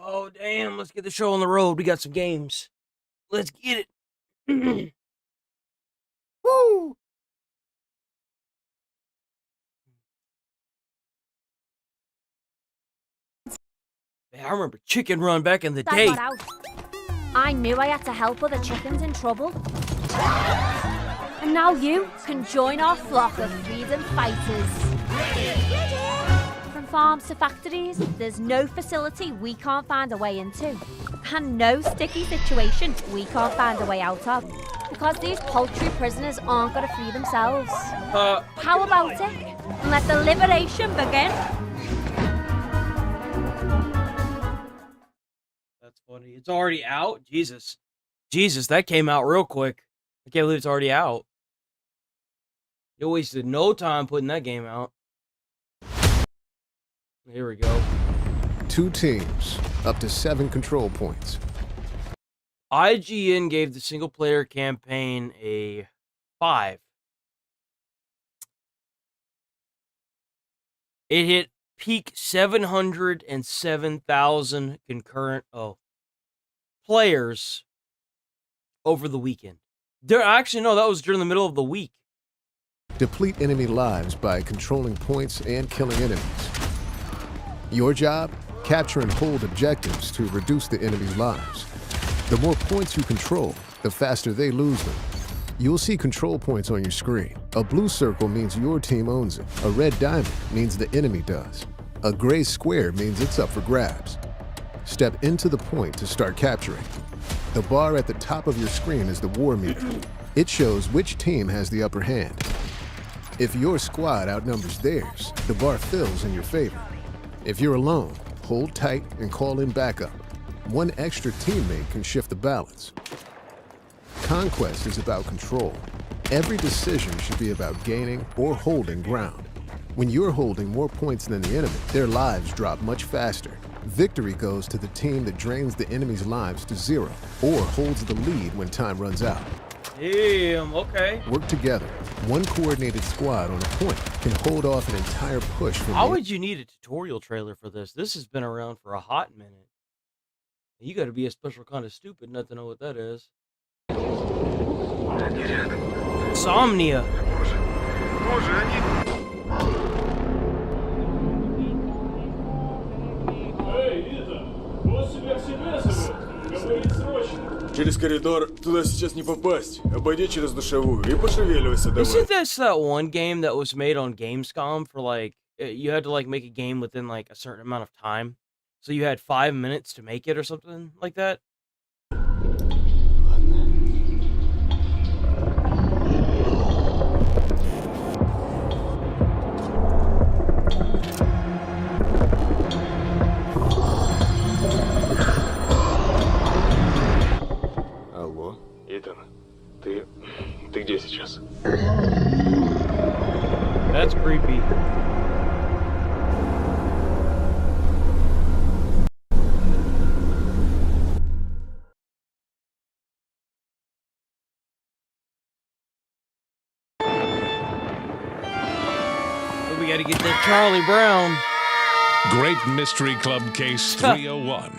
Oh, damn. Let's get the show on the road. We got some games. Let's get it. Woo! Man, I remember Chicken Run back in the I day. got out. I knew I had to help other chickens in trouble. And now you can join our flock of freedom fighters. From farms to factories, there's no facility we can't find a way into. And no sticky situation we can't find a way out of. Because these poultry prisoners aren't going to free themselves. How about it? Let the liberation begin. That's funny. It's already out? Jesus. Jesus, that came out real quick. I can't believe it's already out. You wasted no time putting that game out. Here we go. 2 teams, up to 7 control points. IGN gave the single-player campaign a 5. It hit peak 707,000 concurrent players over the weekend. Actually, no, that was during the middle of the week. Deplete enemy lives by controlling points and killing enemies. Your job? Capture and hold objectives to reduce the enemy's lives. The more points you control, the faster they lose them. You'll see control points on your screen. A blue circle means your team owns it. A red diamond means the enemy does. A gray square means it's up for grabs. Step into the point to start capturing. The bar at the top of your screen is the war meter. It shows which team has the upper hand. If your squad outnumbers theirs, the bar fills in your favor. If you're alone, hold tight and call in backup. One extra teammate can shift the balance. Conquest is about control. Every decision should be about gaining or holding ground. When you're holding more points than the enemy, their lives drop much faster. Victory goes to the team that drains the enemy's lives to 0 or holds the lead when time runs out. Damn, okay. Work together. One coordinated squad on a point can hold off an entire push from How would you need a tutorial trailer for this? This has been around for a hot minute. You got to be a special kind of stupid not to know what that is. Insomnia. Через коридор туда сейчас не попасть. Обойди через душевую и пошевеливайся давай. Isn't this that one game that was made on Gamescom for like, you had to like make a game within like a certain amount of time? So you had 5 minutes to make it or something like that? Алло, Итан, ты где сейчас? That's creepy. We gotta get that Charlie Brown. Great Mystery Club Case 301.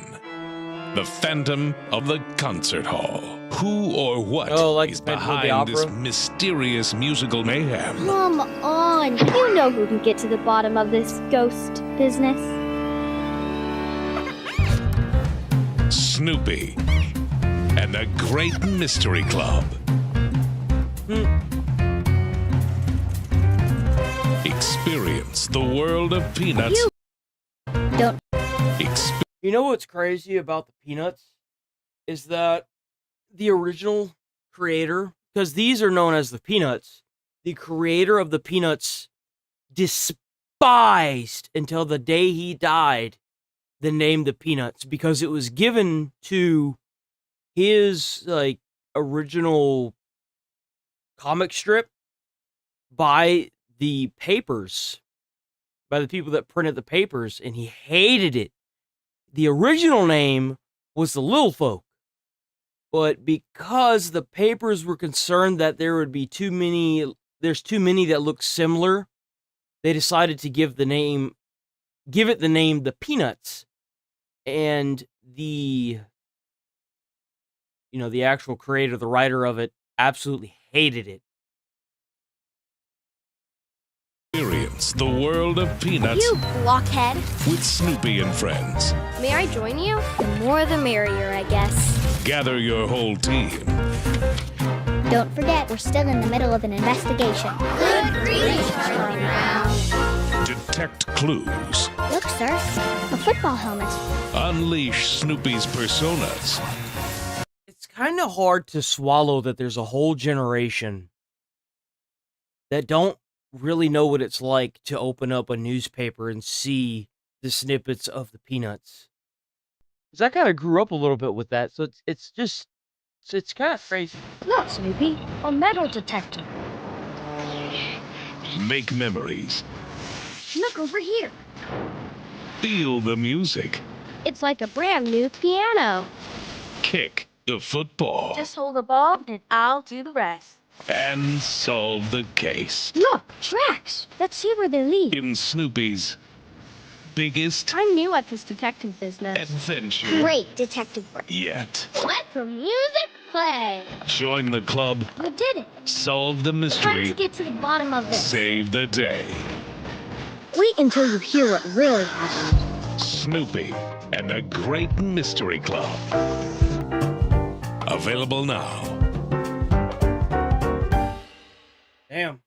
The Phantom of the Concert Hall. Who or what is behind this mysterious musical mayhem? Come on, you know who can get to the bottom of this ghost business. Snoopy and the Great Mystery Club. Experience the world of Peanuts. You know what's crazy about the Peanuts? Is that the original creator, because these are known as the Peanuts, the creator of the Peanuts despised until the day he died the name the Peanuts, because it was given to his like original comic strip by the papers, by the people that printed the papers, and he hated it. The original name was the Little Folk, but because the papers were concerned that there would be too many that look similar, they decided to give it the name the Peanuts. And the the actual creator, the writer of it, absolutely hated it. Experience the world of Peanuts You blockhead. with Snoopy and friends. May I join you? The more the merrier, I guess. Gather your whole team. Don't forget, we're still in the middle of an investigation. Good grief, Charlie Brown. Detect clues. Look, sir, a football helmet. Unleash Snoopy's personas. It's kind of hard to swallow that there's a whole generation that don't really know what it's like to open up a newspaper and see the snippets of the Peanuts. Because I kind of grew up a little bit with that, so it's kind of crazy. Look, Snoopy, a metal detector. Make memories. Look over here. Feel the music. It's like a brand new piano. Kick the football. Just hold the ball and I'll do the rest. And solve the case. Look, tracks. Let's see where they lead. In Snoopy's biggest I'm new at this detective business. adventure Great detective work. yet. Let the music play. Join the club. You did it. Solve the Time to mystery. get to the bottom of this. Save the day. Wait until you hear what really happened. Snoopy and the Great Mystery Club. Available now. Damn.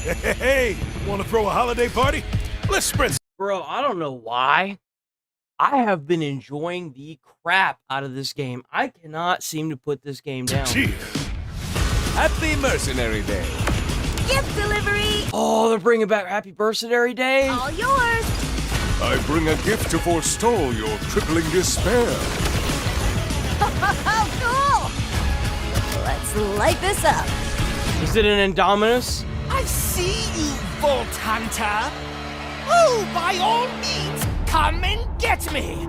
Hey, want to throw a holiday party? Let's spread. Bro, I don't know why. I have been enjoying the crap out of this game. I cannot seem to put this game down. Cheer. Happy Mercenary Day. Gift delivery! Oh, they're bringing back Happy Mercenary Day? All yours! I bring a gift to forestall your crippling despair. Oh, cool! Let's light this up. Is it an Indominus? I see you, Vault Hunter. Oh, by all means, come and get me.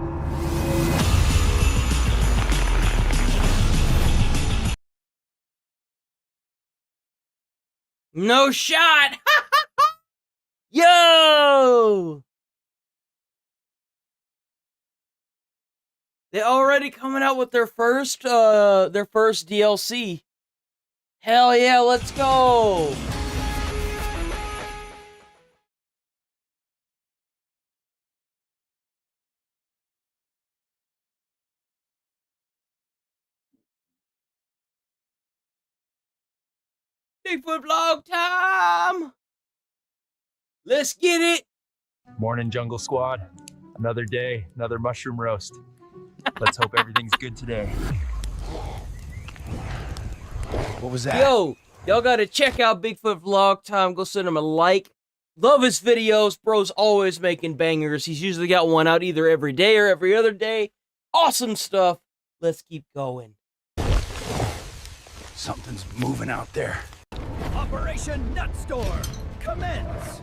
No shot! Yo! They're already coming out with their first DLC. Hell yeah, let's go! Bigfoot vlog time! Let's get it! Morning, Jungle Squad. Another day, another mushroom roast. Let's hope everything's good today. What was that? Yo, y'all gotta check out Bigfoot vlog time. Go send him a like. Love his videos. Bro's always making bangers. He's usually got one out either every day or every other day. Awesome stuff. Let's keep going. Something's moving out there. Operation Nutstorm, commence.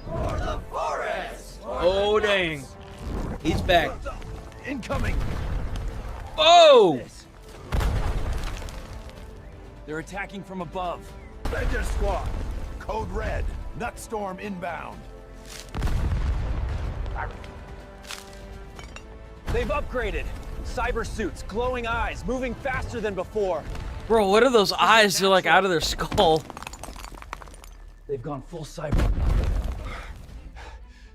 For the forest. Oh, dang. He's back. Incoming. Oh! They're attacking from above. Ranger Squad. Code Red. Nutstorm inbound. They've upgraded. Cyber suits, glowing eyes, moving faster than before. Bro, what are those eyes? They're like out of their skull. They've gone full cyber.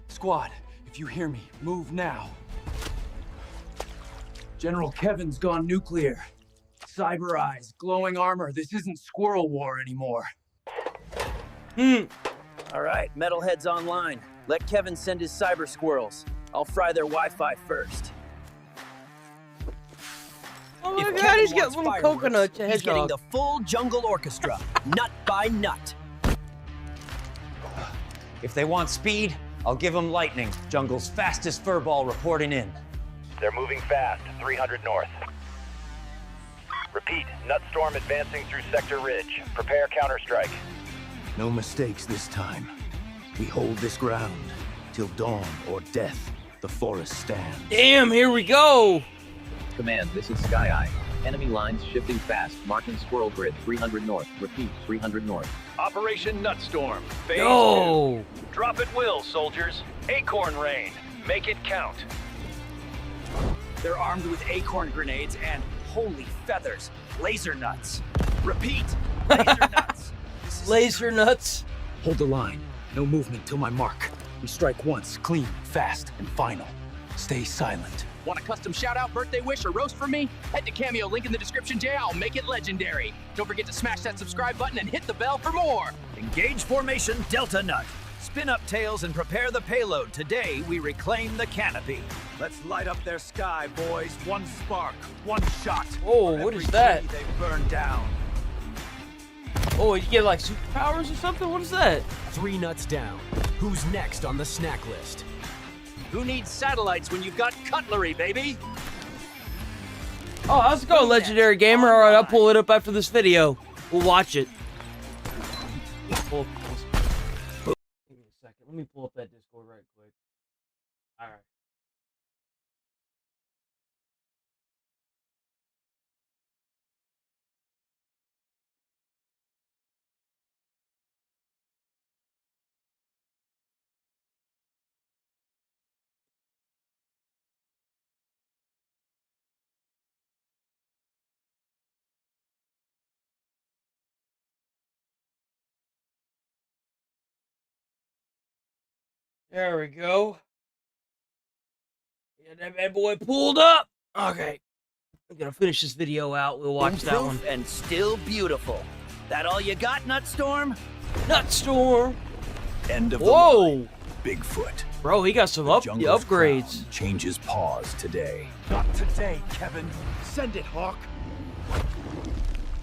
Squad, if you hear me, move now. General Kevin's gone nuclear. Cyber eyes, glowing armor. This isn't Squirrel War anymore. All right, Metalhead's online. Let Kevin send his cyber squirrels. I'll fry their Wi-Fi first. Oh my If god, Kevin he's got wants little fireworks, coconut to he's getting hedgehog. the full jungle orchestra, nut by nut. If they want speed, I'll give them lightning. Jungle's fastest furball reporting in. They're moving fast, 300 north. Repeat, Nutstorm advancing through Sector Ridge. Prepare counterstrike. No mistakes this time. We hold this ground till dawn or death. The forest stands. Damn, here we go. Command, this is Sky Eye. Enemy lines shifting fast. Marking squirrel grid 300 north. Repeat, 300 north. Operation Nutstorm. Phase 2. Yo! Drop at will, soldiers. Acorn rain. Make it count. They're armed with acorn grenades and, holy feathers, laser nuts. Repeat, laser nuts. Laser nuts. Hold the line. No movement till my mark. We strike once, clean, fast, and final. Stay silent. Want a custom shout-out, birthday wish, or roast from me? Head to Cameo, link in the description, Jay. I'll make it legendary. Don't forget to smash that subscribe button and hit the bell for more. Engage formation, Delta Nut. Spin up tails and prepare the payload. Today, we reclaim the canopy. Let's light up their sky, boys. One spark, one shot. Oh, what is that? They burn down. Oh, you get like superpowers or something? What is that? 3 nuts down. Who's next on the snack list? Who needs satellites when you've got cutlery, baby? Oh, how's it going, Legendary Gamer? Alright, I'll pull it up after this video. We'll watch it. Give me a second. Let me pull up that Discord right quick. Alright. There we go. Yeah, that bad boy pulled up. Okay. I'm gonna finish this video out. We'll watch that one. And still beautiful. That all you got, Nutstorm? Nutstorm. End of Whoa. the line. Bigfoot. Bro, he got some Jungle's upgrades. crown changes paws today. Not today, Kevin. Send it, Hawk.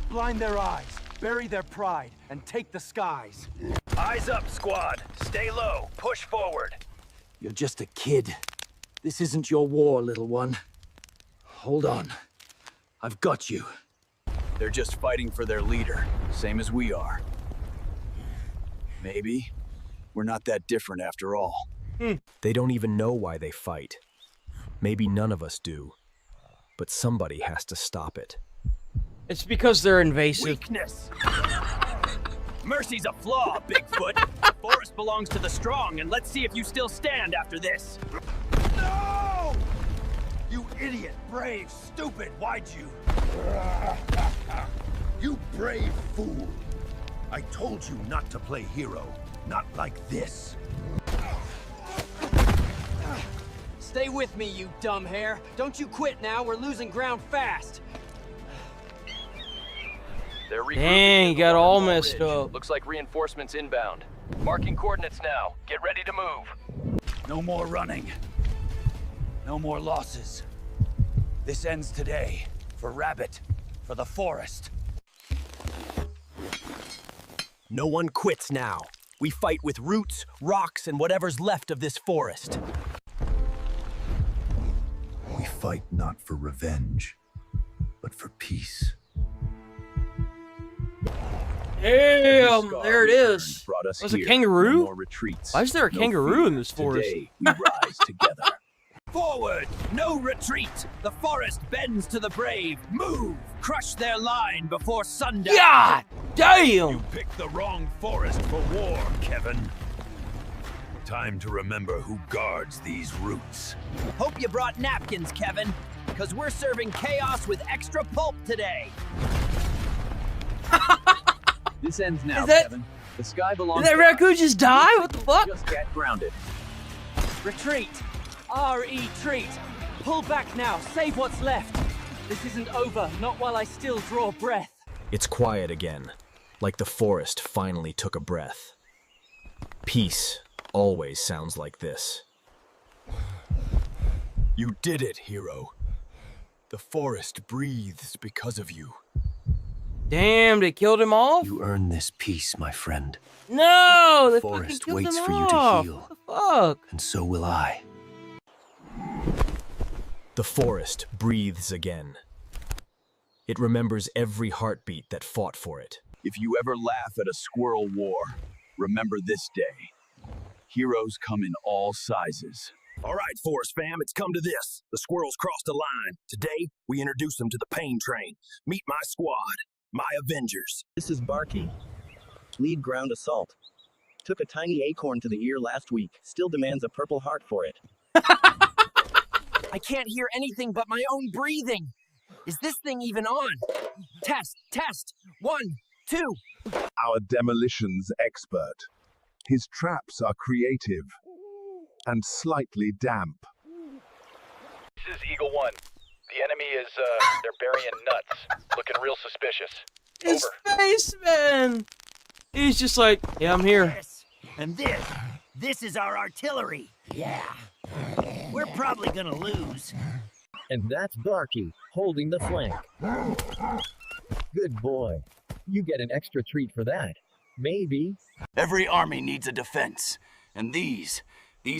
Blind their eyes, bury their pride, and take the skies. Eyes up, squad. Stay low. Push forward. You're just a kid. This isn't your war, little one. Hold on. I've got you. They're just fighting for their leader, same as we are. Maybe we're not that different after all. They don't even know why they fight. Maybe none of us do. But somebody has to stop it. It's because they're invasive. Weakness. Mercy's a flaw, Bigfoot. The forest belongs to the strong, and let's see if you still stand after this. No! You idiot, brave, stupid, why'd you? You brave fool. I told you not to play hero, not like this. Stay with me, you dumb hare. Don't you quit now. We're losing ground fast. They're Dang, you got all messed up. Looks like reinforcements inbound. Marking coordinates now. Get ready to move. No more running. No more losses. This ends today. For Rabbit. For the forest. No one quits now. We fight with roots, rocks, and whatever's left of this forest. We fight not for revenge, but for peace. Damn, there it is. Was a kangaroo? Why is there a kangaroo in this forest? Today, we rise together. Forward, no retreat. The forest bends to the brave. Move, crush their line before sundown. God damn! You picked the wrong forest for war, Kevin. Time to remember who guards these roots. Hope you brought napkins, Kevin, because we're serving chaos with extra pulp today. This ends now, Is that- Kevin. The sky belongs Did that to raccoon us. just die? What the fuck? Just get grounded. Retreat. R-E-treat. Pull back now. Save what's left. This isn't over. Not while I still draw breath. It's quiet again, like the forest finally took a breath. Peace always sounds like this. You did it, hero. The forest breathes because of you. Damn, they killed him off? You earned this peace, my friend. No, they Forest fucking killed waits him for you off. to heal. What the fuck? And so will I. The forest breathes again. It remembers every heartbeat that fought for it. If you ever laugh at a squirrel war, remember this day. Heroes come in all sizes. All right, Forest fam, it's come to this. The squirrels crossed a line. Today, we introduce them to the pain train. Meet my squad, my Avengers. This is Barky, lead ground assault. Took a tiny acorn to the ear last week. Still demands a purple heart for it. I can't hear anything but my own breathing. Is this thing even on? Test. 1, 2. Our demolitions expert. His traps are creative and slightly damp. This is Eagle 1. The enemy is, they're burying nuts. Looking real suspicious. His face, man! He's just like, yeah, I'm here. And this is our artillery. Yeah. We're probably gonna lose. And that's Barky, holding the flank. Good boy. You get an extra treat for that. Maybe. Every army needs a defense. And these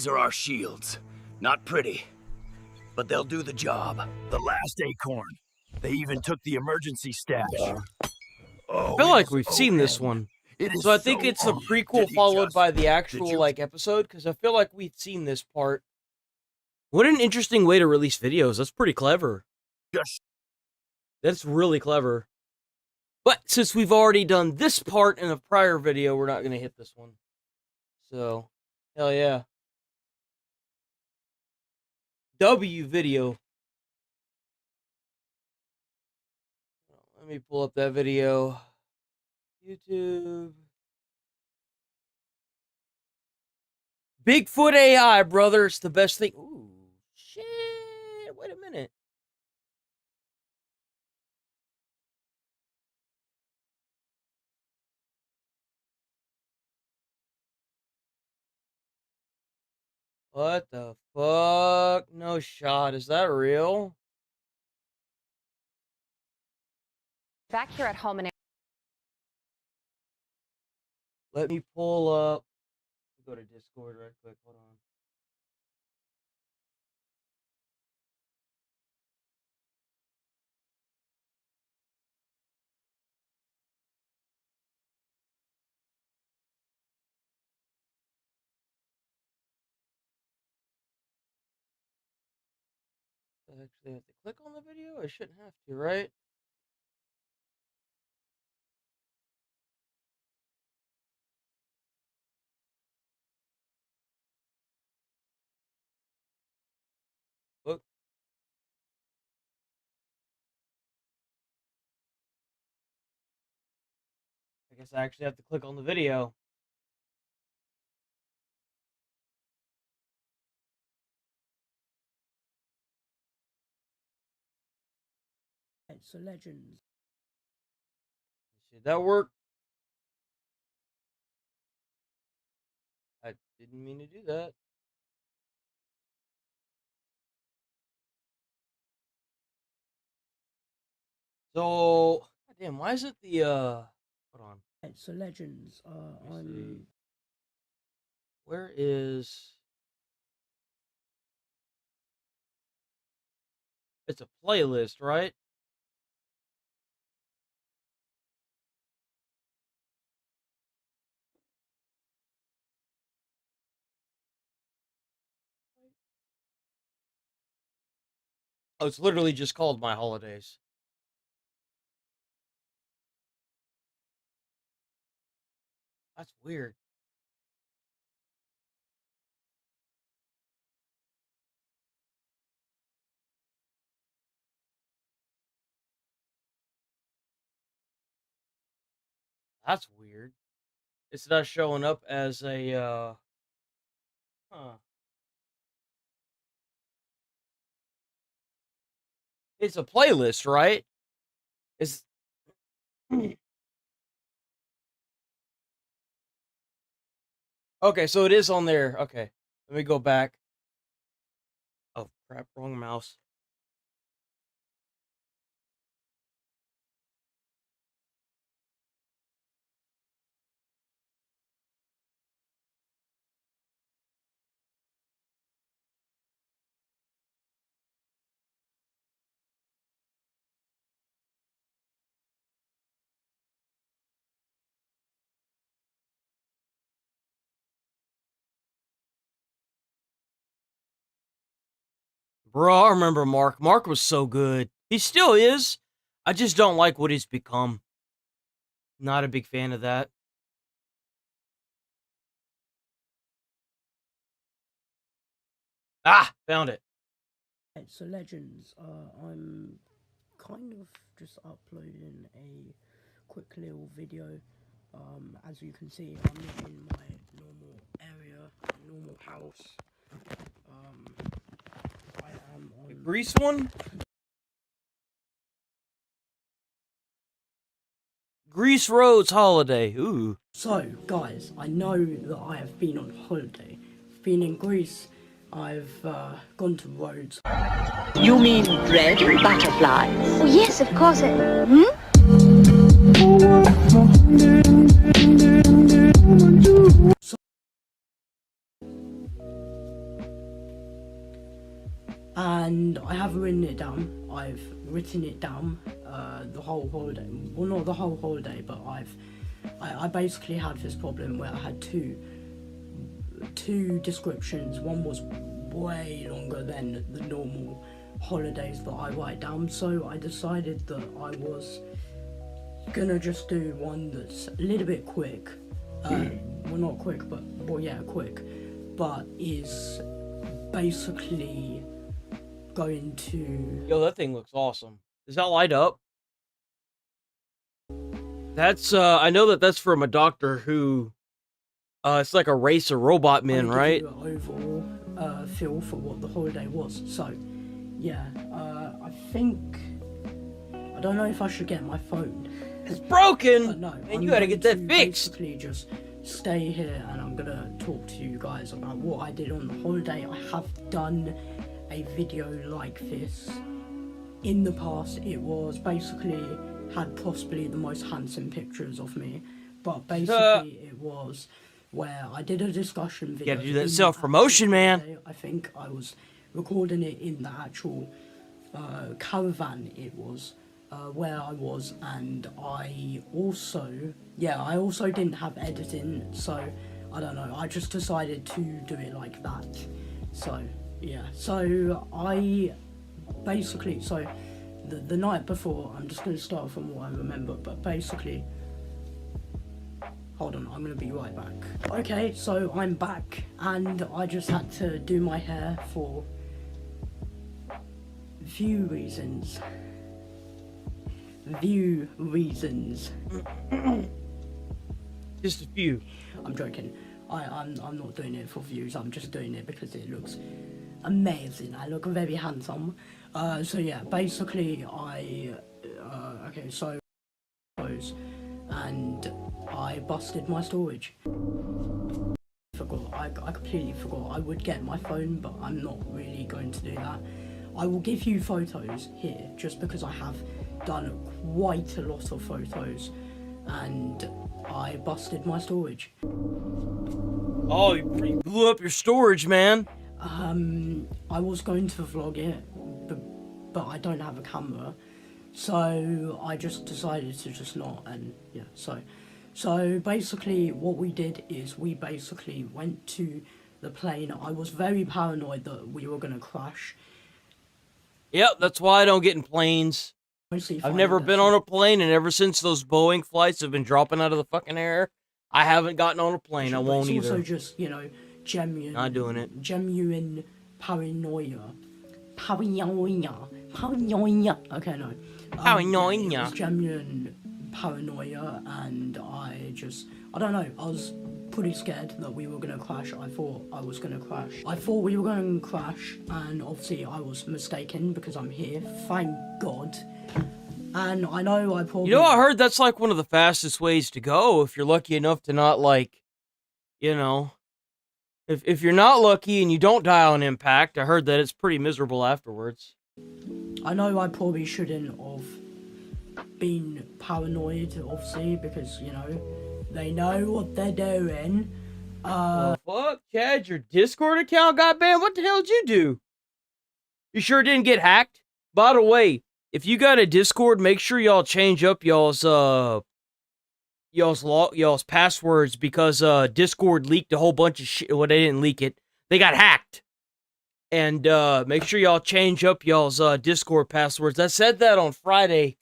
are our shields. Not pretty, but they'll do the job. The last acorn. They even took the emergency stash. I feel like we've seen this one. So I think it's the prequel followed by the actual, like, episode, because I feel like we've seen this part. What an interesting way to release videos. That's pretty clever. That's really clever. But since we've already done this part in a prior video, we're not going to hit this one. So, hell yeah. W video. Let me pull up that video. YouTube. Bigfoot AI, brother. It's the best thing. Ooh, shit. Wait a minute. What the fuck? No shot. Is that real? Back here at home in Let me pull up. Go to Discord right quick. Hold on. I actually have to click on the video? I shouldn't have to, right? Look. I guess I actually have to click on the video. It's a legend. Did that work? I didn't mean to do that. So, damn, why is it the, hold on. It's a legends. I'm. Where is... It's a playlist, right? Oh, it's literally just called My Holidays. That's weird. That's weird. It's not showing up as a, huh. It's a playlist, right? It's... Okay, so it is on there. Okay, let me go back. Oh, crap, wrong mouse. Bro, I remember Mark. Mark was so good. He still is. I just don't like what he's become. Not a big fan of that. Ah, found it. So Legends, I'm kind of just uploading a quick little video. As you can see, I'm in my normal area, normal house. I am on the Grease one? Grease Roads holiday. Ooh. So, guys, I know that I have been on holiday. I've been in Greece. I've gone to Rhodes. You mean red butterflies? Oh, yes, of course. And I have written it down. I've written it down the whole holiday. Well, not the whole holiday, but I basically had this problem where I had two descriptions. One was way longer than the normal holidays that I write down, so I decided that I was gonna just do one that's a little bit quick. Well, not quick, but well, yeah, quick, but is basically going to... Yo, that thing looks awesome. Does that light up? That's I know that's from a doctor who it's like a race of robot men, right? Give you an overall feel for what the holiday was. So yeah, I think I don't know if I should get my phone. It's broken. But no, and you gotta get that fixed. Basically, just stay here, and I'm gonna talk to you guys about what I did on the holiday. I have done a video like this in the past. It was basically had possibly the most handsome pictures of me, but basically it was where I did a discussion video. You gotta do that self-promotion, man. I think I was recording it in the actual caravan. It was where I was, and I also didn't have editing, so I don't know, I just decided to do it like that. So yeah, so I basically, so the night before, I'm just going to start from what I remember, but basically, hold on, I'm going to be right back. Okay, so I'm back, and I just had to do my hair for few reasons. Just a few. I'm joking. I'm not doing it for views. I'm just doing it because it looks amazing. I look very handsome. So yeah, basically okay, so and I busted my storage. I completely forgot. I would get my phone, but I'm not really going to do that. I will give you photos here, just because I have done quite a lot of photos, and I busted my storage. Oh, you blew up your storage, man. I was going to vlog it, but I don't have a camera, so I just decided to just not, and yeah, so basically what we did is we basically went to the plane. I was very paranoid that we were going to crash. Yep, that's why I don't get in planes. I've never been on a plane, and ever since those Boeing flights have been dropping out of the fucking air, I haven't gotten on a plane. I won't either. It's also just, you know, genuine... Not doing it. Genuine paranoia. Paranoia. Okay, no. Paranoia. It was genuine paranoia, and I don't know, I was pretty scared that we were going to crash. I thought I was going to crash. I thought we were going to crash, and obviously I was mistaken because I'm here, thank God. And I know I probably... You know, I heard that's like one of the fastest ways to go if you're lucky enough to not, like, you know... If you're not lucky and you don't die on impact, I heard that it's pretty miserable afterwards. I know I probably shouldn't have been paranoid, obviously, because, you know, they know what they're doing. Fuck, Chad, your Discord account got banned? What the hell did you do? You sure didn't get hacked? By the way, if you got a Discord, make sure y'all change up y'all's passwords, because Discord leaked a whole bunch of shit. Well, they didn't leak it. They got hacked. And make sure y'all change up y'all's Discord passwords. I said that on Friday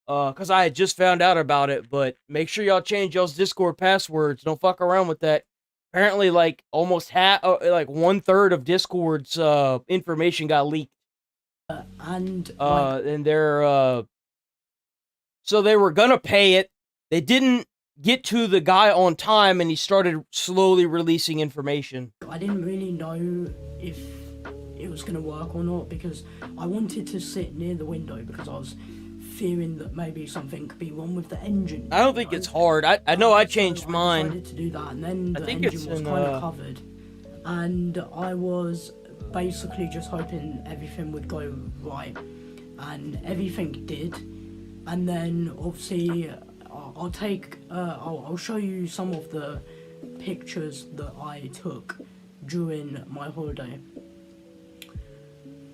because I had just found out about it, but make sure y'all change y'all's Discord passwords. Don't fuck around with that. Apparently, like almost half, like 1/3 of Discord's information got leaked. And they're so they were gonna pay it. They didn't get to the guy on time, and he started slowly releasing information. I didn't really know if it was gonna work or not because I wanted to sit near the window because I was fearing that maybe something could be wrong with the engine. I don't think it's hard. I know I changed mine. I decided to do that, and then the engine was kind of covered, and I was basically just hoping everything would go right, and everything did. And then obviously I'll show you some of the pictures that I took during my holiday.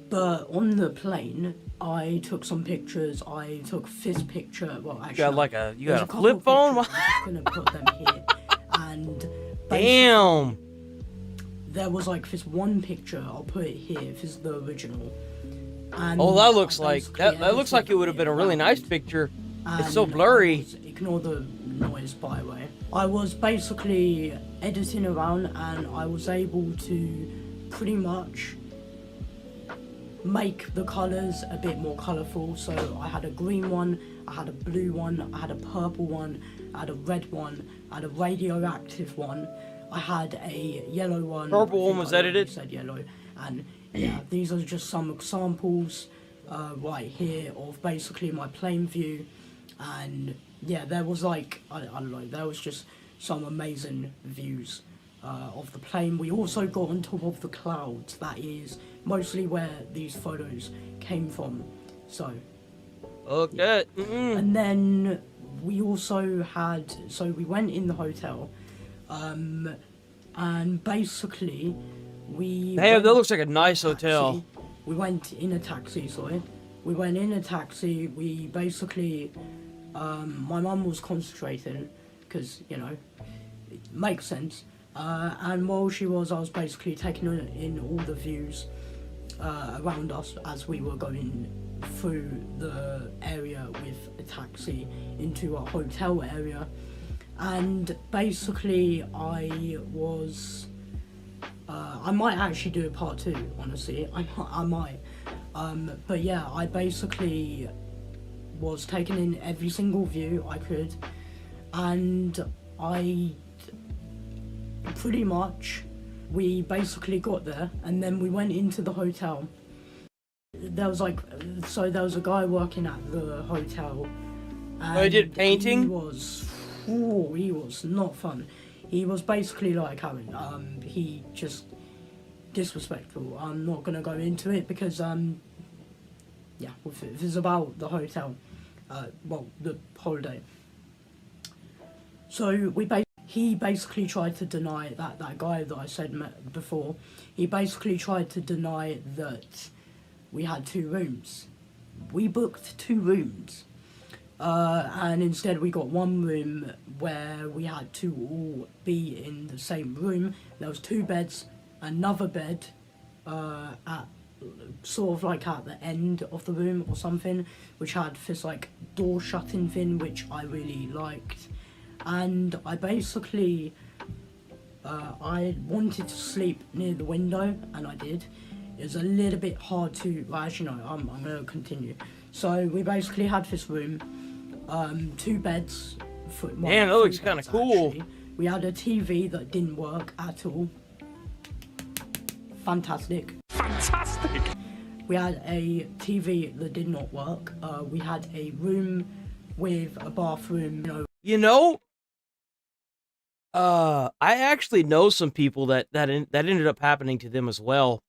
But on the plane, I took some pictures. I took this picture. Well, actually, you got a flip phone? I'm just gonna put them here. And damn, there was like this one picture. I'll put it here. This is the original. And that looks like that looks like it would have been a really nice picture. It's so blurry. Ignore the noise, by the way. I was basically editing around, and I was able to pretty much make the colours a bit more colourful. So I had a green one, I had a blue one, I had a purple one, I had a red one, I had a radioactive one, I had a yellow one. Purple one was edited? Said yellow. And yeah, these are just some examples right here of basically my plane view. And yeah, there was like, I don't know, there was just some amazing views of the plane. We also got on top of the clouds. That is mostly where these photos came from. So okay. And then we also had, so we went in the hotel, and basically that looks like a nice hotel. We went in a taxi, we went in a taxi. We basically my mum was concentrating because, you know, it makes sense. And while she was, I was basically taking in all the views around us as we were going through the area with a taxi into a hotel area. And basically I was I might actually do a part 2, honestly. I might. But yeah, I basically was taking in every single view I could, and I pretty much, we basically got there, and then we went into the hotel. There was like, so there was a guy working at the hotel. And he did painting? He was not fun. He was basically like having, he just disrespectful. I'm not gonna go into it because, yeah, if it's about the hotel, well, the holiday. So he basically tried to deny that guy that I said met before. He basically tried to deny that we had 2 rooms. We booked 2 rooms, and instead we got 1 room where we had to all be in the same room. There was 2 beds, another bed at sort of like at the end of the room or something, which had this like door shutting thing, which I really liked. And I basically I wanted to sleep near the window, and I did. It was a little bit hard to, well, actually no, I'm gonna continue. So we basically had this room, 2 beds. Man, that looks kind of cool. Actually. We had a TV that didn't work at all. Fantastic. Fantastic! We had a TV that did not work. We had a room with a bathroom. You know, I actually know some people that ended up happening to them as well.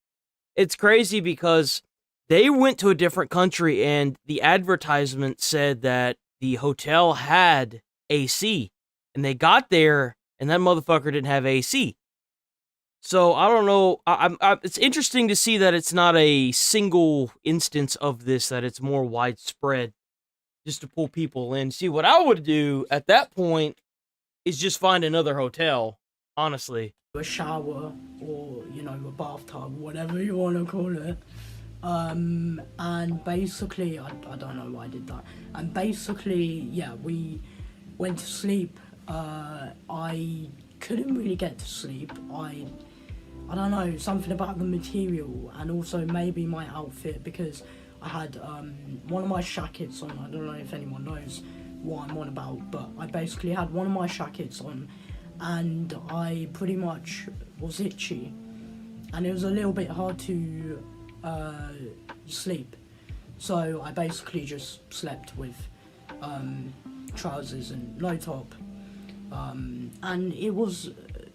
It's crazy because they went to a different country and the advertisement said that the hotel had AC, and they got there and that motherfucker didn't have AC. So I don't know. It's interesting to see that it's not a single instance of this, that it's more widespread, just to pull people in. See, what I would do at that point is just find another hotel. Honestly. A shower or, you know, a bathtub, whatever you want to call it. And basically, I don't know why I did that. And basically, yeah, we went to sleep. I couldn't really get to sleep. I don't know, something about the material and also maybe my outfit, because I had one of my jackets on. I don't know if anyone knows what I'm on about, but I basically had one of my jackets on and I pretty much was itchy and it was a little bit hard to sleep. So I basically just slept with trousers and no top. And it was,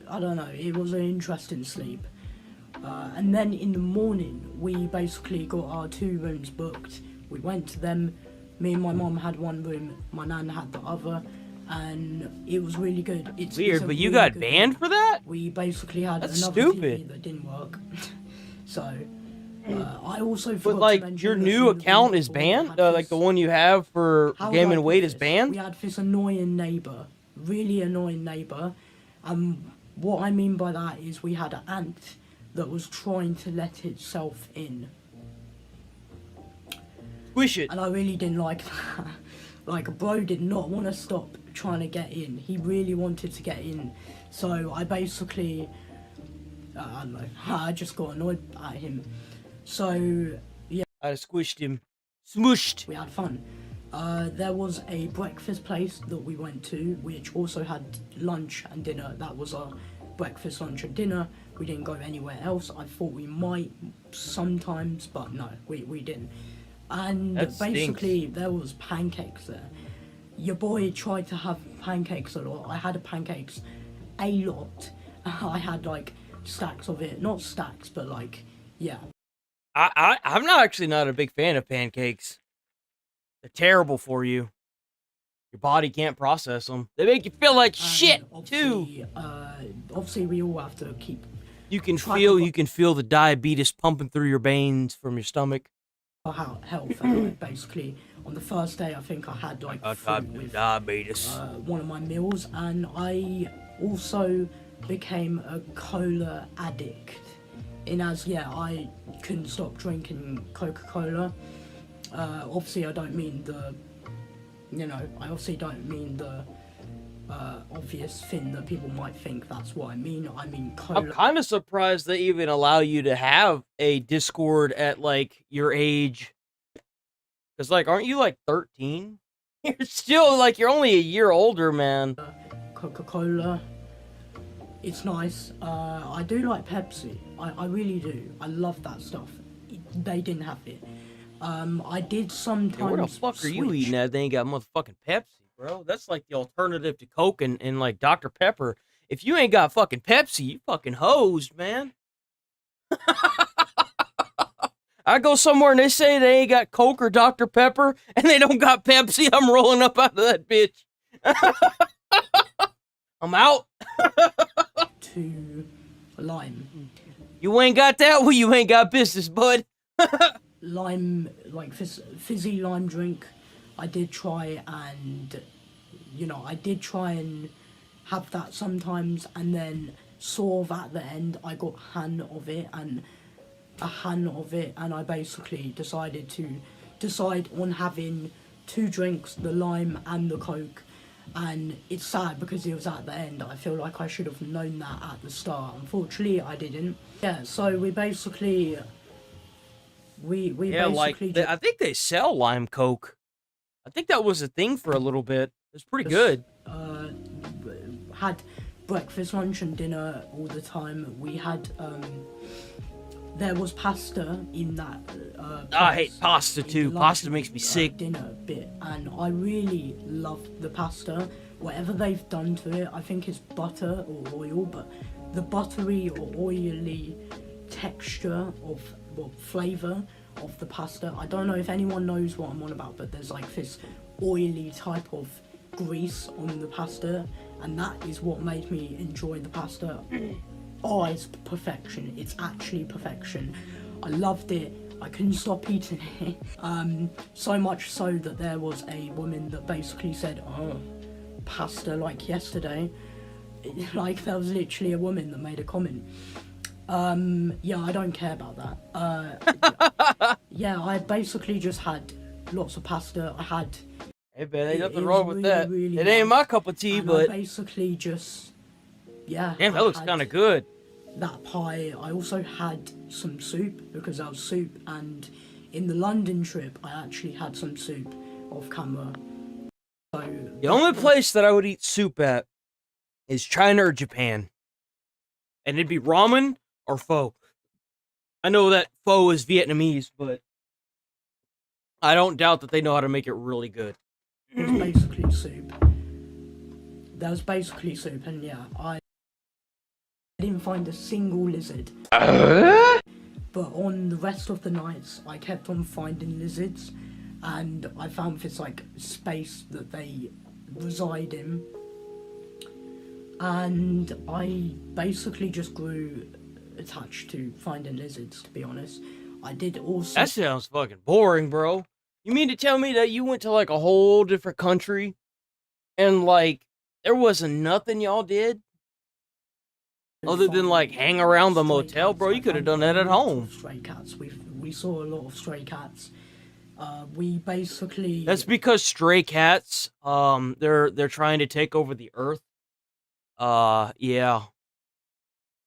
I don't know, it was an interesting sleep. And then in the morning, we basically got our 2 rooms booked. We went to them. Me and my mum had one room, my nan had the other, and it was really good. It's weird, but you really got good banned room. for that? We basically had That's another stupid. TV that didn't work. So, I also But forgot like to mention your that new in the account room is before we banned? had Like this- the one you have for How Game would I and put Weight is this? banned? We had this annoying neighbour, really annoying neighbour. What I mean by that is we had an ant that was trying to let itself in. Squish it. And I really didn't like that. Like, bro did not want to stop trying to get in. He really wanted to get in. So I basically, I don't know, I just got annoyed at him. So, yeah. I squished him. Smushed. We had fun. There was a breakfast place that we went to, which also had lunch and dinner. That was our breakfast, lunch and dinner. We didn't go anywhere else. I thought we might sometimes, but no, we didn't. And That basically, stinks. there was pancakes there. Your boy tried to have pancakes a lot. I had pancakes a lot. I had like stacks of it. Not stacks, but like, yeah. I'm not actually not a big fan of pancakes. They're terrible for you. Your body can't process them. They make you feel like shit too. Obviously, we all have to keep. You can feel the diabetes pumping through your veins from your stomach. Our health, and like, basically on the first day, I think I had like fruit with diabetes. One of my meals, and I also became a cola addict. In as I couldn't stop drinking Coca-Cola. Obviously, I don't mean the, I obviously don't mean the obvious thing that people might think that's what I mean. I mean cola. I'm kind of surprised they even allow you to have a Discord at like your age. Cause like, aren't you like 13? You're still like, you're only a year older, man. Coca-Cola. It's nice. I do like Pepsi. I really do. I love that stuff. They didn't have it. I did sometimes. Yeah, where the fuck are you eating that? They ain't got motherfucking Pepsi, bro. That's like the alternative to Coke and like Dr. Pepper. If you ain't got fucking Pepsi, you fucking hosed, man. I go somewhere and they say they ain't got Coke or Dr. Pepper and they don't got Pepsi, I'm rolling up out of that bitch. I'm out. To lime. You ain't got that? Well, you ain't got business, bud. Lime, like fizzy lime drink. I did try and, I did try and have that sometimes, and then sort of at the end, I got a hand of it, and I basically decide on having 2 drinks, the lime and the Coke. And it's sad because it was at the end. I feel like I should have known that at the start. Unfortunately, I didn't. Yeah, so we basically... We basically... Like, I think they sell lime Coke. I think that was a thing for a little bit. It's pretty good. Had breakfast, lunch and dinner all the time. We had... there was pasta in that I hate pasta too. Pasta makes me sick. Dinner bit, and I really loved the pasta. Whatever they've done to it, I think it's butter or oil, but the buttery or oily texture of flavour of the pasta. I don't know if anyone knows what I'm on about, but there's like this oily type of grease on the pasta, and that is what made me enjoy the pasta. Oh, it's perfection. It's actually perfection. I loved it. I couldn't stop eating it. So much so that there was a woman that basically said, oh, pasta like yesterday. like there was literally a woman that made a comment. Yeah, I don't care about that. Yeah, I basically just had lots of pasta. I had. Hey, man, ain't nothing wrong with that. It ain't my cup of tea, and but I basically just, yeah. damn, that looks kind of good. That pie. I also had some soup because that was soup, and in the London trip, I actually had some soup off camera. So the only place that I would eat soup at is China or Japan, and it'd be ramen or pho. I know that pho is Vietnamese, but I don't doubt that they know how to make it really good. It was basically soup. That was basically soup, and yeah, I didn't find a single lizard. But on the rest of the nights, I kept on finding lizards, and I found this like space that they reside in, and I basically just grew attached to finding lizards, to be honest. I did also... That sounds fucking boring, bro. You mean to tell me that you went to like a whole different country and like there wasn't nothing y'all did other than like hang around the motel, bro? You could have done that at home. Stray cats. We saw a lot of stray cats. We basically... That's because stray cats, they're trying to take over the earth. Yeah.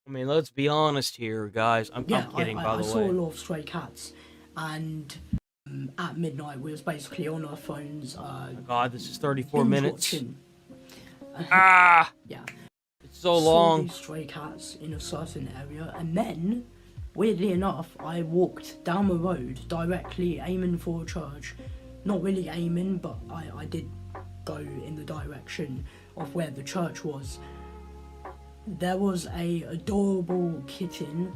I mean, let's be honest here, guys. I'm kidding, by the way. I saw a lot of stray cats, and at midnight we was basically on our phones. God, this is 34 minutes. Yeah. It's so long. Saw these stray cats in a certain area, and then, weirdly enough, I walked down the road directly aiming for a church. Not really aiming, but I did go in the direction of where the church was. There was a adorable kitten.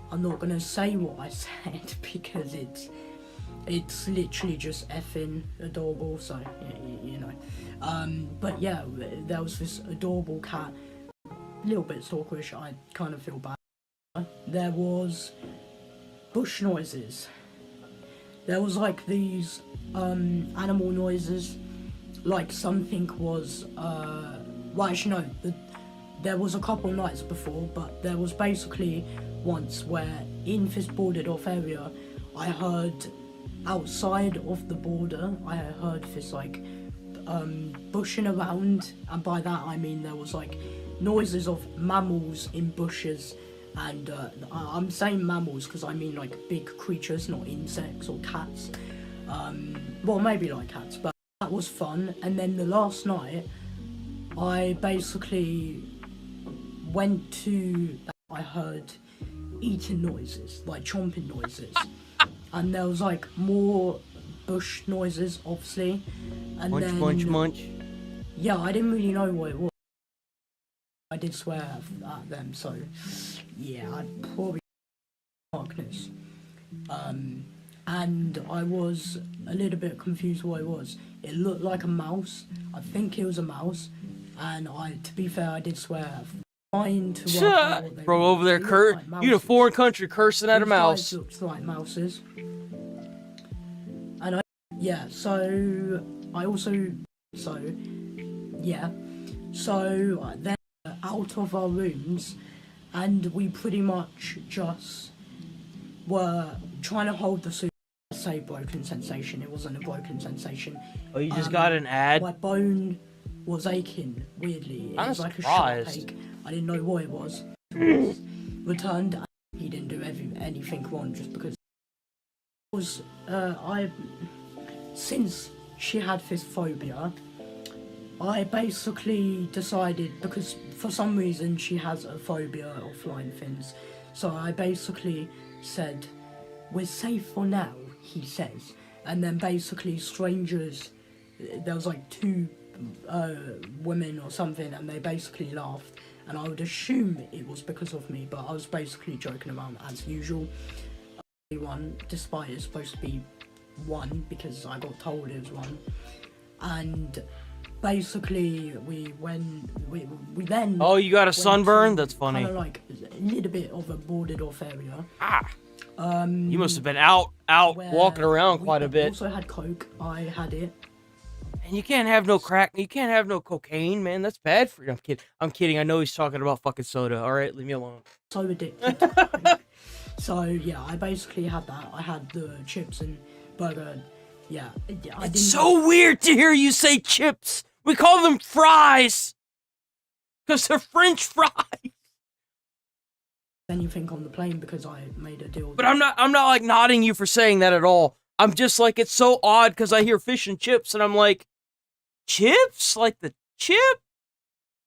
I'm not gonna say what I said because it's literally just effing adorable, so you know. But yeah, there was this adorable cat, a little bit stalkerish. I kind of feel bad. There was bush noises. There was like these animal noises, like something was well, actually no, there was a couple nights before, but there was basically once where in this boarded off area I heard outside of the border, I heard this like bushing around, and by that I mean there was like noises of mammals in bushes, and I'm saying mammals because I mean like big creatures, not insects or cats. Well, maybe like cats, but that was fun. And then the last night I basically went to, I heard eating noises, like chomping noises, and there was like more bush noises, obviously, and munch, then munch, munch. Yeah, I didn't really know what it was. I did swear at them, so yeah, I'd probably darkness. And I was a little bit confused what it was. It looked like a mouse. I think it was a mouse, and to be fair, I did swear. Bro, over there, you in a foreign country cursing at a mouse. Looks like mouses. And yeah, so I also, yeah, so then out of our rooms, and we pretty much just were trying to hold the suit. Say broken sensation. It wasn't a broken sensation. Oh, you just got an ad? My bone was aching weirdly. It was like a sharp ache. I didn't know what it was. Returned. He didn't do anything wrong just because. It was since she had this phobia, I basically decided, because for some reason she has a phobia of flying things, so I basically said, "We're safe for now," he says, and then basically strangers, there was like two women or something, and they basically laughed, and I would assume it was because of me, but I was basically joking around as usual. One, despite it's supposed to be one, because I got told it was one, and basically we then. Oh, you got a sunburn? That's funny. Kind of like a little bit of a boarded off area. You must have been out walking around quite a bit. Also had coke. I had it. And you can't have no crack. You can't have no cocaine, man. That's bad for you. I'm kidding. I'm kidding. I know he's talking about fucking soda. All right, leave me alone. So addicted. So yeah, I basically had that. I had the chips and burger. Yeah, It's so weird to hear you say chips. We call them fries. Because they're French fries. Anything on the plane because I made a deal. But I'm not like nodding you for saying that at all. I'm just like, it's so odd because I hear fish and chips and I'm like, chips? Like the chip?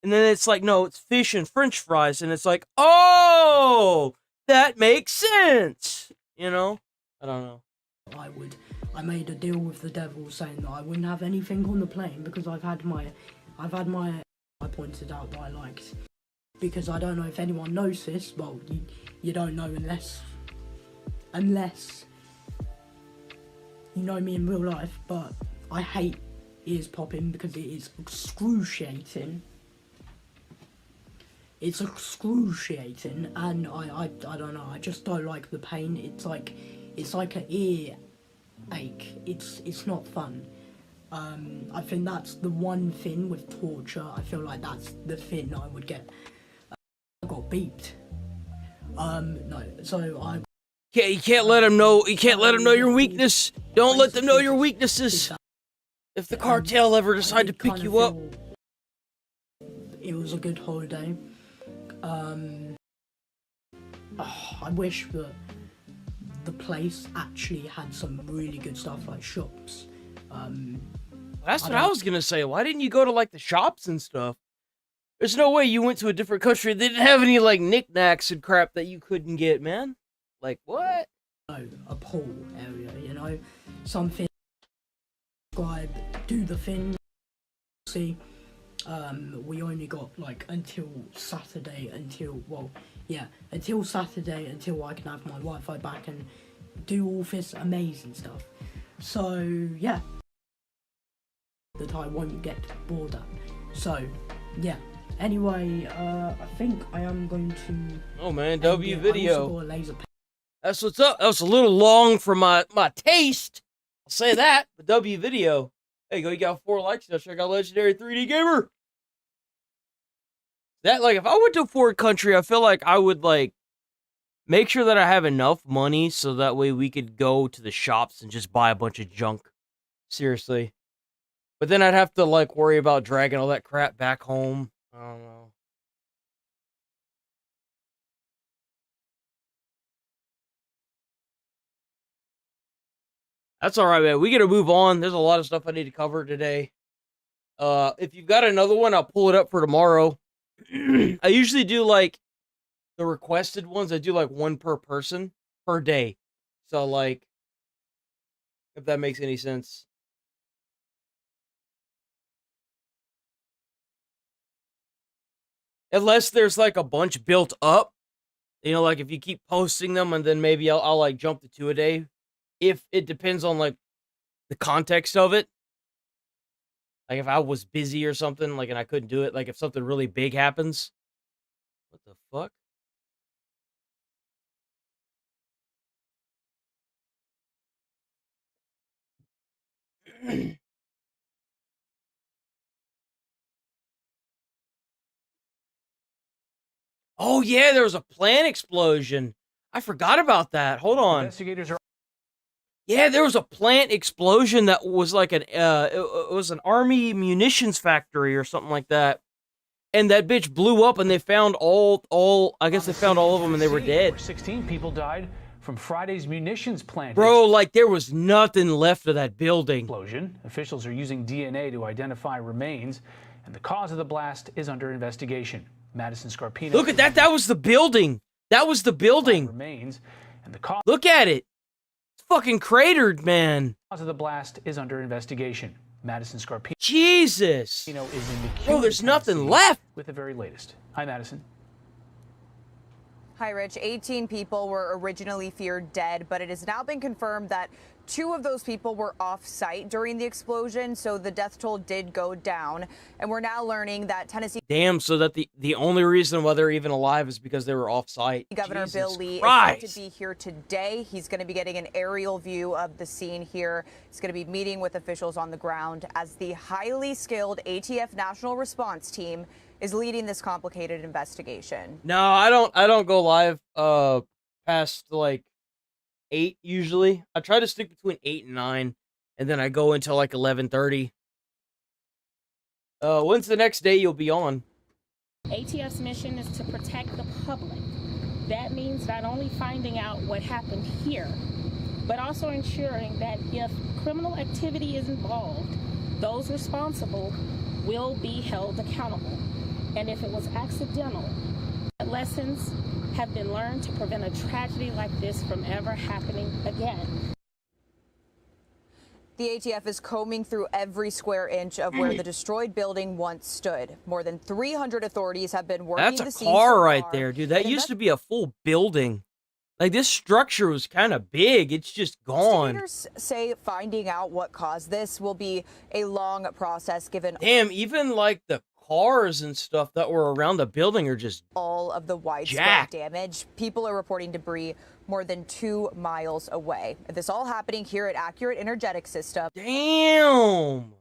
And then it's like, no, it's fish and French fries. And it's like, oh, that makes sense. You know? I don't know. I made a deal with the devil saying that I wouldn't have anything on the plane because I pointed out that I liked. Because I don't know if anyone knows this, well, you don't know unless you know me in real life, but I hate ears popping because it is excruciating. It's excruciating, and I don't know, I just don't like the pain. It's like an ear ache. It's not fun. I think that's the one thing with torture. I feel like that's the thing I would get. I got beeped. No, so I. You can't let them know. You can't let them know your weakness. Don't let them know your weaknesses. If the cartel ever decide to pick you up. It was a good holiday. I wish that the place actually had some really good stuff like shops. That's what I was gonna say. Why didn't you go to like the shops and stuff? There's no way you went to a different country. They didn't have any like knickknacks and crap that you couldn't get, man. Like what? No, a pool area, you know, something. Subscribe, do the thing. See, we only got like until Saturday until Saturday until I can have my Wi-Fi back and do all this amazing stuff. So yeah, that I won't get bored at. So yeah. Anyway, I think I am going to. Oh man, W video. I also got a laser. That's what's up. That was a little long for my taste. I'll say that. But W video. There you go. You got 4 likes. Now check out Legendary 3D Gamer. That like if I went to a foreign country, I feel like I would like make sure that I have enough money so that way we could go to the shops and just buy a bunch of junk. Seriously. But then I'd have to like worry about dragging all that crap back home. I don't know. That's all right, man. We got to move on. There's a lot of stuff I need to cover today. If you've got another one, I'll pull it up for tomorrow. I usually do like the requested ones. I do like one per person per day. So like, if that makes any sense. Unless there's like a bunch built up, you know, like if you keep posting them and then maybe I'll like jump to 2 a day. If it depends on like the context of it. Like if I was busy or something, like and I couldn't do it, like if something really big happens. What the fuck? Oh yeah, there was a plant explosion. I forgot about that. Hold on. Investigators are. Yeah, there was a plant explosion that was like it was an army munitions factory or something like that. And that bitch blew up and they found I guess they found all of them and they were dead. 16 people died from Friday's munitions plant. Bro, like there was nothing left of that building. Explosion. Officials are using DNA to identify remains and the cause of the blast is under investigation. Madison Scarpino. Look at that. That was the building. That was the building. Remains and the cause. Look at it. It's fucking cratered, man. The cause of the blast is under investigation. Madison Scarpino. Jesus. Is in the Bro, there's nothing left. With the very latest. Hi, Madison. Hi, Rich. 18 people were originally feared dead, but it has now been confirmed that 2 of those people were off-site during the explosion, so the death toll did go down. And we're now learning that Tennessee Damn, so that the only reason why they're even alive is because they were off-site. Governor Jesus Bill Lee Christ. is set to be here today. He's going to be getting an aerial view of the scene here. He's going to be meeting with officials on the ground as the highly skilled ATF National Response Team is leading this complicated investigation. No, I don't go live past like 8 usually. I try to stick between 8 and 9, and then I go until like 11:30. When's the next day you'll be on? ATF's mission is to protect the public. That means not only finding out what happened here, but also ensuring that if criminal activity is involved, those responsible will be held accountable. And if it was accidental, lessons have been learned to prevent a tragedy like this from ever happening again. The ATF is combing through every square inch of where the destroyed building once stood. More than 300 authorities have been working That's the a scene car so right far. there, dude. That used to be a full building. Like, this structure was kind of big. It's just gone. Investigators say finding out what caused this will be a long process given Damn, even like the cars and stuff that were around the building are just all of the widespread jacked. damage. People are reporting debris more than 2 miles away. This all happening here at Accurate Energetic System. Damn,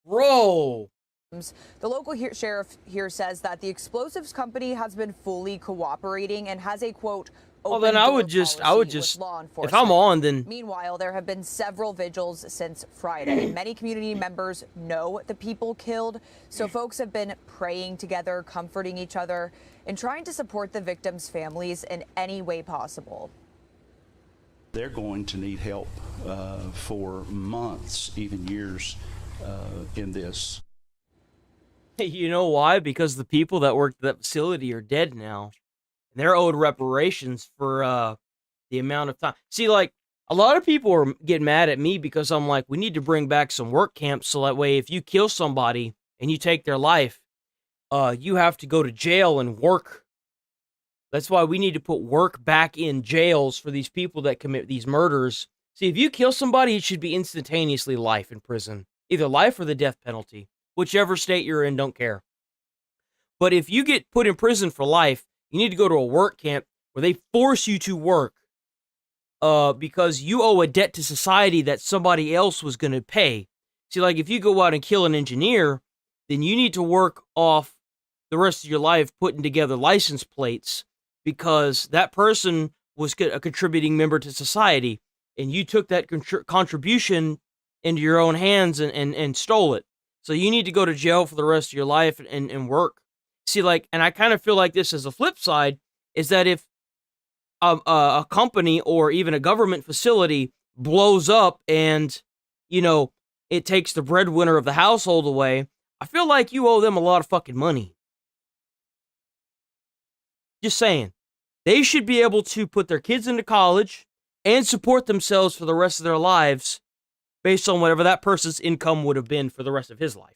bro. The local sheriff here says that the explosives company has been fully cooperating and has a quote. Well, then I would just, if I'm on, then. Meanwhile, there have been several vigils since Friday. Many community members know the people killed, so folks have been praying together, comforting each other, and trying to support the victims' families in any way possible. They're going to need help for months, even years in this. You know why? Because the people that worked at that facility are dead now. They're owed reparations for the amount of time. See, like, a lot of people are getting mad at me because I'm like, we need to bring back some work camps so that way if you kill somebody and you take their life, you have to go to jail and work. That's why we need to put work back in jails for these people that commit these murders. See, if you kill somebody, it should be instantaneously life in prison. Either life or the death penalty. Whichever state you're in, don't care. But if you get put in prison for life, you need to go to a work camp where they force you to work because you owe a debt to society that somebody else was going to pay. See, like, if you go out and kill an engineer, then you need to work off the rest of your life putting together license plates because that person was a contributing member to society, and you took that contribution into your own hands and stole it. So you need to go to jail for the rest of your life and work. See, like, and I kind of feel like this as a flip side, is that if a company or even a government facility blows up and, you know, it takes the breadwinner of the household away, I feel like you owe them a lot of fucking money. Just saying. They should be able to put their kids into college and support themselves for the rest of their lives based on whatever that person's income would have been for the rest of his life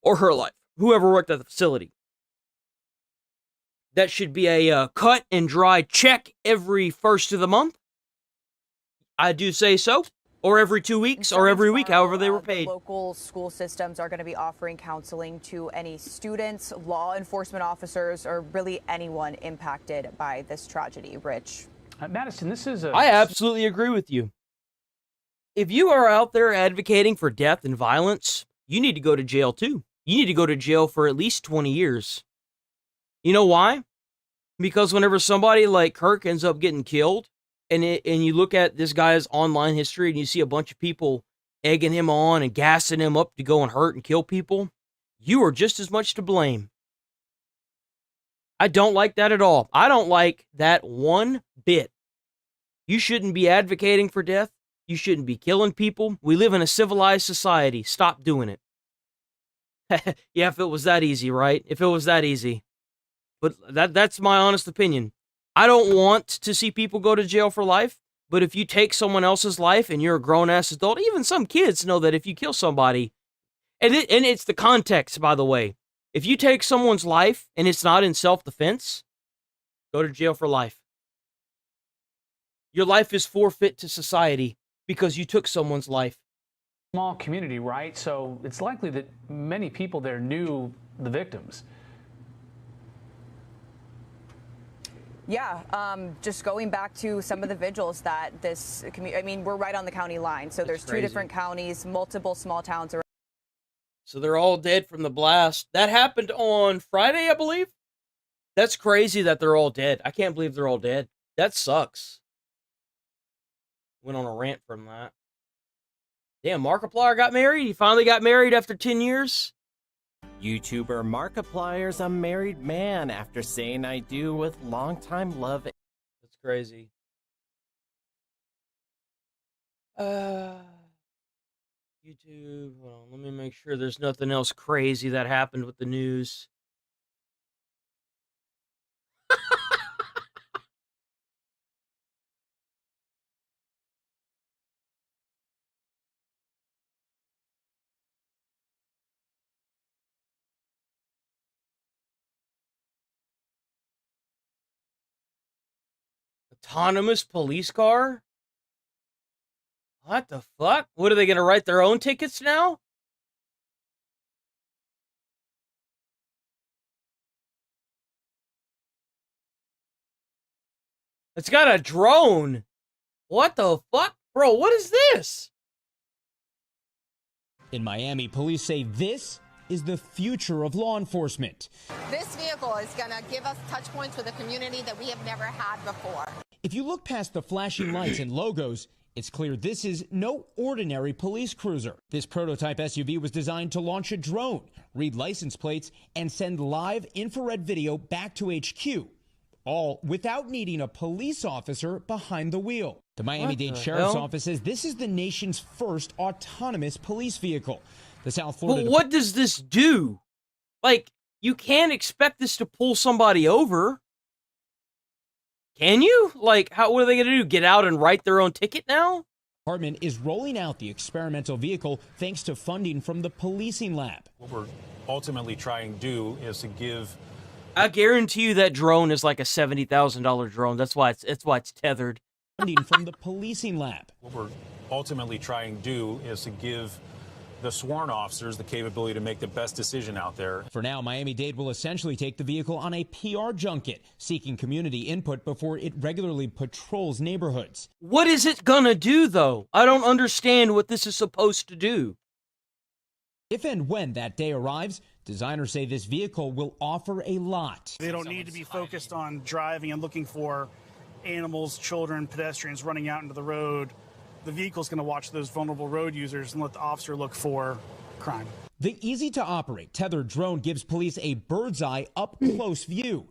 or her life, whoever worked at the facility. That should be a cut and dry check every first of the month. I do say so. Or every 2 weeks, or every week, however they were paid. Local school systems are going to be offering counseling to any students, law enforcement officers, or really anyone impacted by this tragedy. Rich. Madison, this is a... I absolutely agree with you. If you are out there advocating for death and violence, you need to go to jail too. You need to go to jail for at least 20 years. You know why? Because whenever somebody like Kirk ends up getting killed, and you look at this guy's online history and you see a bunch of people egging him on and gassing him up to go and hurt and kill people, you are just as much to blame. I don't like that at all. I don't like that one bit. You shouldn't be advocating for death. You shouldn't be killing people. We live in a civilized society. Stop doing it. Yeah, if it was that easy, right? If it was that easy. But that's my honest opinion. I don't want to see people go to jail for life, but if you take someone else's life and you're a grown-ass adult, even some kids know that if you kill somebody, and it's the context, by the way. If you take someone's life and it's not in self-defense, Go to jail for life. Your life is forfeit to society because you took someone's life. Small community, right? So it's likely that many people there knew the victims. Yeah, just going back to some of the vigils that this community, I mean, we're right on the county line. So there's two different counties, multiple small towns around. So they're all dead from the blast. That happened on Friday, I believe. That's crazy that they're all dead. I can't believe they're all dead. That sucks. Went on a rant from that. Damn, Markiplier got married? He finally got married after 10 years? YouTuber Markiplier's a married man after saying I do with longtime love. That's crazy. YouTube. Hold on, let me make sure there's nothing else crazy that happened with the news. Autonomous police car? What the fuck? What, are they gonna write their own tickets now? It's got a drone. What the fuck? Bro, what is this? In Miami, police say this is the future of law enforcement. This vehicle is going to give us touch points with the community that we have never had before. If you look past the flashing lights and logos, it's clear this is no ordinary police cruiser. This prototype SUV was designed to launch a drone, read license plates, and send live infrared video back to HQ, all without needing a police officer behind the wheel. The Miami-Dade Sheriff's Office says this is the nation's first autonomous police vehicle. The South Florida. But what does this do? Like, you can't expect this to pull somebody over. Can you? Like, what are they going to do? Get out and write their own ticket now? Department is rolling out the experimental vehicle thanks to funding from the policing lab. What we're ultimately trying to do is to give. I guarantee you that drone is like a $70,000 drone. That's why it's tethered. Funding from the policing lab. What we're ultimately trying to do is to give the sworn officers the capability to make the best decision out there. For now, Miami-Dade will essentially take the vehicle on a PR junket, seeking community input before it regularly patrols neighborhoods. What is it gonna do, though? I don't understand what this is supposed to do. If and when that day arrives, designers say this vehicle will offer a lot. They don't need to be focused on driving and looking for animals, children, pedestrians running out into the road. The vehicle's going to watch those vulnerable road users and let the officer look for crime. The easy-to-operate tethered drone gives police a bird's-eye, up-close view,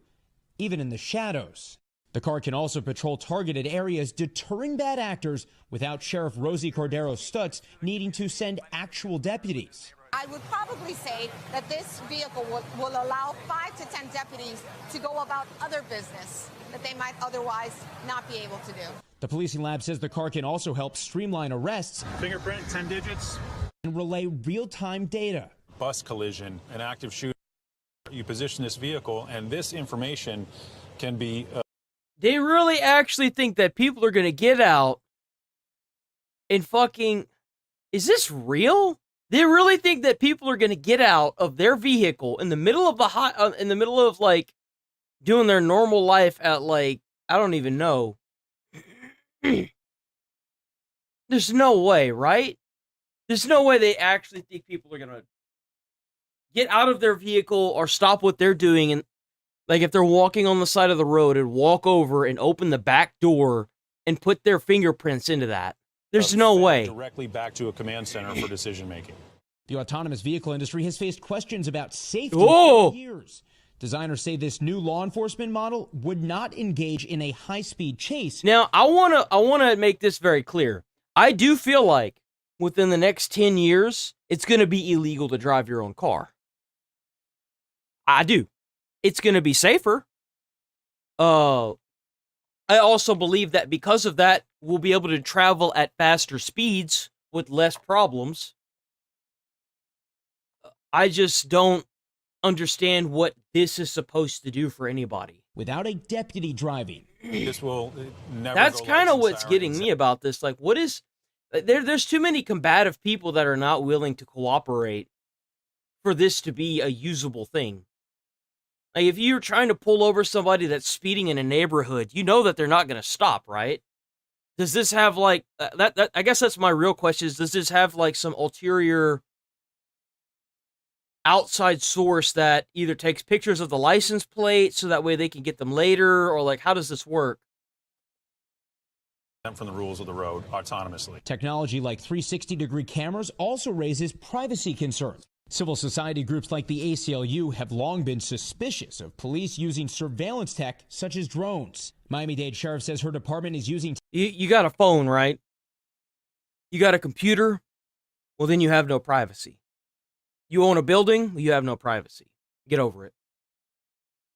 even in the shadows. The car can also patrol targeted areas, deterring bad actors without Sheriff Rosie Cordero-Stutz needing to send actual deputies. I would probably say that this vehicle will allow 5 to 10 deputies to go about other business that they might otherwise not be able to do. The policing lab says the car can also help streamline arrests. Fingerprint, 10 digits. And relay real-time data. Bus collision, an active shooter. You position this vehicle, and this information can be... They really actually think that people are going to get out and fucking... Is this real? They really think that people are going to get out of their vehicle in the middle of like doing their normal life at like, I don't even know. There's no way, right? There's no way they actually think people are going to get out of their vehicle or stop what they're doing. And like if they're walking on the side of the road and walk over and open the back door and put their fingerprints into that. There's no way. Directly back to a command center for decision making. The autonomous vehicle industry has faced questions about safety for years. Designers say this new law enforcement model would not engage in a high-speed chase. Now, I want to make this very clear. I do feel like within the next 10 years, it's going to be illegal to drive your own car. I do. It's going to be safer. I also believe that because of that, we'll be able to travel at faster speeds with less problems. I just don't understand what this is supposed to do for anybody. without a deputy driving. This will never. That's go kind of lights and what's getting sirens. me about this. Like, what is there's too many combative people that are not willing to cooperate for this to be a usable thing. Like, if you're trying to pull over somebody that's speeding in a neighborhood, you know that they're not going to stop, right? Does this have like that? I guess that's my real question: is does this have like some ulterior outside source that either takes pictures of the license plate so that way they can get them later, or like how does this work? From the rules of the road autonomously. Technology like 360-degree cameras also raises privacy concerns. Civil society groups like the ACLU have long been suspicious of police using surveillance tech such as drones. Miami-Dade Sheriff says her department is using... You got a phone, right? You got a computer? Well, then you have no privacy. You own a building? Well, you have no privacy. Get over it.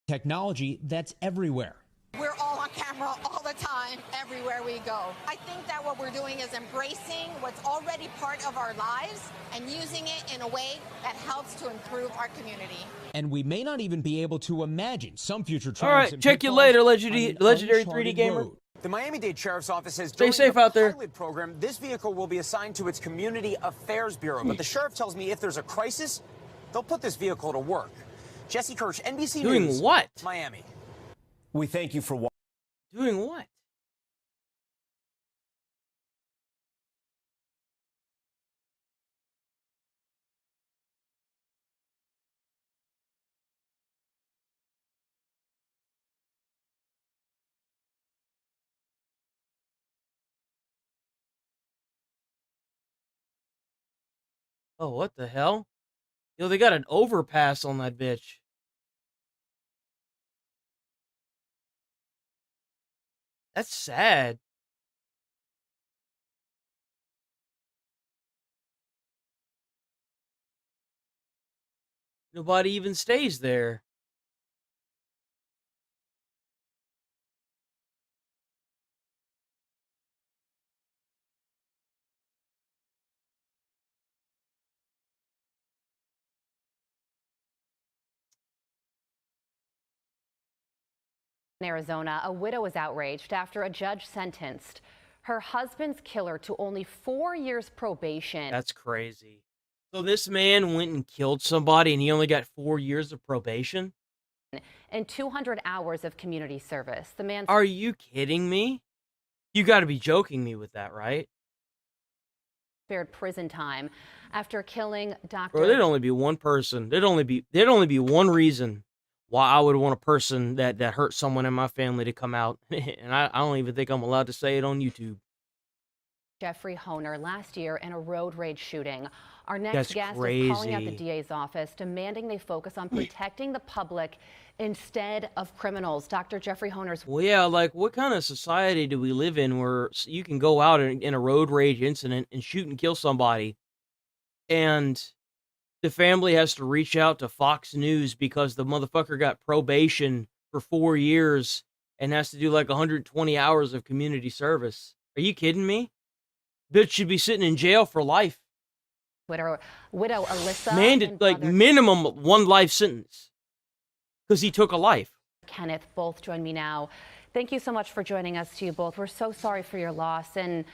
Technology that's everywhere. We're all on camera all the time, everywhere we go. I think that what we're doing is embracing what's already part of our lives and using it in a way that helps to improve our community. And we may not even be able to imagine some future trials. All right, check you later, legendary 3D gamer. Road. The Miami-Dade Sheriff's Office says Stay during safe the out there. pilot program, this vehicle will be assigned to its Community Affairs Bureau. But the sheriff tells me if there's a crisis, they'll put this vehicle to work. Jesse Kirsch, NBC Doing News. what? Miami. We thank you for watching. Doing what? Oh, what the hell? Yo, they got an overpass on that bitch. That's sad. Nobody even stays there. In Arizona, a widow is outraged after a judge sentenced her husband's killer to only 4 years probation. That's crazy. So this man went and killed somebody and he only got 4 years of probation? And 200 hours of community service. The man... Are you kidding me? You got to be joking me with that, right? spared prison time after killing Dr. Bro, there'd only be one person. There'd only be one reason why I would want a person that hurt someone in my family to come out. And I don't even think I'm allowed to say it on YouTube. Jeffrey Honer last year in a road rage shooting. Our next That's guest crazy. is calling out the DA's office, demanding they focus on protecting the public instead of criminals. Dr. Jeffrey Honer's... Well, yeah, like, what kind of society do we live in where you can go out in a road rage incident and shoot and kill somebody, and the family has to reach out to Fox News because the motherfucker got probation for 4 years and has to do like 120 hours of community service? Are you kidding me? Bitch should be sitting in jail for life. Widow Alyssa... Man, like, minimum 1 life sentence. Because he took a life. Kenneth both join me now. Thank you so much for joining us to you both. We're so sorry for your loss, and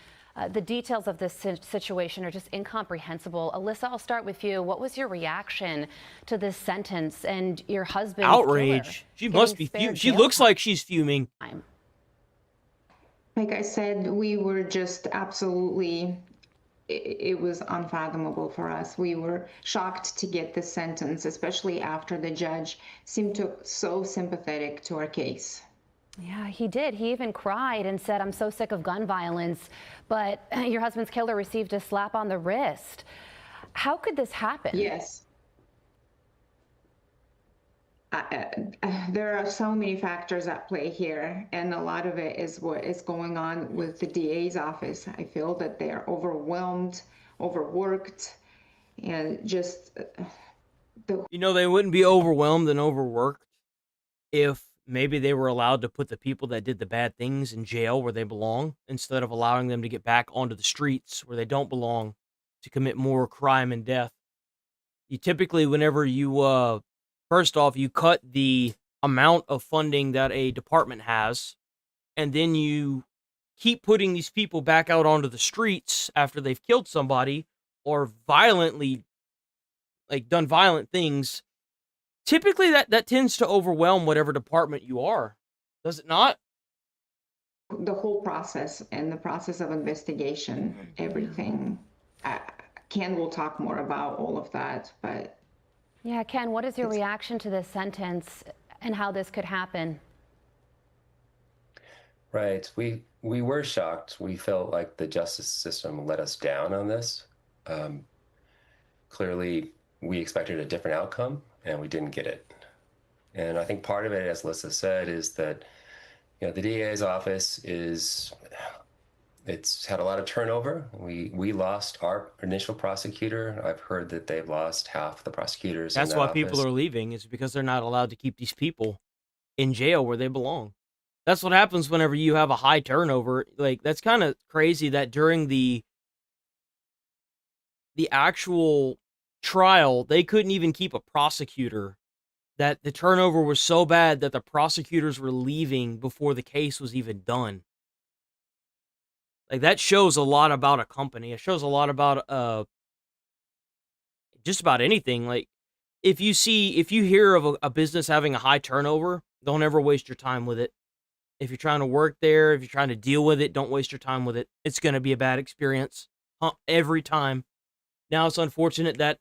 the details of this situation are just incomprehensible. Alyssa, I'll start with you. What was your reaction to this sentence and your husband's outrage? She must be fuming. She looks like she's fuming. Like I said, we were just absolutely, it was unfathomable for us. We were shocked to get this sentence, especially after the judge seemed so sympathetic to our case. Yeah, he did. He even cried and said, "I'm so sick of gun violence," but your husband's killer received a slap on the wrist. How could this happen? Yes. There are so many factors at play here, and a lot of it is what is going on with the DA's office. I feel that they are overwhelmed, overworked, and just... You know, they wouldn't be overwhelmed and overworked if maybe they were allowed to put the people that did the bad things in jail where they belong, instead of allowing them to get back onto the streets where they don't belong to commit more crime and death. You typically, whenever you... First off, you cut the amount of funding that a department has, and then you keep putting these people back out onto the streets after they've killed somebody or violently, like, done violent things, typically that tends to overwhelm whatever department you are. Does it not? The whole process and the process of investigation, everything. Ken will talk more about all of that, but. Yeah, Ken, what is your reaction to this sentence and how this could happen? Right. We were shocked. We felt like the justice system let us down on this. Clearly, we expected a different outcome, and we didn't get it. And I think part of it, as Lissa said, is that the DA's office it's had a lot of turnover. We lost our initial prosecutor. I've heard that they've lost half the prosecutors. That's in that why office. people are leaving, is because they're not allowed to keep these people in jail where they belong. That's what happens whenever you have a high turnover. Like, that's kind of crazy that during the actual trial, they couldn't even keep a prosecutor. That the turnover was so bad that the prosecutors were leaving before the case was even done. Like, that shows a lot about a company. It shows a lot about just about anything. Like, if you hear of a business having a high turnover, don't ever waste your time with it. If you're trying to work there, if you're trying to deal with it, don't waste your time with it. It's going to be a bad experience every time. Now, it's unfortunate that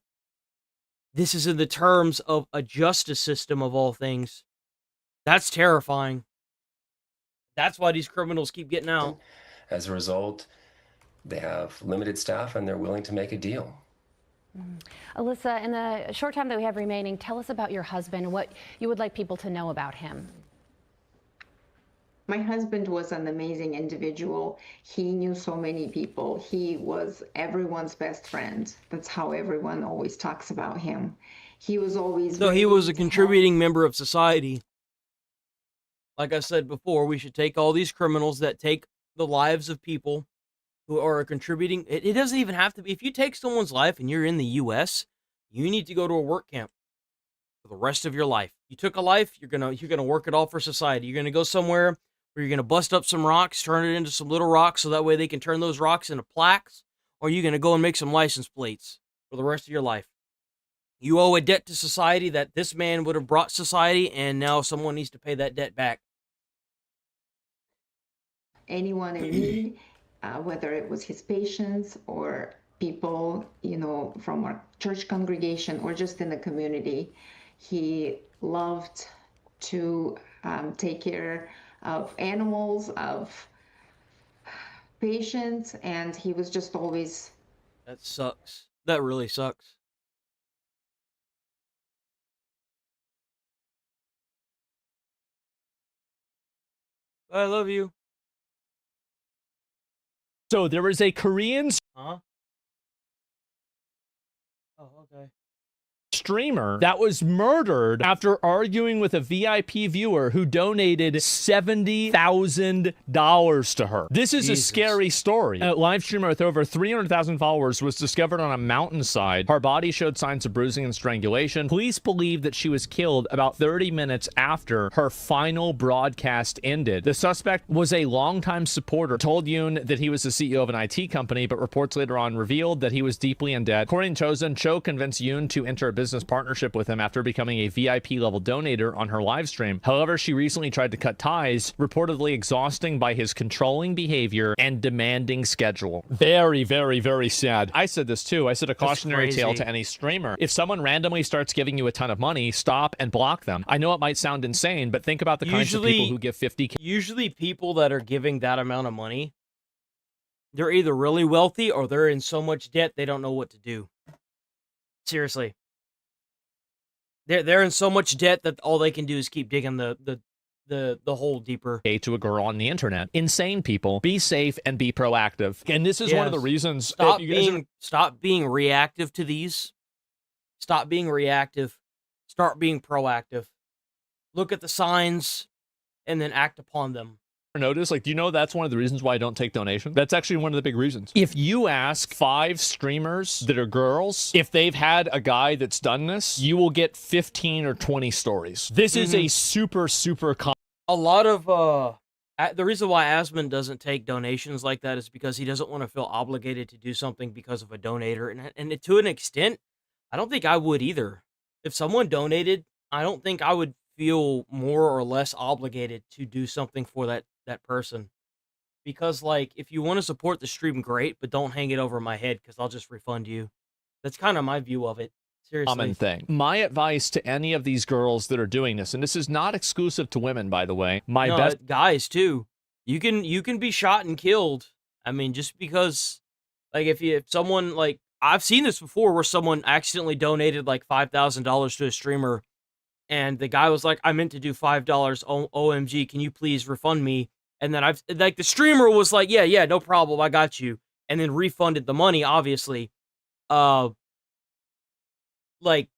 this is in the terms of a justice system of all things. That's terrifying. That's why these criminals keep getting out. As a result, they have limited staff and they're willing to make a deal. Alyssa, in the short time that we have remaining, tell us about your husband and what you would like people to know about him. My husband was an amazing individual. He knew so many people. He was everyone's best friend. That's how everyone always talks about him. He was always... So he was a contributing member of society. Like I said before, we should take all these criminals that take the lives of people who are contributing. It doesn't even have to be. If you take someone's life and you're in the U.S., you need to go to a work camp for the rest of your life. You took a life, you're gonna work it all for society. You're gonna go somewhere where you're gonna bust up some rocks, turn it into some little rocks, so that way they can turn those rocks into plaques, or you're gonna go and make some license plates for the rest of your life. You owe a debt to society that this man would have brought society, and now someone needs to pay that debt back. Anyone in need, whether it was his patients or people, from our church congregation or just in the community. He loved to take care of animals, of patients, and he was just always... That sucks. That really sucks. I love you. So there was a Korean Huh? Oh, okay. streamer that was murdered after arguing with a VIP viewer who donated $70,000 to her. This is Jesus. a scary story. A live streamer with over 300,000 followers was discovered on a mountainside. Her body showed signs of bruising and strangulation. Police believe that she was killed about 30 minutes after her final broadcast ended. The suspect was a longtime supporter, told Yoon that he was the CEO of an IT company, but reports later on revealed that he was deeply in debt. According to Chosen, Cho convinced Yoon to enter a business partnership with him after becoming a VIP level donator on her live stream. However, she recently tried to cut ties, reportedly exhausting by his controlling behavior and demanding schedule. Very, very, very sad. I said this too. I said a cautionary tale to any streamer. If someone randomly starts giving you a ton of money, stop and block them. I know it might sound insane, but think about the kinds of people who give 50K. Usually people that are giving that amount of money, they're either really wealthy or they're in so much debt they don't know what to do. Seriously. They're in so much debt that all they can do is keep digging the hole deeper. To a girl on the internet. Insane people. Be safe and be proactive. And this is one of the reasons. Stop being reactive to these. Stop being reactive. Start being proactive. Look at the signs and then act upon them. Notice, like, do you know that's one of the reasons why I don't take donations? That's actually one of the big reasons. If you ask 5 streamers that are girls if they've had a guy that's done this, you will get 15 or 20 stories. This is a super a lot of the reason why Asmon doesn't take donations like that is because he doesn't want to feel obligated to do something because of a donator, and to an extent, I don't think I would either. If someone donated, I don't think I would feel more or less obligated to do something for that person. Because, like, if you want to support the stream, great, but don't hang it over my head because I'll just refund you. That's kind of my view of it. Seriously. common thing. My advice to any of these girls that are doing this, and this is not exclusive to women, by the way, guys too. You can be shot and killed. I mean, just because, like, if someone, like, I've seen this before where someone accidentally donated like $5,000 to a streamer, and the guy was like, "I meant to do $5. OMG, can you please refund me?" And then the streamer was like, "Yeah, no problem, I got you," and then refunded the money. Obviously, like,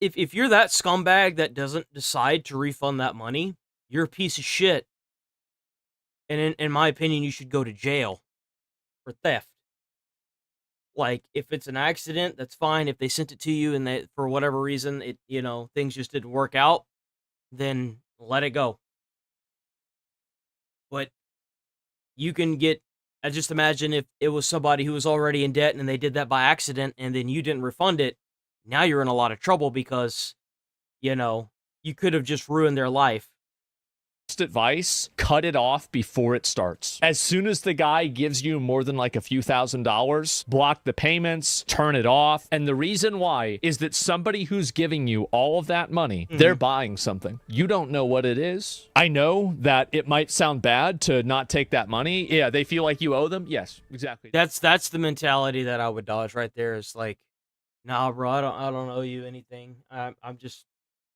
if you're that scumbag that doesn't decide to refund that money, you're a piece of shit. And in my opinion, you should go to jail for theft. Like, if it's an accident, that's fine. If they sent it to you and they, for whatever reason, things just didn't work out, then let it go. But you can I just imagine if it was somebody who was already in debt and they did that by accident and then you didn't refund it, now you're in a lot of trouble because, you could have just ruined their life. Advice, cut it off before it starts. As soon as the guy gives you more than like a few $1,000s, block the payments, turn it off. And the reason why is that somebody who's giving you all of that money, they're buying something. You don't know what it is. I know that it might sound bad to not take that money. Yeah, they feel like you owe them. Yes, exactly. That's the mentality that I would dodge right there. Is like, nah, bro, I don't owe you anything. I'm just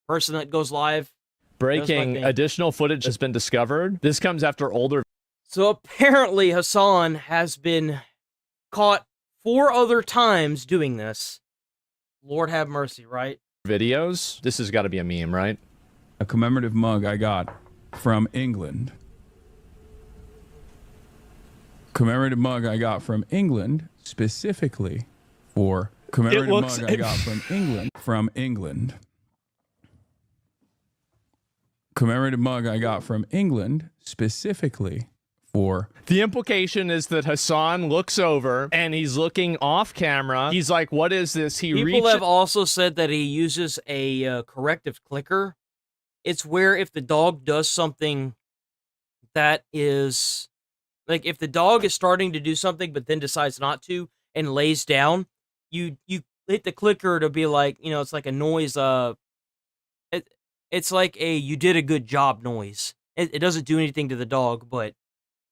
person that goes live. Breaking, additional footage has been discovered. This comes after older. So apparently Hassan has been caught 4 other times doing this. Lord have mercy, right? Videos. This has got to be a meme, right? A commemorative mug I got from England. Commemorative mug I got from England specifically for commemorative mug I got from England. From England. Commemorative mug I got from England specifically for... The implication is that Hassan looks over and he's looking off camera. He's like, what is this? People have also said that he uses a corrective clicker. It's where if the dog does something that is... Like, if the dog is starting to do something but then decides not to and lays down, you hit the clicker to be like, it's like a noise... It's like a "you did a good job" noise. It doesn't do anything to the dog, but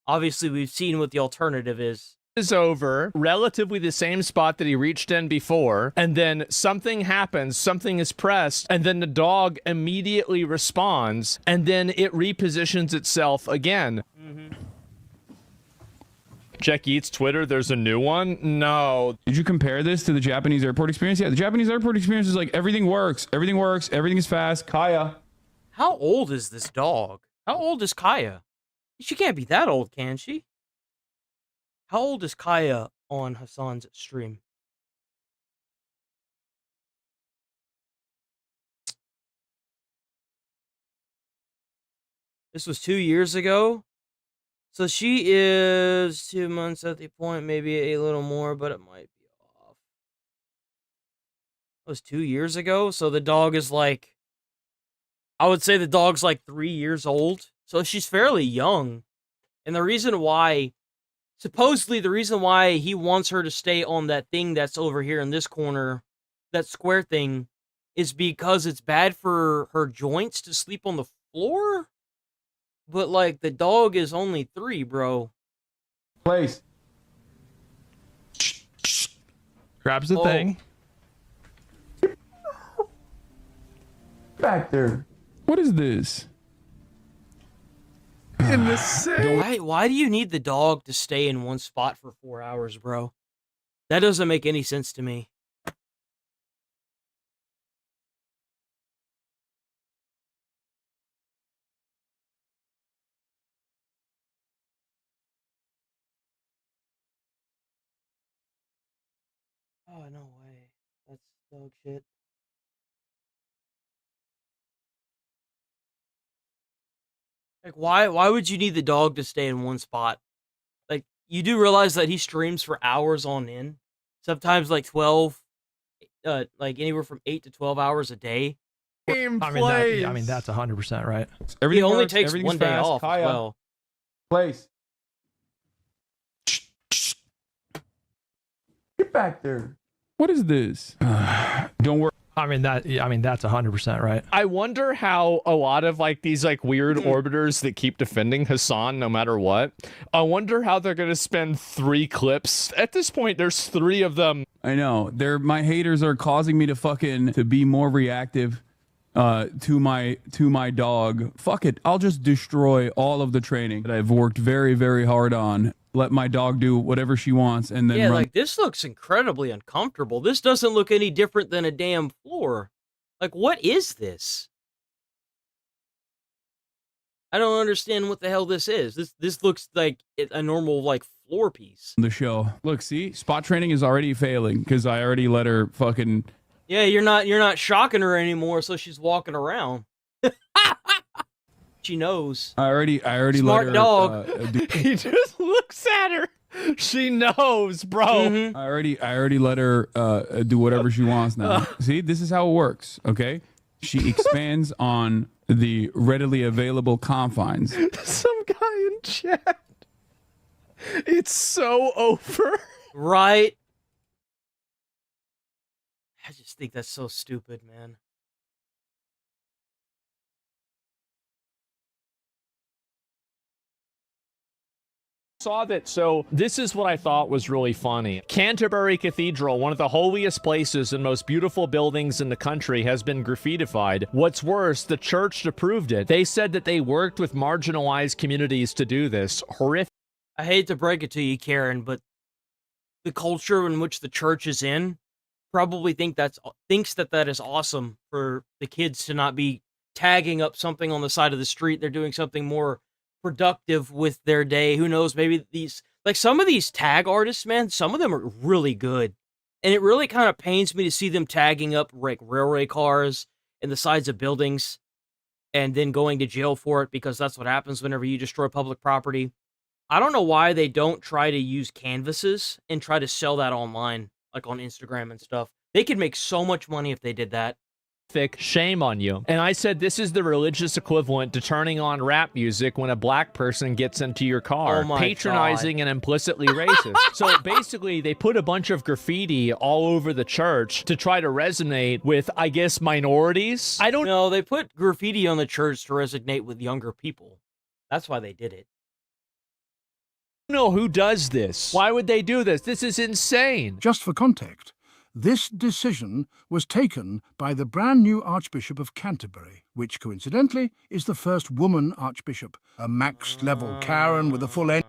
obviously we've seen what the alternative is. Is over, relatively the same spot that he reached in before, and then something happens, something is pressed, and then the dog immediately responds, and then it repositions itself again. Check Eats Twitter, there's a new one? No. Did you compare this to the Japanese airport experience? Yeah, the Japanese airport experience is like everything works, everything is fast. Kaya. How old is this dog? How old is Kaya? She can't be that old, can she? How old is Kaya on Hassan's stream? This was 2 years ago. So she is 2 months at the point, maybe a little more, but it might be off. It was 2 years ago, so the dog is like... I would say the dog's like 3 years old, so she's fairly young. And the reason why... Supposedly, the reason why he wants her to stay on that thing that's over here in this corner, that square thing, is because it's bad for her joints to sleep on the floor? But, like, the dog is only 3, bro. Place. Grabs the thing. Back there. What is this? In the same. Why do you need the dog to stay in one spot for 4 hours, bro? That doesn't make any sense to me. Oh, no way. That's dog shit. Like, why would you need the dog to stay in one spot? Like, you do realize that he streams for hours on end? Sometimes, like, 12, like, anywhere from 8 to 12 hours a day. I mean, that's 100% right. He only takes one day off as well. Place. Get back there. What is this? Don't worry. I mean, that's 100% right. I wonder how a lot of like these like weird orbiters that keep defending Hassan no matter what. I wonder how they're gonna spend 3 clips. At this point, there's 3 of them. I know. My haters are causing me to be more reactive to my dog. Fuck it. I'll just destroy all of the training that I've worked very, very hard on. Let my dog do whatever she wants and then run. Like, this looks incredibly uncomfortable. This doesn't look any different than a damn floor. Like, what is this? I don't understand what the hell this is. This looks like a normal, like, floor piece. The show. Look, see? Spot training is already failing because I already let her fucking... Yeah, you're not shocking her anymore, so she's walking around. She knows. I already Smart let her, dog. He just looks at her. She knows, bro. Mm-hmm. I already let her do whatever she wants now. See, this is how it works. Okay, she expands on the readily available confines. Some guy in chat. It's so over. Right. I just think that's so stupid, man. Saw that. So this is what I thought was really funny. Canterbury Cathedral, one of the holiest places and most beautiful buildings in the country, has been graffitified. What's worse, the church approved it. They said that they worked with marginalized communities to do this. Horrific. I hate to break it to you, Karen, but the culture in which the church is in probably thinks that is awesome for the kids to not be tagging up something on the side of the street. They're doing something more productive with their day. Who knows? Maybe some of these tag artists, man, some of them are really good. And it really kind of pains me to see them tagging up like railway cars and the sides of buildings and then going to jail for it, because that's what happens whenever you destroy public property. I don't know why they don't try to use canvases and try to sell that online, like on Instagram and stuff. They could make so much money if they did that. Shame on you. And I said this is the religious equivalent to turning on rap music when a black person gets into your car. Oh my patronizing God. and implicitly racist. So basically they put a bunch of graffiti all over the church to try to resonate with, I guess, minorities. I don't know. They put graffiti on the church to resonate with younger people. That's why they did it. know who does this. Why would they do this? This is insane. Just for context, this decision was taken by the brand new Archbishop of Canterbury, which coincidentally is the first woman Archbishop. A max-level Karen with a full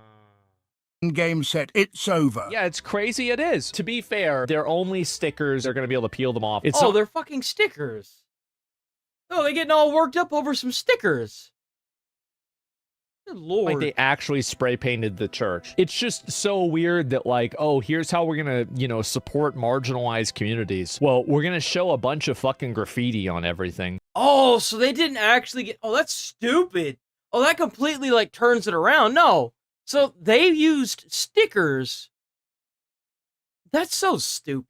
game set. It's over. Yeah, it's crazy. It is. To be fair, they're only stickers. They're going to be able to peel them off. It's they're fucking stickers. Oh, they're getting all worked up over some stickers. Good Lord. Like they actually spray painted the church. It's just so weird that like, oh, here's how we're gonna, support marginalized communities. Well, we're gonna show a bunch of fucking graffiti on everything. Oh, so they didn't actually get, that's stupid. Oh, that completely like turns it around. No. So they used stickers. That's so stupid.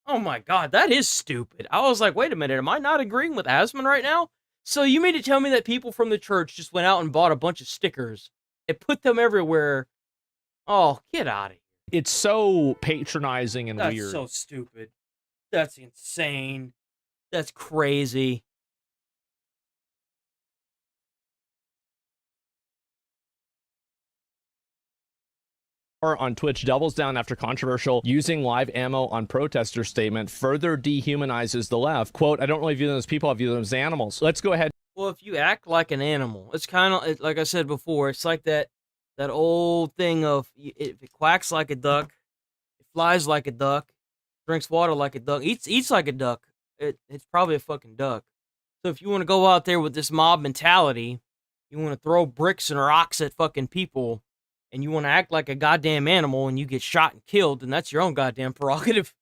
Oh my God, that is stupid. I was like, wait a minute, am I not agreeing with Asmon right now? So you mean to tell me that people from the church just went out and bought a bunch of stickers and put them everywhere? Oh, get out of here. It's so patronizing and That's weird. so stupid. That's insane. That's crazy. On Twitch doubles down after controversial using live ammo on protester statement further dehumanizes the left. Quote, I don't really view them as people, I view them as animals. Let's go ahead. Well, if you act like an animal, it's kind of like I said before, it's like that old thing of if it quacks like a duck, it flies like a duck, drinks water like a duck, eats like a duck, it's probably a fucking duck. So if you want to go out there with this mob mentality, you want to throw bricks and rocks at fucking people, and you want to act like a goddamn animal and you get shot and killed, then that's your own goddamn prerogative.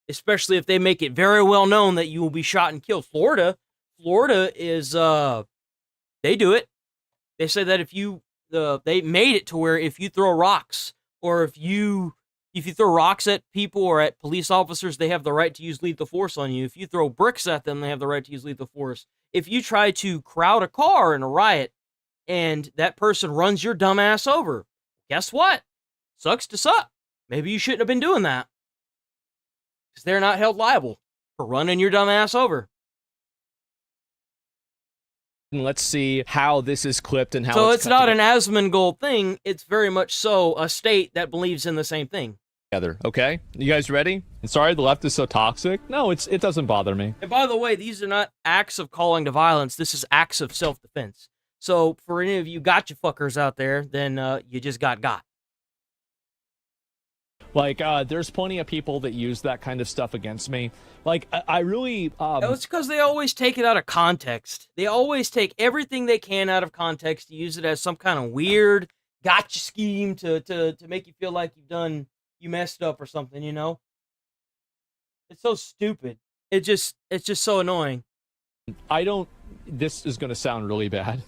Especially if they make it very well known that you will be shot and killed. Florida is, they do it. They say that they made it to where if you throw rocks, or if you throw rocks at people or at police officers, they have the right to use lethal force on you. If you throw bricks at them, they have the right to use lethal force. If you try to crowd a car in a riot and that person runs your dumb ass over, guess what? Sucks to suck. Maybe you shouldn't have been doing that. Because they're not held liable for running your dumb ass over. And let's see how this is clipped and how so it's not an asmongold thing. It's very much so a state that believes in the same thing. Together. Okay, you guys ready? And sorry the left is so toxic. No, it doesn't bother me. And by the way, these are not acts of calling to violence. This is acts of self-defense. So for any of you gotcha fuckers out there, then you just got. Like, there's plenty of people that use that kind of stuff against me. Like, I really... It's because they always take it out of context. They always take everything they can out of context to use it as some kind of weird gotcha scheme to make you feel like you messed up or something, you know? It's so stupid. It's just so annoying. This is going to sound really bad.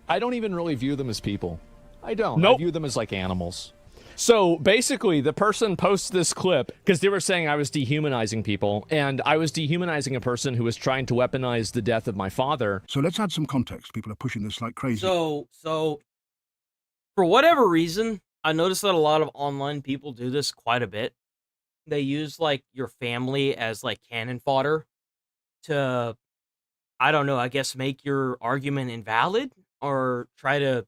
I don't even really view them as people. I don't. Nope. I view them as like animals. So basically, the person posts this clip because they were saying I was dehumanizing people, and I was dehumanizing a person who was trying to weaponize the death of my father. So let's add some context. People are pushing this like crazy. So for whatever reason, I noticed that a lot of online people do this quite a bit. They use like your family as like cannon fodder to, I don't know, I guess make your argument invalid or try to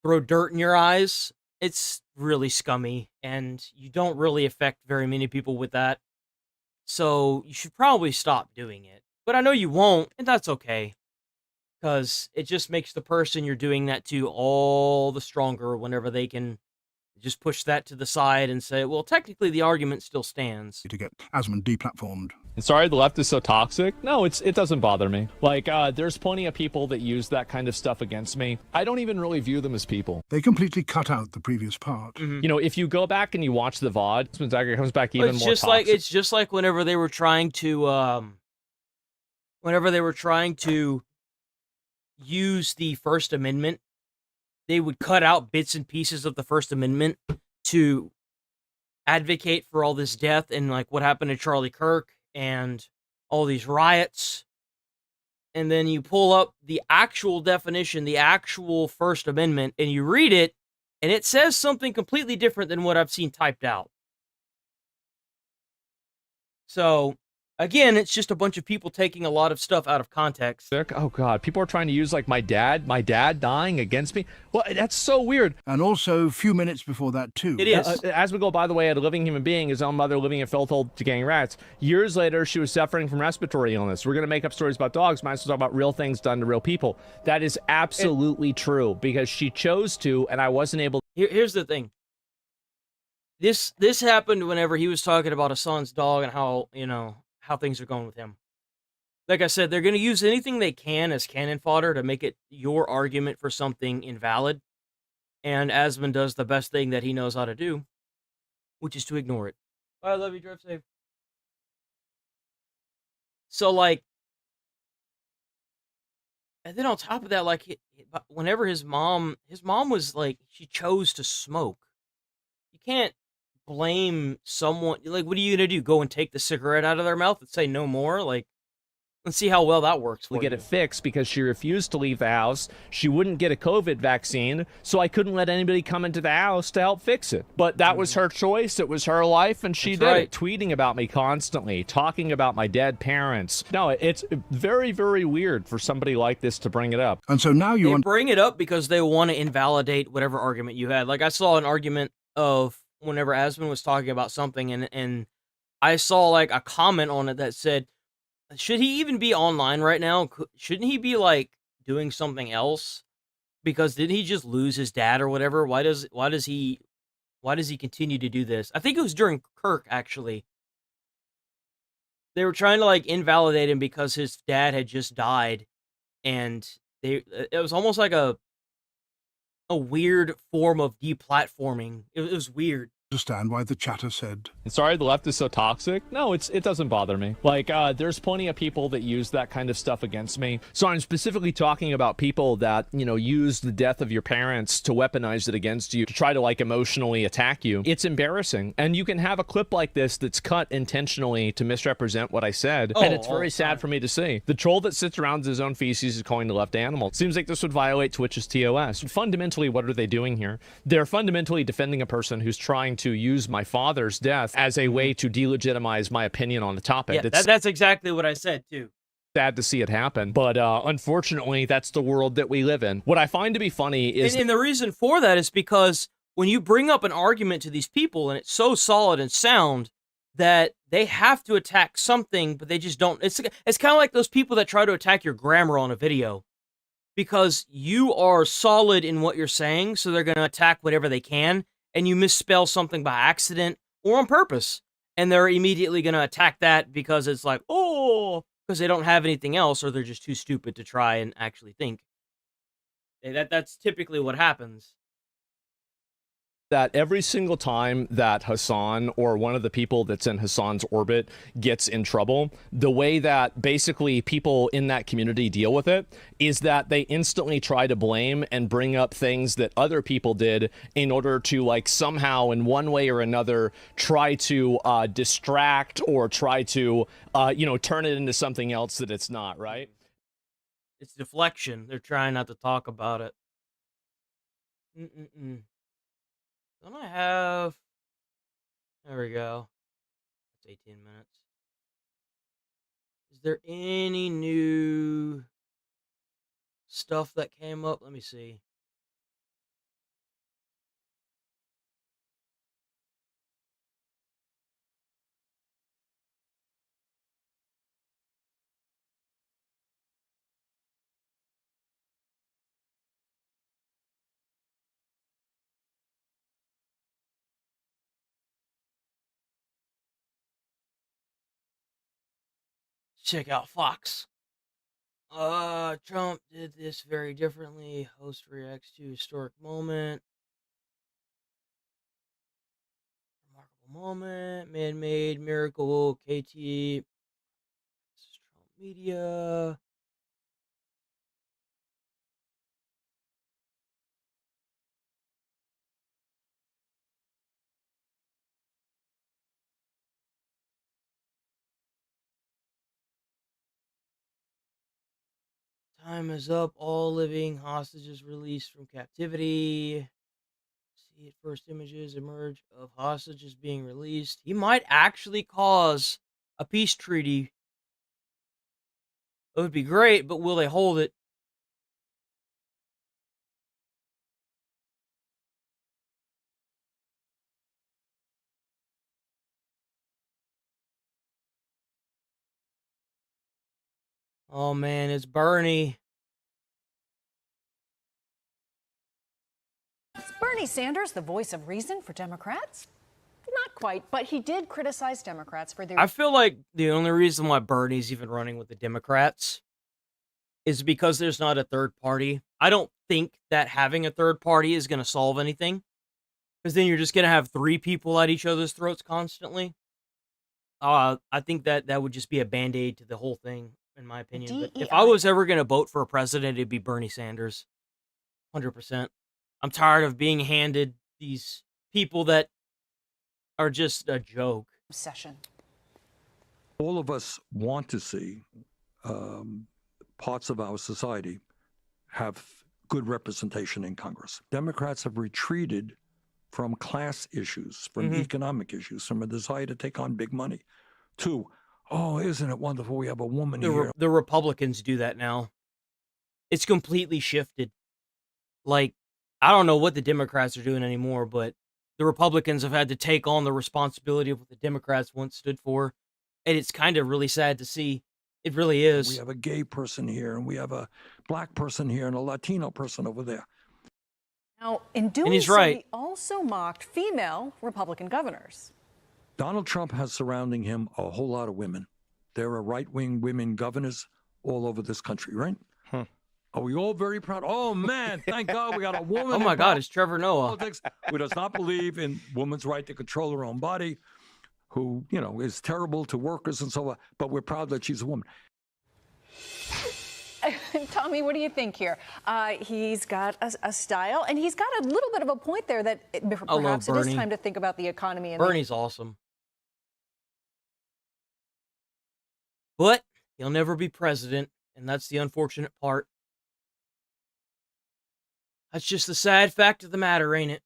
throw dirt in your eyes. It's really scummy, and you don't really affect very many people with that. So you should probably stop doing it. But I know you won't, and that's okay. Because it just makes the person you're doing that to all the stronger whenever they can just push that to the side and say, well, technically the argument still stands. To get Asmon deplatformed. And sorry the left is so toxic. No, it doesn't bother me. Like, there's plenty of people that use that kind of stuff against me. I don't even really view them as people. They completely cut out the previous part. Mm-hmm. You know, if you go back and you watch the VOD, Spinzagger comes back even more toxic. It's just like whenever they were trying to, use the First Amendment, they would cut out bits and pieces of the First Amendment to advocate for all this death and like what happened to Charlie Kirk and all these riots. And then you pull up the actual definition, the actual First Amendment, and you read it, and it says something completely different than what I've seen typed out. So, again, it's just a bunch of people taking a lot of stuff out of context. Oh, God. People are trying to use, like, my dad dying against me. Well, that's so weird. And also, a few minutes before that, too. It is. As we go, by the way, a living human being, his own mother living in filth decaying rats. Years later, she was suffering from respiratory illness. We're going to make up stories about dogs. Might as well talk about real things done to real people. That is absolutely true, because she chose to, and I wasn't able. Here's the thing. This happened whenever he was talking about Hassan's dog and how, how things are going with him. Like I said, they're going to use anything they can as cannon fodder to make it your argument for something invalid. And Asmon does the best thing that he knows how to do, which is to ignore it. Bye, I love you, drive safe. So, like, and then on top of that, like, whenever his mom was like, she chose to smoke. You can't blame someone. Like, what are you gonna do? Go and take the cigarette out of their mouth and say no more? Like, let's see how well that works. We get it fixed because she refused to leave the house. She wouldn't get a COVID vaccine, so I couldn't let anybody come into the house to help fix it. But that was her choice. It was her life, and she did it. Tweeting about me constantly, talking about my dead parents. No, it's very, very weird for somebody like this to bring it up. And so now you bring it up because they want to invalidate whatever argument you had. Like, I saw an argument of whenever Asmon was talking about something, and I saw like a comment on it that said, should he even be online right now? Shouldn't he be like doing something else? Because didn't he just lose his dad or whatever? Why does he continue to do this? I think it was during Kirk, actually. They were trying to like invalidate him because his dad had just died, and it was almost like a weird form of deplatforming. It was weird. Understand why the chatter said, Sorry the left is so toxic. No, it doesn't bother me. Like, there's plenty of people that use that kind of stuff against me. So I'm specifically talking about people that, you know, use the death of your parents to weaponize it against you, to try to, like, emotionally attack you. It's embarrassing. And you can have a clip like this that's cut intentionally to misrepresent what I said. And it's very sad for me to see. The troll that sits around his own feces is calling the left animal. Seems like this would violate Twitch's TOS. Fundamentally, what are they doing here? They're fundamentally defending a person who's trying to use my father's death as a way to delegitimize my opinion on the topic. Yeah, that's exactly what I said, too. Sad to see it happen, but unfortunately, that's the world that we live in. What I find to be funny is... And the reason for that is because when you bring up an argument to these people, and it's so solid and sound, that they have to attack something, but they just don't... It's kind of like those people that try to attack your grammar on a video. Because you are solid in what you're saying, so they're going to attack whatever they can, and you misspell something by accident or on purpose, and they're immediately going to attack that because it's like, oh, because they don't have anything else, or they're just too stupid to try and actually think. That's typically what happens. That every single time that Hassan or one of the people that's in Hassan's orbit gets in trouble, the way that basically people in that community deal with it is that they instantly try to blame and bring up things that other people did in order to, like, somehow in one way or another try to distract or try to, you know, turn it into something else that it's not, right? It's deflection. They're trying not to talk about it. Don't I have... There we go. That's 18 minutes. Is there any new stuff that came up? Let me see. Check out Fox. Trump did this very differently. Host reacts to historic moment. Remarkable moment. Man-made miracle. KT. Trump media. Time is up. All living hostages released from captivity. See it. First images emerge of hostages being released. He might actually cause a peace treaty. It would be great, but will they hold it? Oh man, it's Bernie. Is Bernie Sanders the voice of reason for Democrats? Not quite, but he did criticize Democrats for their... I feel like the only reason why Bernie's even running with the Democrats is because there's not a third party. I don't think that having a third party is going to solve anything, because then you're just going to have three people at each other's throats constantly. I think that would just be a band-aid to the whole thing, in my opinion. But if I was ever going to vote for a president, it'd be Bernie Sanders. 100%. I'm tired of being handed these people that are just a joke. Obsession. All of us want to see parts of our society have good representation in Congress. Democrats have retreated from class issues, from economic issues, from a desire to take on big money, to, oh, isn't it wonderful we have a woman here? The Republicans do that now. It's completely shifted. Like, I don't know what the Democrats are doing anymore, but the Republicans have had to take on the responsibility of what the Democrats once stood for. And it's kind of really sad to see. It really is. We have a gay person here, and we have a black person here, and a Latino person over there. Now, in doing so, he also mocked female Republican governors. Donald Trump has surrounding him a whole lot of women. There are right-wing women governors all over this country, right? Are we all very proud? Oh, man, thank God we got a woman. Oh, my God, it's Trevor Noah. Politics, who does not believe in women's right to control her own body, who, you know, is terrible to workers and so on, but we're proud that she's a woman. Tommy, what do you think here? He's got a style, and he's got a little bit of a point there that perhaps it is time to think about the economy. And Bernie's awesome. But he'll never be president, and that's the unfortunate part. That's just the sad fact of the matter, ain't it?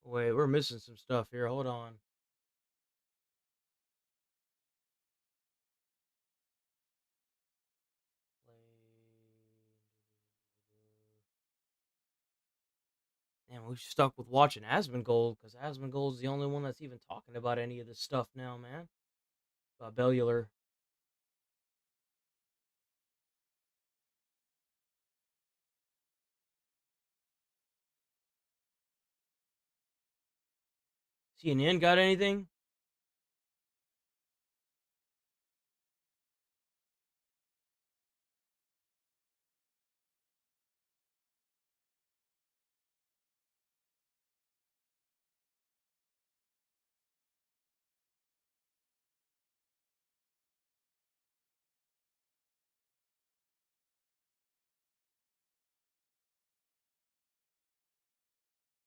Wait, we're missing some stuff here. Hold on. Man, we're stuck with watching Asmongold, because Asmongold's the only one that's even talking about any of this stuff now, man. About Bellular. CNN got anything?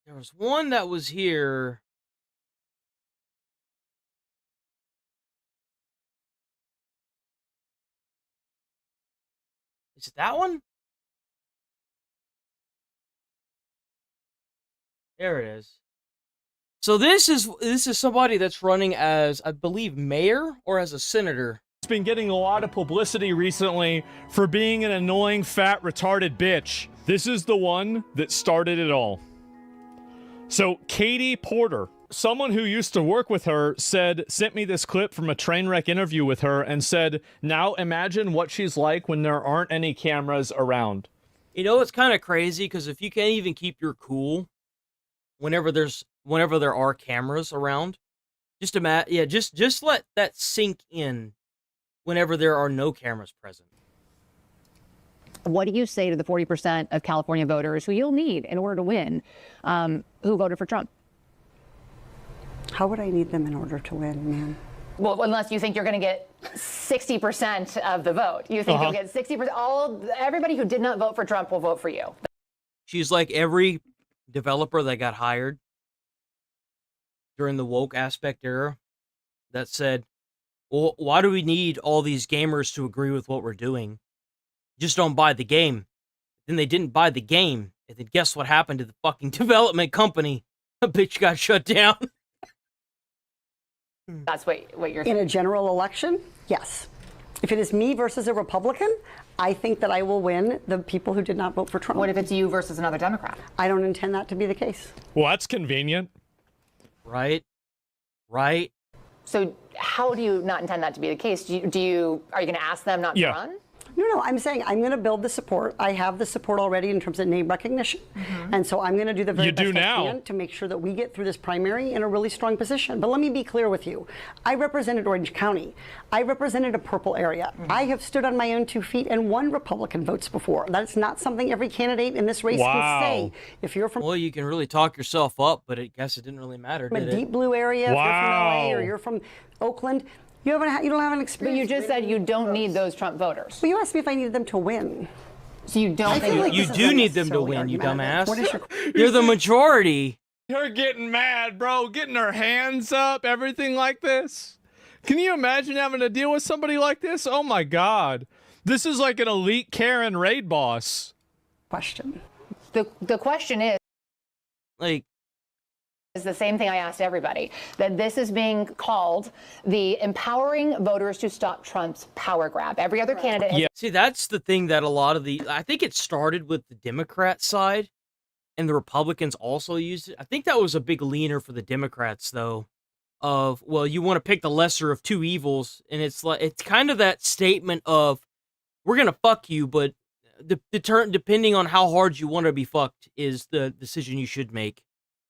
There was one that was here. Is it that one? There it is. So this is somebody that's running as, I believe, mayor or as a senator. It's been getting a lot of publicity recently for being an annoying, fat, retarded bitch. This is the one that started it all. So Katie Porter, someone who used to work with her, sent me this clip from a train wreck interview with her and said, now imagine what she's like when there aren't any cameras around. You know, it's kind of crazy, because if you can't even keep your cool whenever there are cameras around, just let that sink in whenever there are no cameras present. What do you say to the 40% of California voters who you'll need in order to win, who voted for Trump? How would I need them in order to win, man? Well, unless you think you're going to get 60% of the vote. You think you'll get 60%. Everybody who did not vote for Trump will vote for you. She's like every developer that got hired during the woke aspect era that said, well, why do we need all these gamers to agree with what we're doing? Just don't buy the game. Then they didn't buy the game. And then guess what happened to the fucking development company? A bitch got shut down. That's what you're saying. In a general election, yes. If it is me versus a Republican, I think that I will win the people who did not vote for Trump. What if it's you versus another Democrat? I don't intend that to be the case. Well, that's convenient. Right. So how do you not intend that to be the case? Are you going to ask them not to run? No, I'm saying I'm going to build the support. I have the support already in terms of name recognition. And so I'm going to do the very best I can to make sure that we get through this primary in a really strong position. But let me be clear with you. I represented Orange County. I represented a purple area. I have stood on my own 2 feet and won Republican votes before. That's not something every candidate in this race can say. If you're from... Well, you can really talk yourself up, but I guess it didn't really matter, From did a it? deep blue area, if you're from LA or you're from Oakland, you don't have an experience. But you just said you don't need those Trump voters. Well, you asked me if I needed them to win. So you don't think you do need them to win, you dumbass. You're the majority. You're getting mad, bro. Getting her hands up, everything like this. Can you imagine having to deal with somebody like this? Oh my God. This is like an elite Karen raid boss. Question. The question is, is the same thing I asked everybody, that this is being called the empowering voters to stop Trump's power grab. Every other candidate has... See, that's the thing that a lot of I think it started with the Democrat side, and the Republicans also used it. I think that was a big leaner for the Democrats, though, of, well, you want to pick the lesser of two evils, and it's like it's kind of that statement of, we're gonna fuck you, but depending on how hard you want to be fucked is the decision you should make,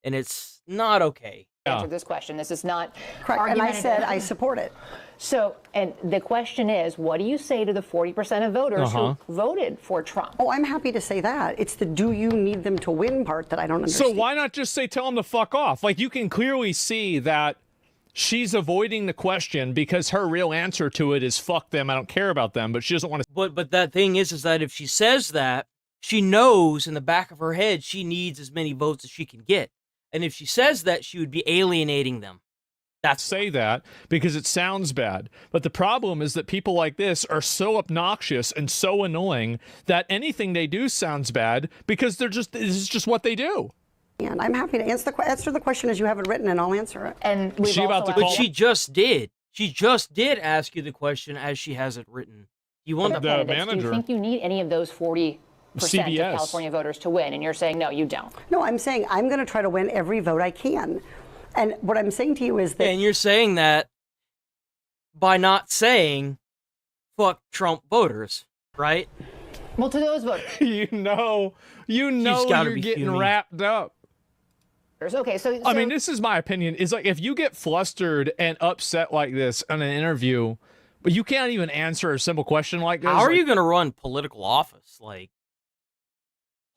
and it's not okay. Answer this question. This is not correct. And I said I support it. So, and the question is, what do you say to the 40% of voters who voted for Trump? Oh, I'm happy to say that. It's the do you need them to win part that I don't understand. So why not just say tell them to fuck off? Like, you can clearly see that she's avoiding the question because her real answer to it is fuck them, I don't care about them, but she doesn't want to. But that thing is that if she says that, she knows in the back of her head she needs as many votes as she can get. And if she says that, she would be alienating them. That's say that because it sounds bad. But the problem is that people like this are so obnoxious and so annoying that anything they do sounds bad because this is just what they do. And I'm happy to answer the question as you have it written, and I'll answer it. And but she just did. She just did ask you the question as she has it written. You want the manager? Do you think you need any of those 40% of California voters to win? And you're saying no, you don't. No, I'm saying I'm going to try to win every vote I can. And what I'm saying to you is that... And you're saying that by not saying, fuck Trump voters, right? Well, to those voters. you know you're getting wrapped up. Okay, so I mean, this is my opinion. Is like, if you get flustered and upset like this in an interview, but you can't even answer a simple question like this. How are you going to run political office? Like,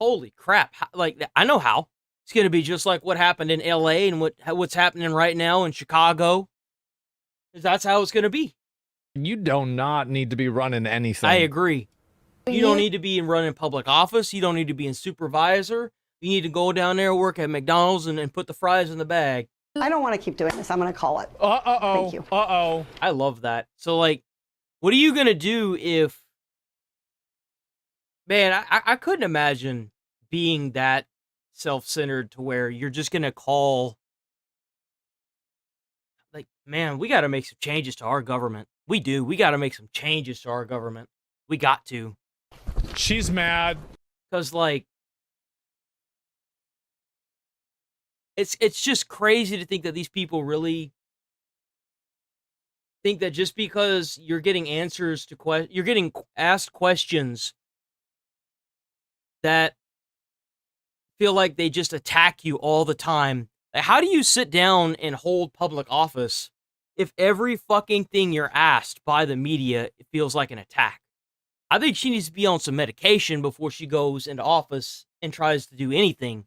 holy crap. Like, I know how. It's going to be just like what happened in LA and what's happening right now in Chicago. That's how it's going to be. You do not need to be running anything. I agree. You don't need to be in running public office. You don't need to be in supervisor. You need to go down there, work at McDonald's, and put the fries in the bag. I don't want to keep doing this. I'm going to call it. Thank you. I love that. So, like, what are you going to do if... Man, I couldn't imagine being that self-centered to where you're just going to call... Like, man, we got to make some changes to our government. We do. We got to make some changes to our government. We got to. She's mad. Because, like... It's just crazy to think that these people really think that just because you're getting answers to you're getting asked questions that feel like they just attack you all the time. Like, how do you sit down and hold public office if every fucking thing you're asked by the media feels like an attack? I think she needs to be on some medication before she goes into office and tries to do anything.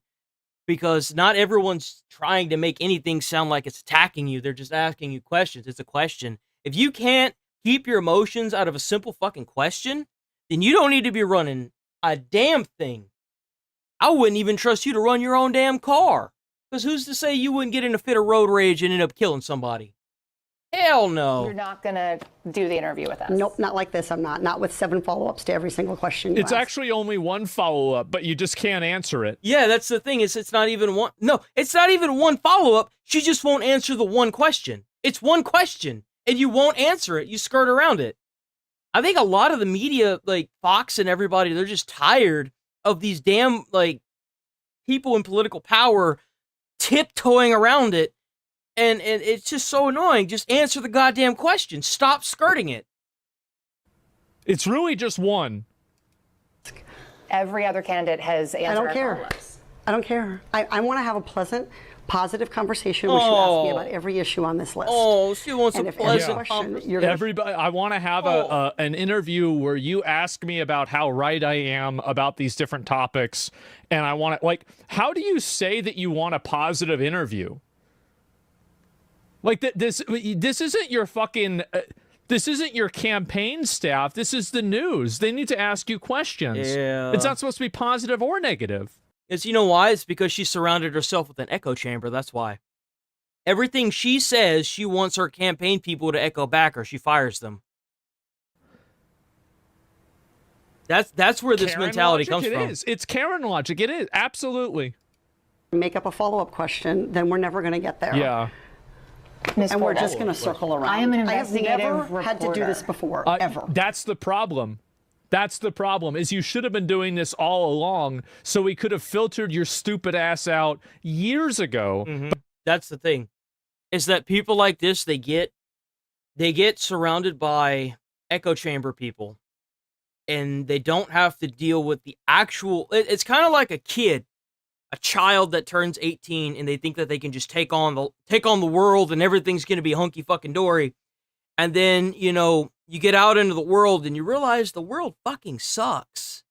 Because not everyone's trying to make anything sound like it's attacking you. They're just asking you questions. It's a question. If you can't keep your emotions out of a simple fucking question, then you don't need to be running a damn thing. I wouldn't even trust you to run your own damn car. Because who's to say you wouldn't get in a fit of road rage and end up killing somebody? Hell no. You're not going to do the interview with us? Nope, not like this. I'm not. Not with 7 follow-ups to every single question you It's ask. actually only 1 follow-up, but you just can't answer it. Yeah, that's the thing. It's not even one. No, it's not even 1 follow-up. She just won't answer the 1 question. It's 1 question, and you won't answer it. You skirt around it. I think a lot of the media, like Fox and everybody, they're just tired of these damn, like, people in political power tiptoeing around it. And it's just so annoying. Just answer the goddamn question. Stop skirting it. It's really just 1. Every other candidate has answered. I don't care. I don't care. I want to have a pleasant, positive conversation where you ask me about every issue on this list. Oh, she wants a pleasant conversation. Everybody, I want to have an interview where you ask me about how right I am about these different topics. And I want to, like, how do you say that you want a positive interview? Like, this isn't your fucking, this isn't your campaign staff. This is the news. They need to ask you questions. Yeah. It's not supposed to be positive or negative. You know why? It's because she surrounded herself with an echo chamber. That's why. Everything she says, she wants her campaign people to echo back or she fires them. That's where this Karen mentality logic, comes from. It is. It's Karen logic. It is. Absolutely. Make up a follow-up question, then we're never going to get there. Yeah. And we're just going to circle around. I am an investigative I have never had to do this before, ever. That's the problem. That's the problem, is you should have been doing this all along, so we could have filtered your stupid ass out years ago. Mm-hmm. That's the thing. is that people like this, they get surrounded by echo chamber people, and they don't have to deal with the actual. It's kind of like a child that turns 18 and they think that they can just take on the world and everything's going to be hunky fucking dory. And then, you know, you get out into the world and you realize the world fucking sucks.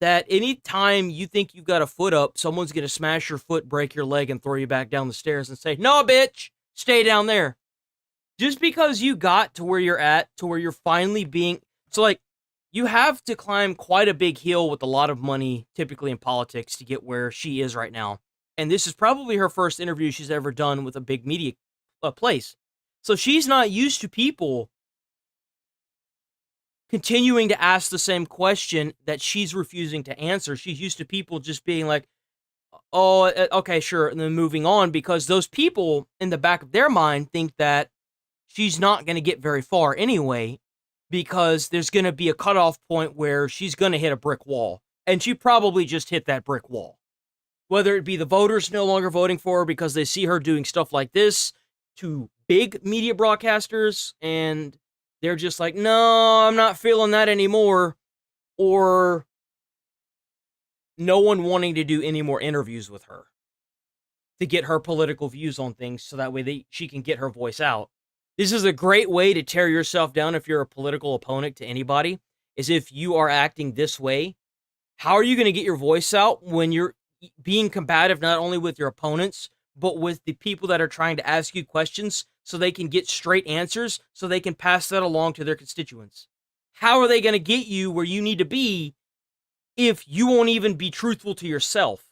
That anytime you think you got a foot up, someone's going to smash your foot, break your leg, and throw you back down the stairs and say, no, bitch, stay down there. Just because you got to where you're at, to where you're finally being... So, like, you have to climb quite a big hill with a lot of money, typically in politics, to get where she is right now. And this is probably her first interview she's ever done with a big media place. So she's not used to people continuing to ask the same question that she's refusing to answer. She's used to people just being like, oh, okay, sure, and then moving on, because those people in the back of their mind think that she's not going to get very far anyway, because there's going to be a cutoff point where she's going to hit a brick wall. And she probably just hit that brick wall. Whether it be the voters no longer voting for her because they see her doing stuff like this to big media broadcasters, and they're just like, no, I'm not feeling that anymore. Or no one wanting to do any more interviews with her to get her political views on things so that way she can get her voice out. This is a great way to tear yourself down if you're a political opponent to anybody, is if you are acting this way. How are you going to get your voice out when you're being combative not only with your opponents, but with the people that are trying to ask you questions so they can get straight answers so they can pass that along to their constituents? How are they going to get you where you need to be if you won't even be truthful to yourself?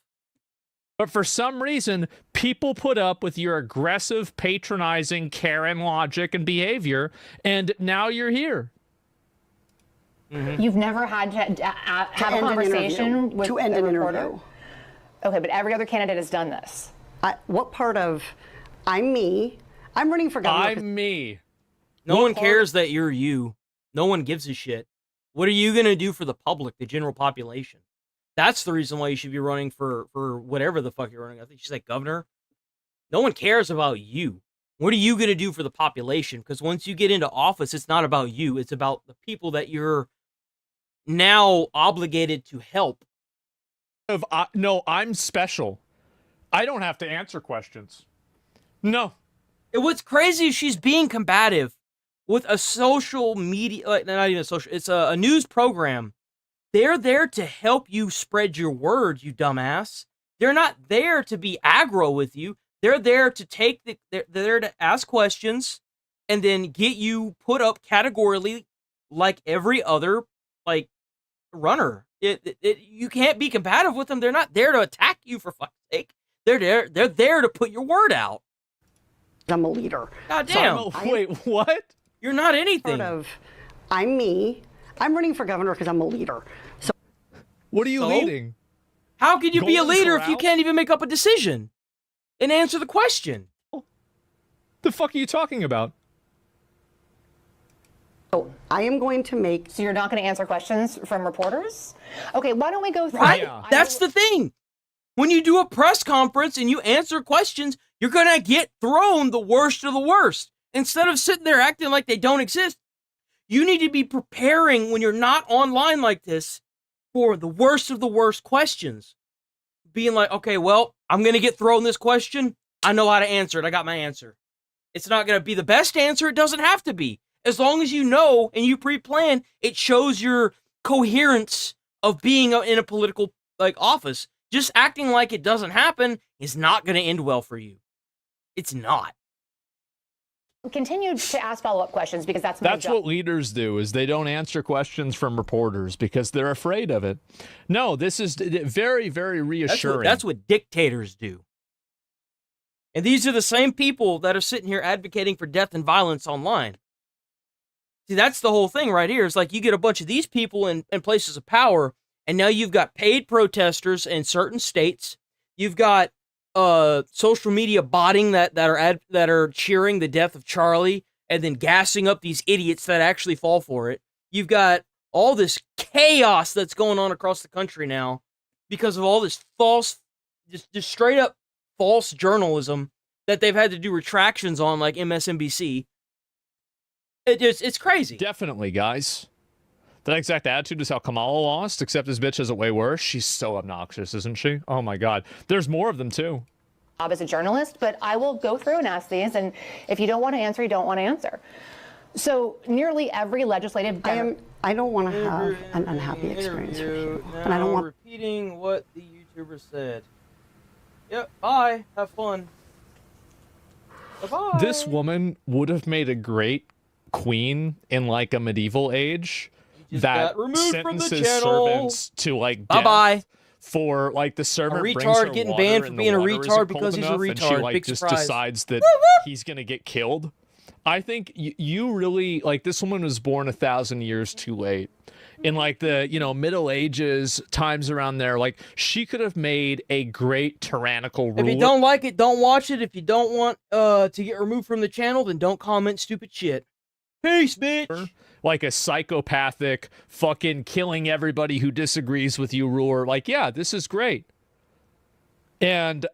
But for some reason, people put up with your aggressive, patronizing Karen logic and behavior, and now you're here. Mm-hmm. You've never had to have a conversation with a reporter? Okay, but every other candidate has done this. What part of I'm me? I'm running for governor. I'm me. No one cares that you're you. No one gives a shit. What are you going to do for the public, the general population? That's the reason why you should be running for whatever the fuck you're running. I think she's like governor. No one cares about you. What are you going to do for the population? Because once you get into office, it's not about you. It's about the people that you're now obligated to help. No, I'm special. I don't have to answer questions. No. And what's crazy is she's being combative with a social media, not even a social, it's a news program. They're there to help you spread your word, you dumbass. They're not there to be aggro with you. They're there to they're there to ask questions and then get you put up categorically like every other, runner. You can't be combative with them. They're not there to attack you, for fuck's sake. They're there to put your word out. I'm a leader. God damn. So wait, what? You're not anything. I'm me. I'm running for governor because I'm a leader. So, what are you leading? How can you be a leader if you can't even make up a decision and answer the question? The fuck are you talking about? So I am going to make... So you're not going to answer questions from reporters? Okay, why don't we go through... Right? Yeah. That's the thing. When you do a press conference and you answer questions, you're going to get thrown the worst of the worst. Instead of sitting there acting like they don't exist, you need to be preparing when you're not online like this for the worst of the worst questions. Being like, okay, well, I'm going to get thrown this question. I know how to answer it. I got my answer. It's not going to be the best answer. It doesn't have to be. As long as you know and you pre-plan, it shows your coherence of being in a political office. Just acting like it doesn't happen is not going to end well for you. It's not. Continue to ask follow-up questions because that's my job. That's what leaders do, is they don't answer questions from reporters because they're afraid of it. No, this is very, very reassuring. That's what dictators do. And these are the same people that are sitting here advocating for death and violence online. See, that's the whole thing right here. It's like you get a bunch of these people in places of power, and now you've got paid protesters in certain states. You've got social media botting that are cheering the death of Charlie and then gassing up these idiots that actually fall for it. You've got all this chaos that's going on across the country now because of all this false, just straight up false journalism that they've had to do retractions on, like MSNBC. It's crazy. Definitely, guys. That exact attitude is how Kamala lost, except this bitch has it way worse. She's so obnoxious, isn't she? Oh my God. There's more of them too. As a journalist, but I will go through and ask these, and if you don't want to answer, you don't want to answer. So nearly every legislative... I don't want to have an unhappy experience with you. And I don't want... repeating what the YouTuber said. Yep, bye. Have fun. Bye-bye. This woman would have made a great queen in like a medieval age that sentences servants to like death for like the servant brings her getting water banned for and being the a water retard isn't because he's a cold enough, retard. and she like Big just surprise. decides that he's gonna get killed. I think you really like this woman was born 1,000 years too late. In like the Middle Ages, times around there, like she could have made a great tyrannical ruler. If you don't like it, don't watch it. If you don't want to get removed from the channel, then don't comment stupid shit. Peace, bitch. Like a psychopathic, fucking killing everybody who disagrees with you ruler. Like, yeah, this is great. And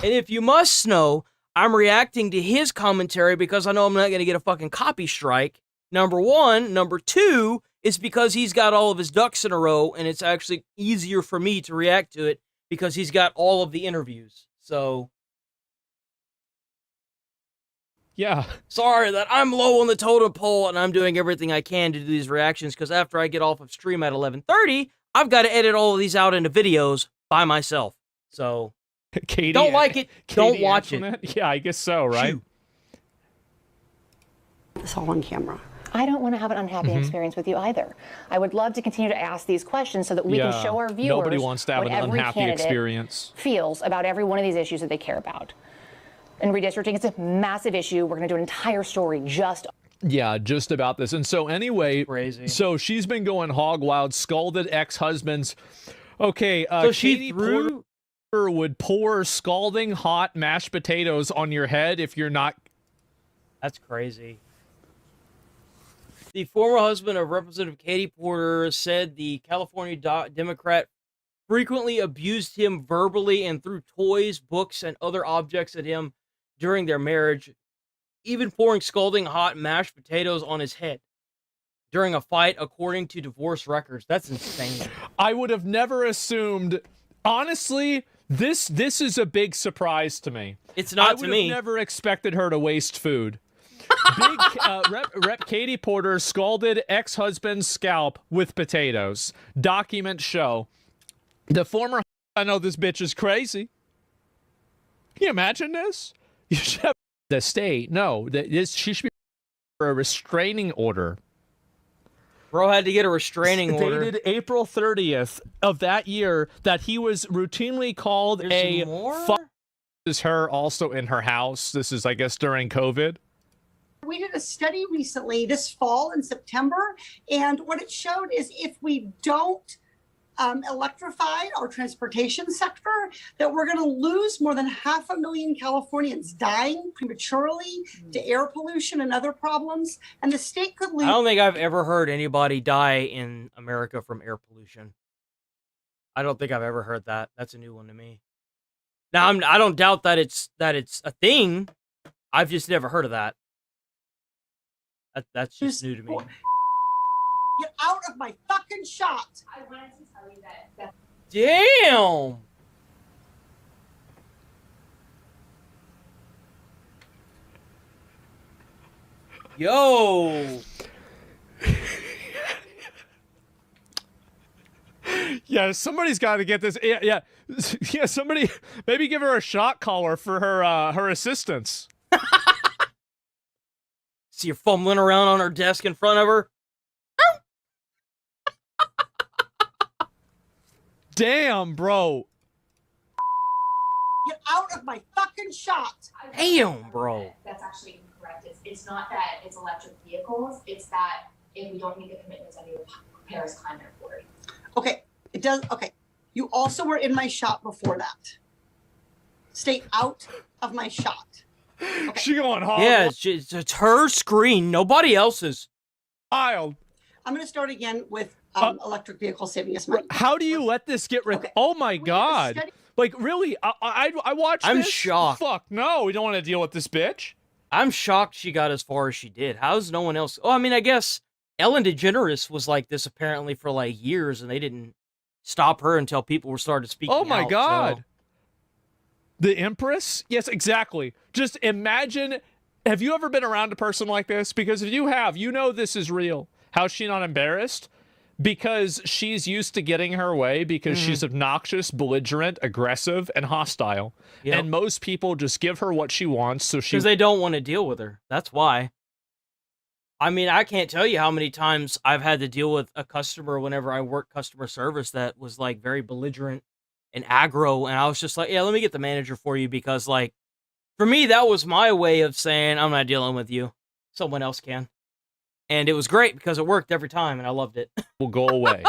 if you must know, I'm reacting to his commentary because I know I'm not going to get a fucking copy strike. Number one. Number two is because he's got all of his ducks in a row, and it's actually easier for me to react to it because he's got all of the interviews. So, yeah. Sorry that I'm low on the totem pole, and I'm doing everything I can to do these reactions because after I get off of stream at 11:30, I've got to edit all of these out into videos by myself. So, Katie, don't like it, don't watch Antoinette? it. Yeah, I guess so, right? It's all on camera. I don't want to have an unhappy experience with you either. I would love to continue to ask these questions so that we can show our viewers nobody wants to have what an every unhappy candidate experience. feels about every one of these issues that they care about. And redistricting is a massive issue. We're going to do an entire story just about this. And so anyway, crazy. So she's been going hog wild, scalded ex-husbands. Okay, so Katie Porter would pour scalding hot mashed potatoes on your head if you're not. That's crazy. The former husband of Representative Katie Porter said the California Democrat frequently abused him verbally and threw toys, books, and other objects at him during their marriage, even pouring scalding hot mashed potatoes on his head during a fight, according to divorce records. That's insane. I would have never assumed. Honestly, this is a big surprise to me. It's not to me. I would have never expected her to waste food. Rep Katie Porter scalded ex-husband's scalp with potatoes. Documents show. The former... I know this bitch is crazy. Can you imagine this? You should have the state. No, she should be for a restraining order. Bro had to get a restraining order. Dated April 30th of that year that he was routinely called There's a... more? Is her also in her house. This is, I guess, during COVID. We did a study recently this fall in September, and what it showed is if we don't electrify our transportation sector, that we're going to lose more than 500,000 Californians dying prematurely to air pollution and other problems, and the state could lose. I don't think I've ever heard anybody die in America from air pollution. I don't think I've ever heard that. That's a new one to me. Now, I don't doubt that it's a thing. I've just never heard of that. That's just new to me. Get out of my fucking shot! I wanted to tell you that. Damn! Yo! Yeah, somebody's got to get this. Yeah. Somebody maybe give her a shot collar for her assistance. See her fumbling around on her desk in front of her. Damn, bro. Get out of my fucking shot! Damn, bro. That's actually incorrect. It's not that it's electric vehicles. It's that if we don't meet the commitments under the Paris Climate Accord. Okay, it does. Okay, you also were in my shot before that. Stay out of my shot. Okay. She going hard. Yeah, it's her screen, nobody else's. Wild. I'm going to start again with electric vehicles saving us money. How do you let this get rid? Okay. Oh my God! Like, really? I watched this? I'm shocked. Fuck, no, we don't want to deal with this bitch. I'm shocked she got as far as she did. How's no one else? Oh, I mean, I guess Ellen DeGeneres was like this apparently for like years, and they didn't stop her until people were started speaking out. Oh my God. So. The Empress? Yes, exactly. Just imagine, have you ever been around a person like this? Because if you have, you know this is real. How's she not embarrassed? Because she's used to getting her way because she's obnoxious, belligerent, aggressive, and hostile. Yep. And most people just give her what she wants, so she... Because they don't want to deal with her. That's why. I mean, I can't tell you how many times I've had to deal with a customer whenever I worked customer service that was, like, very belligerent and aggro, and I was just like, yeah, let me get the manager for you, because, like, for me, that was my way of saying, I'm not dealing with you. Someone else can. And it was great because it worked every time, and I loved it. Will go away.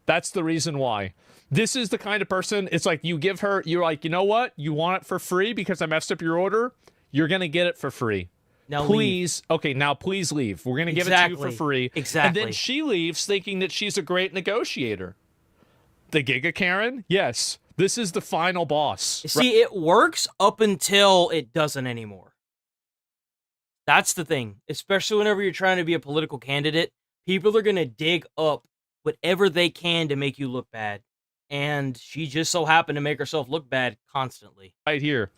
That's the reason why. This is the kind of person, it's like you give her, you're like, you know what? You want it for free because I messed up your order? You're going to get it for free. Now please, leave. Okay, now please leave. We're going to give it to you for free. Exactly. And then she leaves thinking that she's a great negotiator. The Giga Karen? Yes. This is the final boss. See, it works up until it doesn't anymore. That's the thing. Especially whenever you're trying to be a political candidate, people are going to dig up whatever they can to make you look bad. And she just so happened to make herself look bad constantly. Right here.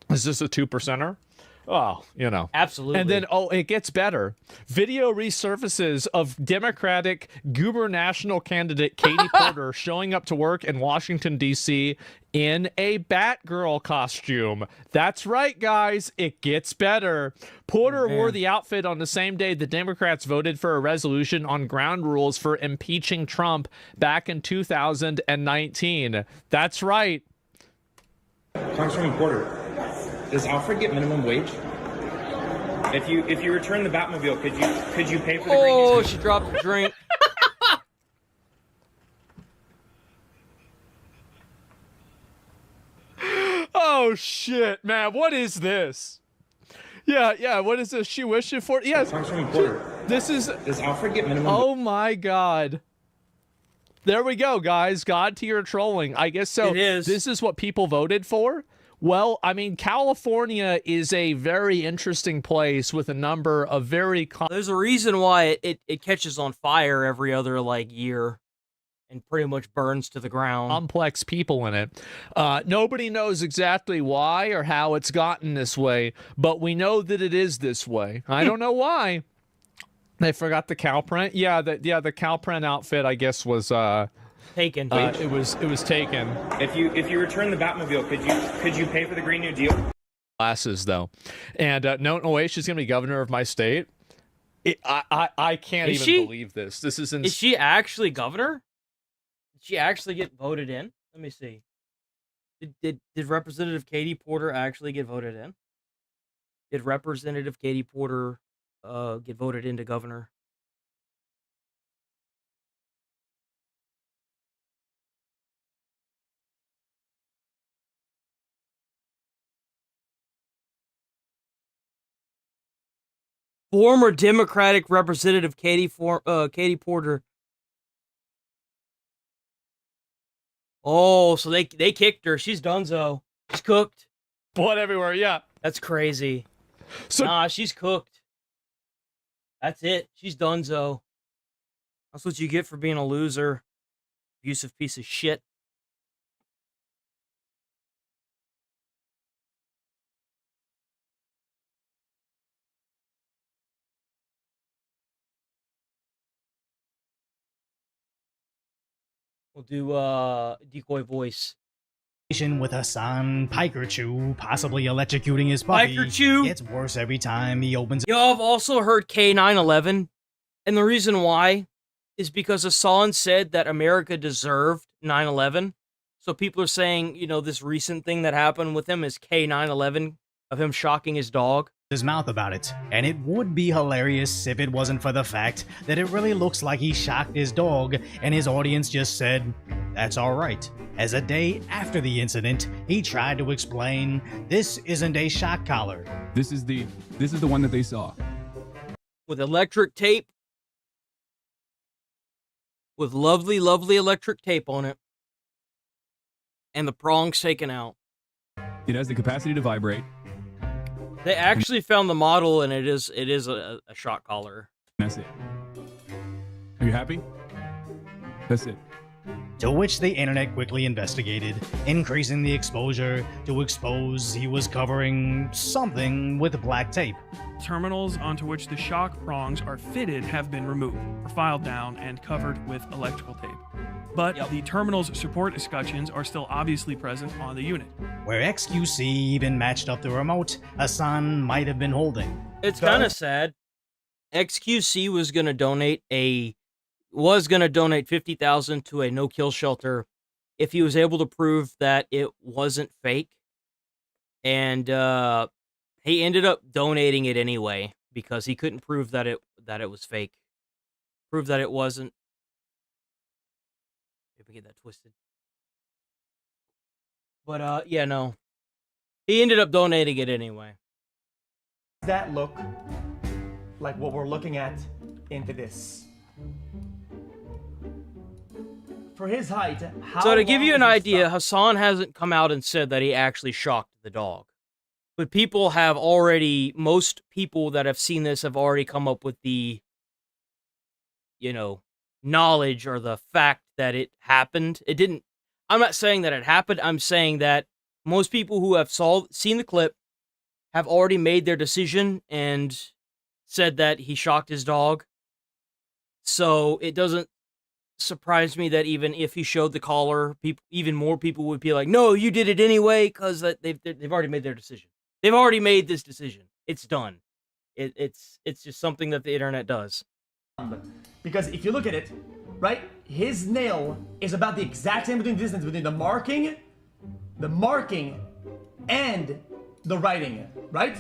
Is this a 2%er? Oh, you know. Absolutely. And then, it gets better. Video resurfaces of Democratic gubernatorial candidate Katie Porter showing up to work in Washington, D.C. in a Batgirl costume. That's right, guys. It gets better. Porter wore the outfit on the same day the Democrats voted for a resolution on ground rules for impeaching Trump back in 2019. That's right. Congresswoman Porter. Does Alfred get minimum wage? If you return the Batmobile, could you pay for the green? Oh, she dropped the drink. Oh shit, man! What is this? Yeah. What is this? She wishing for? Yes. Congresswoman Porter. This is. Does Alfred get minimum? Oh my God. There we go, guys. God tier trolling. I guess so. It is. This is what people voted for. Well, I mean, California is a very interesting place with a number of very... There's a reason why it catches on fire every other, like, year and pretty much burns to the ground. Complex people in it. Nobody knows exactly why or how it's gotten this way, but we know that it is this way. I don't know why. They forgot the cow print? Yeah, the cow print outfit, I guess, was... taken. It was taken. If you return the Batmobile, could you pay for the Green New Deal? Glasses though, and no way she's gonna be governor of my state. I can't even believe this. This is insane. Is she actually governor? Did she actually get voted in? Let me see. Did Representative Katie Porter actually get voted in? Did Representative Katie Porter get voted into governor? Former Democratic Representative Katie Porter. Oh, so they kicked her. She's donezo. She's cooked. Blood everywhere, yeah. That's crazy. So, nah, she's cooked. That's it. She's donezo. That's what you get for being a loser. Abusive piece of shit. We'll do decoy voice. With Hassan Pikerchu possibly electrocuting his puppy. Pikerchu gets worse every time he opens. Yo, I've also heard K9/11, and the reason why is because Hassan said that America deserved 9/11. So people are saying, you know, this recent thing that happened with him is K9/11 of him shocking his dog. His mouth about it, and it would be hilarious if it wasn't for the fact that it really looks like he shocked his dog and his audience just said, that's alright. As a day after the incident, he tried to explain, this isn't a shock collar. This is the one that they saw. With electric tape. With lovely, lovely electric tape on it. And the prong's taken out. It has the capacity to vibrate. They actually found the model, and it is a shock collar. That's it. Are you happy? That's it. To which the internet quickly investigated, increasing the exposure to expose he was covering something with black tape. Terminals onto which the shock prongs are fitted have been removed, or filed down, and covered with electrical tape. But the terminal's support escutcheons are still obviously present on the unit. Where XQC even matched up the remote Hassan might have been holding. It's kind of sad. XQC was going to donate $50,000 to a no-kill shelter if he was able to prove that it wasn't fake. And he ended up donating it anyway because he couldn't prove that it was fake. Prove that it wasn't. If we get that twisted. But yeah, no. He ended up donating it anyway. Does that look like what we're looking at into this? For his height, so to give you an idea, Hassan hasn't come out and said that he actually shocked the dog. But people have already, most people that have seen this have already come up with the, knowledge or the fact that it happened. It didn't, I'm not saying that it happened. I'm saying that most people who have seen the clip have already made their decision and said that he shocked his dog. So it doesn't surprise me that even if he showed the collar, even more people would be like, no, you did it anyway, because they've already made their decision. They've already made this decision. It's done. It's just something that the internet does. Because if you look at it, right, his nail is about the exact same distance between the marking and the writing, right?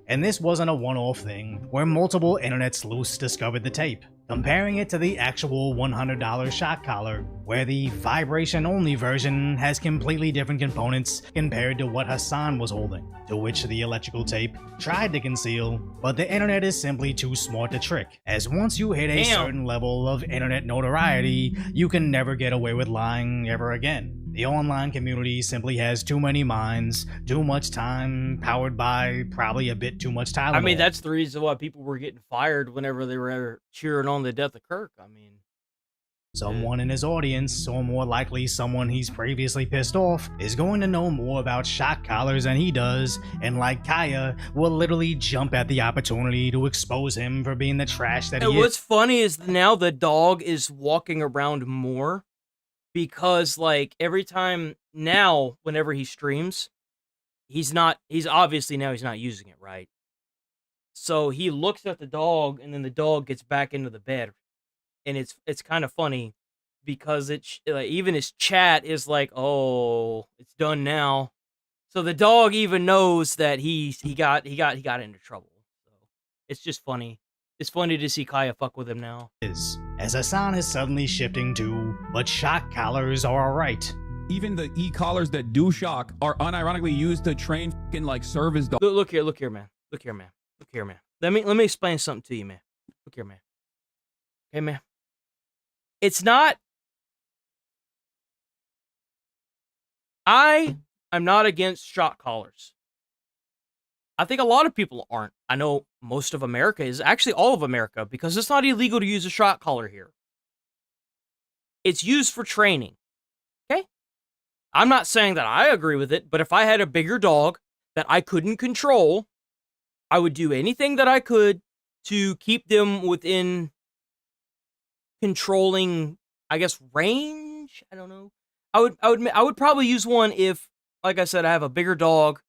And this wasn't a one-off thing, where multiple internet sleuths discovered the tape, comparing it to the actual $100 shock collar, where the vibration-only version has completely different components compared to what Hassan was holding, to which the electrical tape tried to conceal, but the internet is simply too smart to trick, as once you hit a certain level of internet notoriety, you can never get away with lying ever again. The online community simply has too many minds, too much time, powered by probably a bit too much Tylenol. I mean, that's the reason why people were getting fired whenever they were cheering on the death of Kirk. I mean, someone in his audience, or more likely someone he's previously pissed off, is going to know more about shock collars than he does, and like Kaya, will literally jump at the opportunity to expose him for being the trash that he is. What's funny is now the dog is walking around more. Because, like, every time now, whenever he streams, he's obviously now he's not using it, right? So he looks at the dog, and then the dog gets back into the bed. And it's kind of funny, because even his chat is like, oh, it's done now. So the dog even knows that he got into trouble. So it's just funny. It's funny to see Kaya fuck with him now. As Hassan is suddenly shifting to, but shock collars are alright. Even the e-collars that do shock are unironically used to train fucking like service dogs. Look here, man. Look here, man. Let me explain something to you, man. Look here, man. Okay, man. It's not. I am not against shock collars. I think a lot of people aren't. I know most of America is, actually all of America, because it's not illegal to use a shock collar here. It's used for training. Okay? I'm not saying that I agree with it, but if I had a bigger dog that I couldn't control, I would do anything that I could to keep them within controlling, I guess, range. I don't know. I would probably use one if, like I said, I have a bigger dog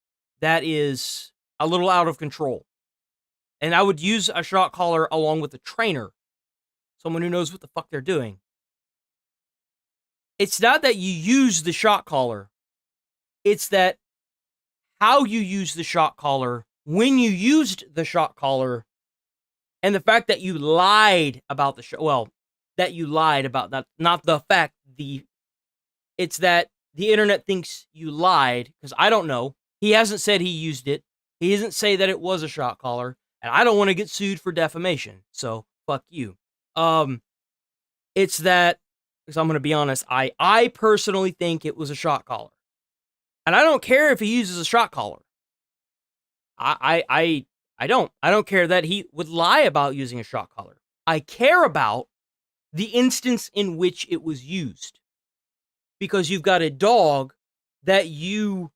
that is a little out of control. And I would use a shock collar along with a trainer. Someone who knows what the fuck they're doing. It's not that you use the shock collar. It's that how you use the shock collar, when you used the shock collar, and the fact that you lied about the that you lied about that, not the fact, it's that the internet thinks you lied, because I don't know. He hasn't said he used it. He doesn't say that it was a shock collar, and I don't want to get sued for defamation, so fuck you. It's that, because I'm going to be honest, I personally think it was a shock collar. And I don't care if he uses a shock collar. I don't care that he would lie about using a shock collar. I care about the instance in which it was used. Because you've got a dog that you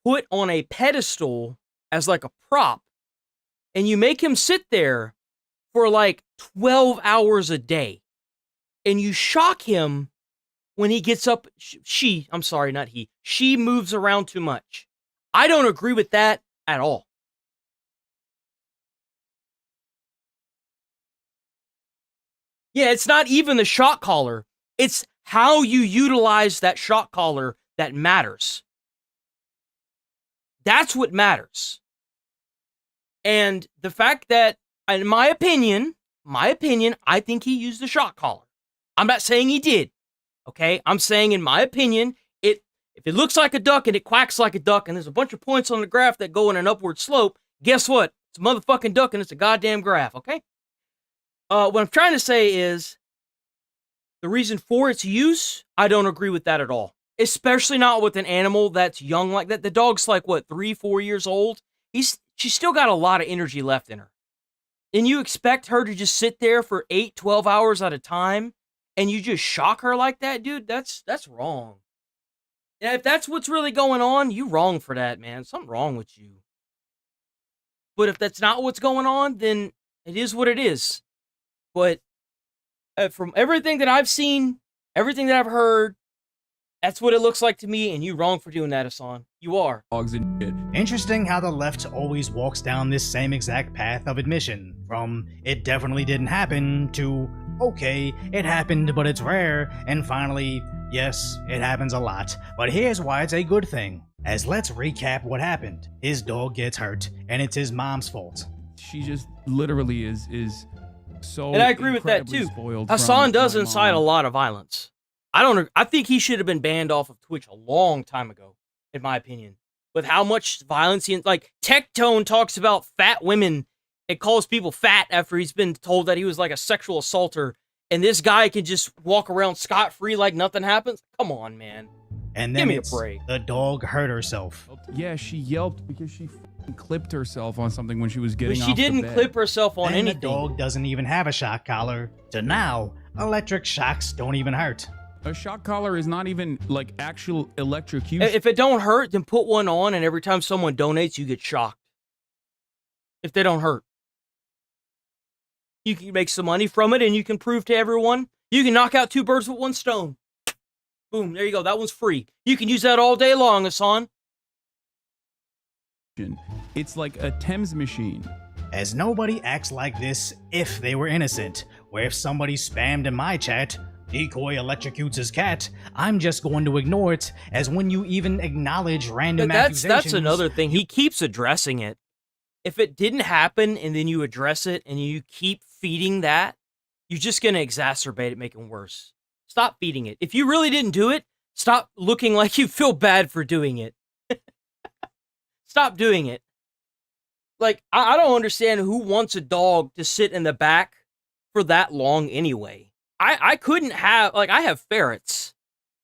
put on a pedestal as like a prop, and you make him sit there for like 12 hours a day, and you shock him when he gets up. She moves around too much. I don't agree with that at all. Yeah, it's not even the shock collar. It's how you utilize that shock collar that matters. That's what matters. And the fact that, in my opinion, I think he used the shock collar. I'm not saying he did. Okay? I'm saying, in my opinion, if it looks like a duck and it quacks like a duck and there's a bunch of points on the graph that go in an upward slope, guess what? It's a motherfucking duck and it's a goddamn graph, okay? What I'm trying to say is, the reason for its use, I don't agree with that at all. Especially not with an animal that's young like that. The dog's like, what, 3-4 years old? She's still got a lot of energy left in her. And you expect her to just sit there for 8-12 hours at a time and you just shock her like that, dude? That's wrong. And if that's what's really going on, you wrong for that, man. Something wrong with you. But if that's not what's going on, then it is what it is. But from everything that I've seen, everything that I've heard, that's what it looks like to me, and you wrong for doing that, Hassan. You are. Interesting how the left always walks down this same exact path of admission, from it definitely didn't happen to okay, it happened but it's rare, and finally, yes, it happens a lot, but here's why it's a good thing. As let's recap what happened. His dog gets hurt, and it's his mom's fault. She just literally is so, and I agree with that too. Hassan does incite a lot of violence. I think he should have been banned off of Twitch a long time ago, in my opinion. With how much violence like Tectone talks about fat women. It calls people fat after he's been told that he was like a sexual assaulter, and this guy can just walk around scot-free like nothing happens. Come on, man. And then give me a break. The dog hurt herself. Yeah, she yelped because she clipped herself on something when she was getting off But she didn't clip herself on anything. The dog doesn't even have a shock collar. To now, electric shocks don't even hurt. A shock collar is not even like actual electrocution. If it don't hurt, then put one on, and every time someone donates, you get shocked. If they don't hurt. You can make some money from it, and you can prove to everyone you can knock out 2 birds with 1 stone. Boom, there you go. That one's free. You can use that all day long, Hassan. It's like a Thames machine. As nobody acts like this if they were innocent, where if somebody spammed in my chat, decoy electrocutes his cat, I'm just going to ignore it, as when you even acknowledge random accusations... That's another thing. He keeps addressing it. If it didn't happen and then you address it and you keep feeding that, you're just going to exacerbate it, make it worse. Stop feeding it. If you really didn't do it, stop looking like you feel bad for doing it. Stop doing it. Like, I don't understand who wants a dog to sit in the back for that long anyway. I couldn't have, like, I have ferrets,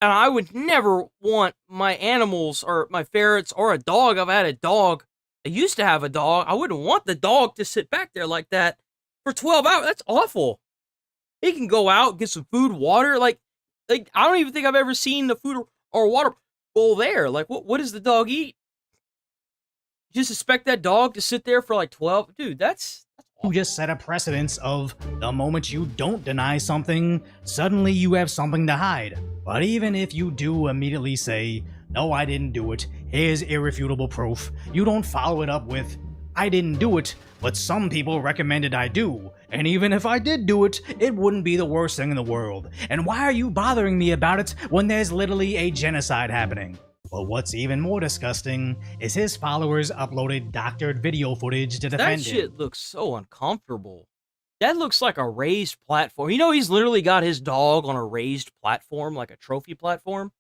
and I would never want my animals or my ferrets or a dog. I've had a dog. I used to have a dog. I wouldn't want the dog to sit back there like that for 12 hours. That's awful. He can go out, get some food, water. Like I don't even think I've ever seen the food or water bowl there. Like, what does the dog eat? You just expect that dog to sit there for like 12? Dude, that's awful. You just set a precedence of the moment you don't deny something, suddenly you have something to hide. But even if you do immediately say, no, I didn't do it, here's irrefutable proof, you don't follow it up with, I didn't do it, but some people recommended I do. And even if I did do it, it wouldn't be the worst thing in the world. And why are you bothering me about it when there's literally a genocide happening? But what's even more disgusting is his followers uploaded doctored video footage to defend him. That shit looks so uncomfortable. That looks like a raised platform. You know, he's literally got his dog on a raised platform, like a trophy platform.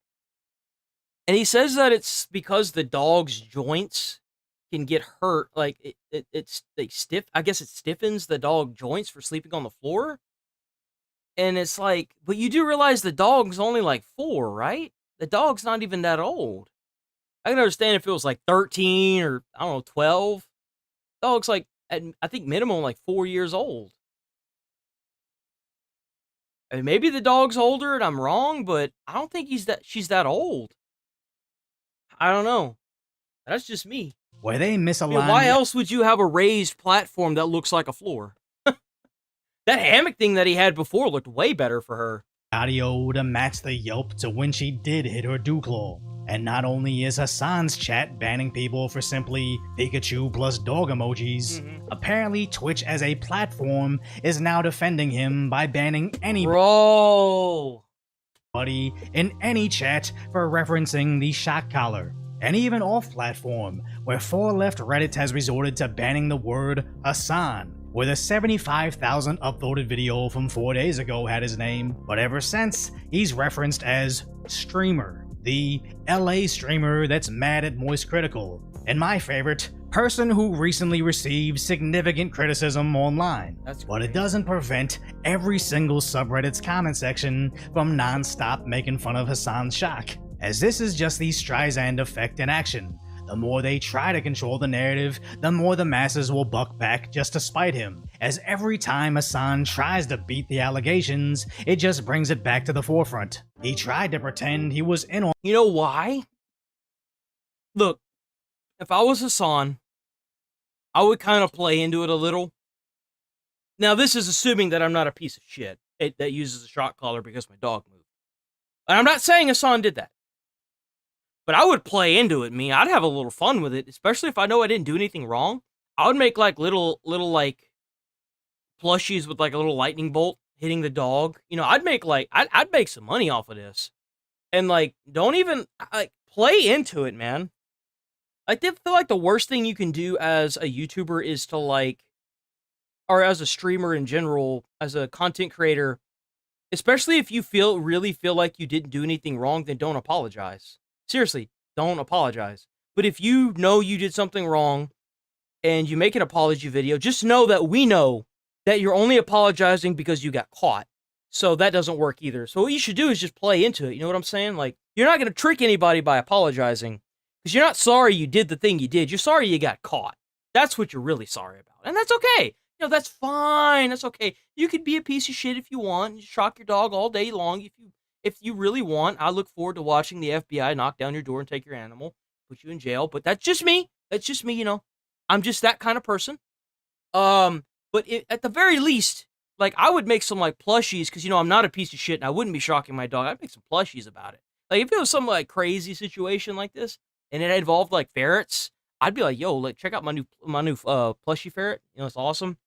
And he says that it's because the dog's joints can get hurt. Like, they stiff. I guess it stiffens the dog joints for sleeping on the floor. And it's like, but you do realize the dog's only like 4, right? The dog's not even that old. I can understand if it was like 13 or, I don't know, 12. Dog's like, I think minimum like 4 years old. I mean, maybe the dog's older and I'm wrong, but I don't think she's that old. I don't know. That's just me. Where they misaligned. I mean, why else would you have a raised platform that looks like a floor? That hammock thing that he had before looked way better for her. Audio to match the yelp to when she did hit her Duclaw. And not only is Hassan's chat banning people for simply Pikachu plus dog emojis, apparently Twitch as a platform is now defending him by banning anybody in any chat for referencing the shock collar. And even off-platform, where 4 Left Reddit has resorted to banning the word Hassan, where the 75,000 upvoted video from 4 days ago had his name, but ever since, he's referenced as Streamer, the LA streamer that's mad at Moist Critical, and my favorite, person who recently received significant criticism online. But it doesn't prevent every single subreddit's comment section from non-stop making fun of Hassan's shock, as this is just the Streisand effect in action. The more they try to control the narrative, the more the masses will buck back just to spite him, as every time Hassan tries to beat the allegations, it just brings it back to the forefront. He tried to pretend he was in on— You know why? Look, if I was Hassan, I would kind of play into it a little. Now, this is assuming that I'm not a piece of shit that uses a shock collar because my dog moved. And I'm not saying Hassan did that. But I would play into it, I'd have a little fun with it, especially if I know I didn't do anything wrong. I would make like little like plushies with like a little lightning bolt hitting the dog. You know, I'd make some money off of this. And like, don't even like play into it, man. I feel like the worst thing you can do as a YouTuber is to like, or as a streamer in general, as a content creator, especially if you really feel like you didn't do anything wrong, then don't apologize. Seriously, don't apologize. But if you know you did something wrong and you make an apology video, just know that we know that you're only apologizing because you got caught. So that doesn't work either. So what you should do is just play into it. You know what I'm saying? Like, you're not going to trick anybody by apologizing because you're not sorry you did the thing you did. You're sorry you got caught. That's what you're really sorry about. And that's okay. You know, that's fine. That's okay. You could be a piece of shit if you want. You shock your dog all day long if you really want. I look forward to watching the FBI knock down your door and take your animal, put you in jail. But that's just me. That's just me, you know. I'm just that kind of person. But at the very least, like, I would make some, like, plushies, because, you know, I'm not a piece of shit, and I wouldn't be shocking my dog. I'd make some plushies about it. Like, if it was some, like, crazy situation like this, and it involved, like, ferrets, I'd be like, yo, like, check out my new plushie ferret. You know, it's awesome.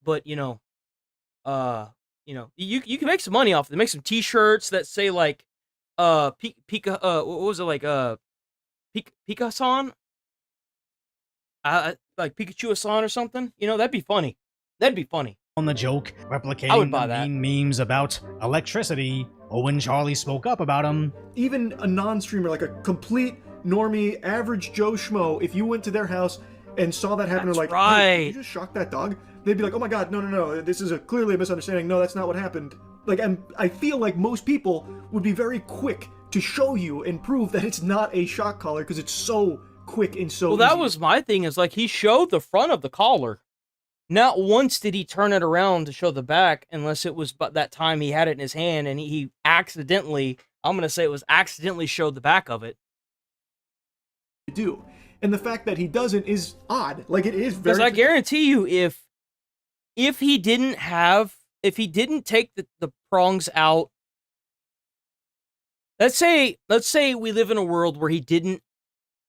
But, you know, you can make some money off of it. Make some t-shirts that say like what was it, like Pika-san? Like Pikachu-san or something? You know, that'd be funny. That'd be funny. On the joke, replicating the mean memes about electricity, or when Charlie spoke up about him. Even a non-streamer, like a complete normie, average Joe Schmo, if you went to their house and saw that happen, like, hey, did you just shock that dog? They'd be like, oh my god, no, this is clearly a misunderstanding. No, that's not what happened. Like, and I feel like most people would be very quick to show you and prove that it's not a shock collar because it's so quick and so easy. That was my thing, is like, he showed the front of the collar. Not once did he turn it around to show the back, unless it was but that time he had it in his hand and he accidentally, I'm going to say it was accidentally showed the back of it. Do. And the fact that he doesn't is odd. Like, it is very... Because I guarantee you, if he didn't take the prongs out, let's say we live in a world where he didn't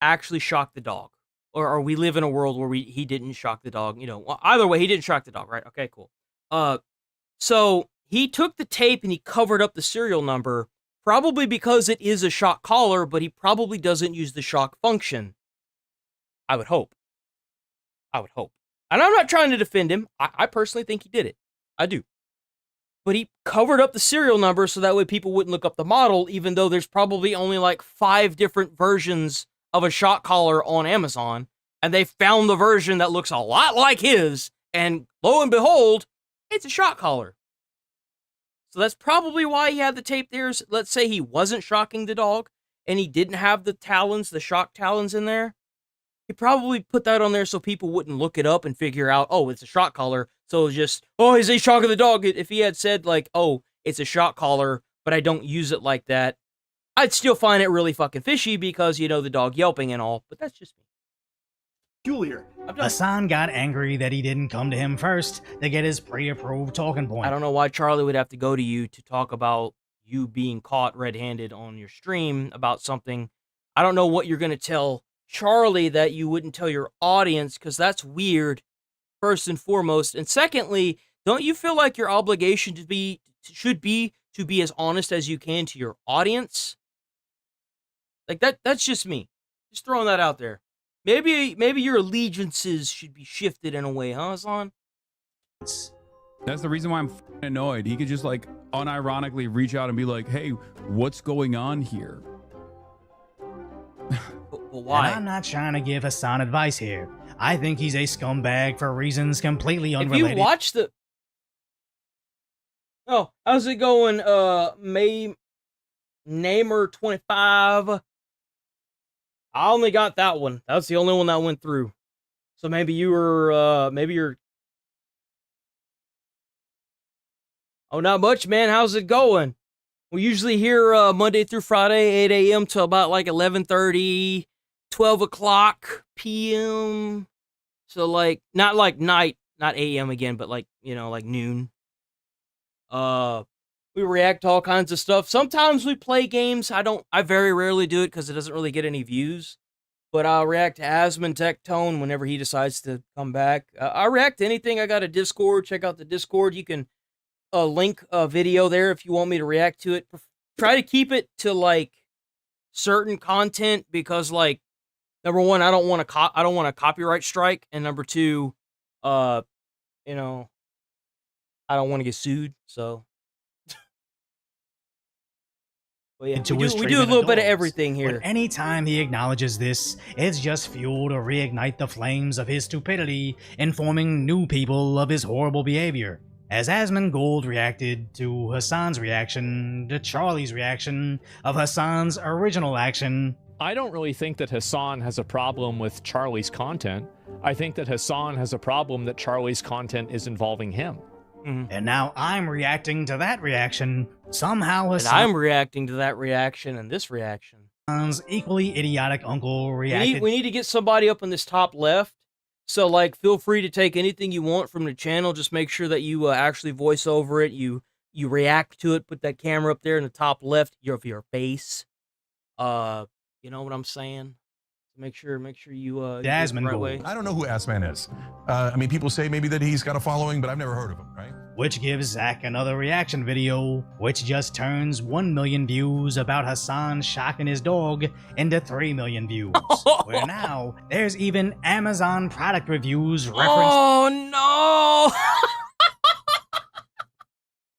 actually shock the dog, or we live in a world where he didn't shock the dog, you know, either way, he didn't shock the dog, right? Okay, cool. So he took the tape and he covered up the serial number, probably because it is a shock collar, but he probably doesn't use the shock function. I would hope. And I'm not trying to defend him. I personally think he did it. I do. But he covered up the serial number so that way people wouldn't look up the model, even though there's probably only like 5 different versions of a shock collar on Amazon. And they found the version that looks a lot like his. And lo and behold, it's a shock collar. So that's probably why he had the tape there. Let's say he wasn't shocking the dog. and he didn't have the talons, the shock talons in there, he probably put that on there so people wouldn't look it up and figure out, oh, it's a shock collar. So it's just, oh, he's a shock of the dog. If he had said like, oh, it's a shock collar, but I don't use it like that, I'd still find it really fucking fishy because, you know, the dog yelping and all, but that's just me. Peculiar. Hassan got angry that he didn't come to him first to get his pre-approved talking point. I don't know why Charlie would have to go to you to talk about you being caught red-handed on your stream about something. I don't know what you're going to tell Charlie that you wouldn't tell your audience, because that's weird, first and foremost. And secondly, don't you feel like your obligation should be to be as honest as you can to your audience? Like that's just me. Just throwing that out there. Maybe your allegiances should be shifted in a way, huh, Aslan? That's the reason why I'm annoyed. He could just like unironically reach out and be like, "Hey, what's going on here?" But why? And I'm not trying to give Hassan advice here. I think he's a scumbag for reasons completely unrelated. If you watch the... Oh, how's it going, Namer25? I only got that one. That's the only one that went through. So maybe you were, maybe you're... Oh, not much, man. How's it going? We usually hear Monday through Friday, 8 a.m. to about like 11:30, 12 o'clock p.m. So like, not like night, not a.m. again, but like, you know, like noon. We react to all kinds of stuff. Sometimes we play games. I very rarely do it because it doesn't really get any views. But I'll react to Asmon Tectone whenever he decides to come back. I react to anything. I got a Discord. Check out the Discord. You can link a video there if you want me to react to it. Try to keep it to like certain content because, like, number one, I don't want a copyright strike, and number two, you know, I don't want to get sued. So. Well, yeah, we do a little bit of everything here. But anytime he acknowledges this, it's just fuel to reignite the flames of his stupidity, informing new people of his horrible behavior. As asmongold reacted to Hassan's reaction, to Charlie's reaction of Hassan's original action. I don't really think that Hassan has a problem with Charlie's content. I think that Hassan has a problem that Charlie's content is involving him. Mm-hmm. And now I'm reacting to that reaction. Somehow Hassan... And I'm reacting to that reaction and this reaction. Hassan's equally idiotic uncle reacted... We need to get somebody up in this top left. So, like, feel free to take anything you want from the channel. Just make sure that you actually voice over it. You react to it. Put that camera up there in the top left of your face. You know what I'm saying? Make sure you Asmongold. Right way. I don't know who Assman is. I mean, people say maybe that he's got a following, but I've never heard of him, right? Which gives Zach another reaction video, which just turns 1 million views about Hassan shocking his dog into 3 million views. Where now, there's even Amazon product reviews referenced. Oh, no!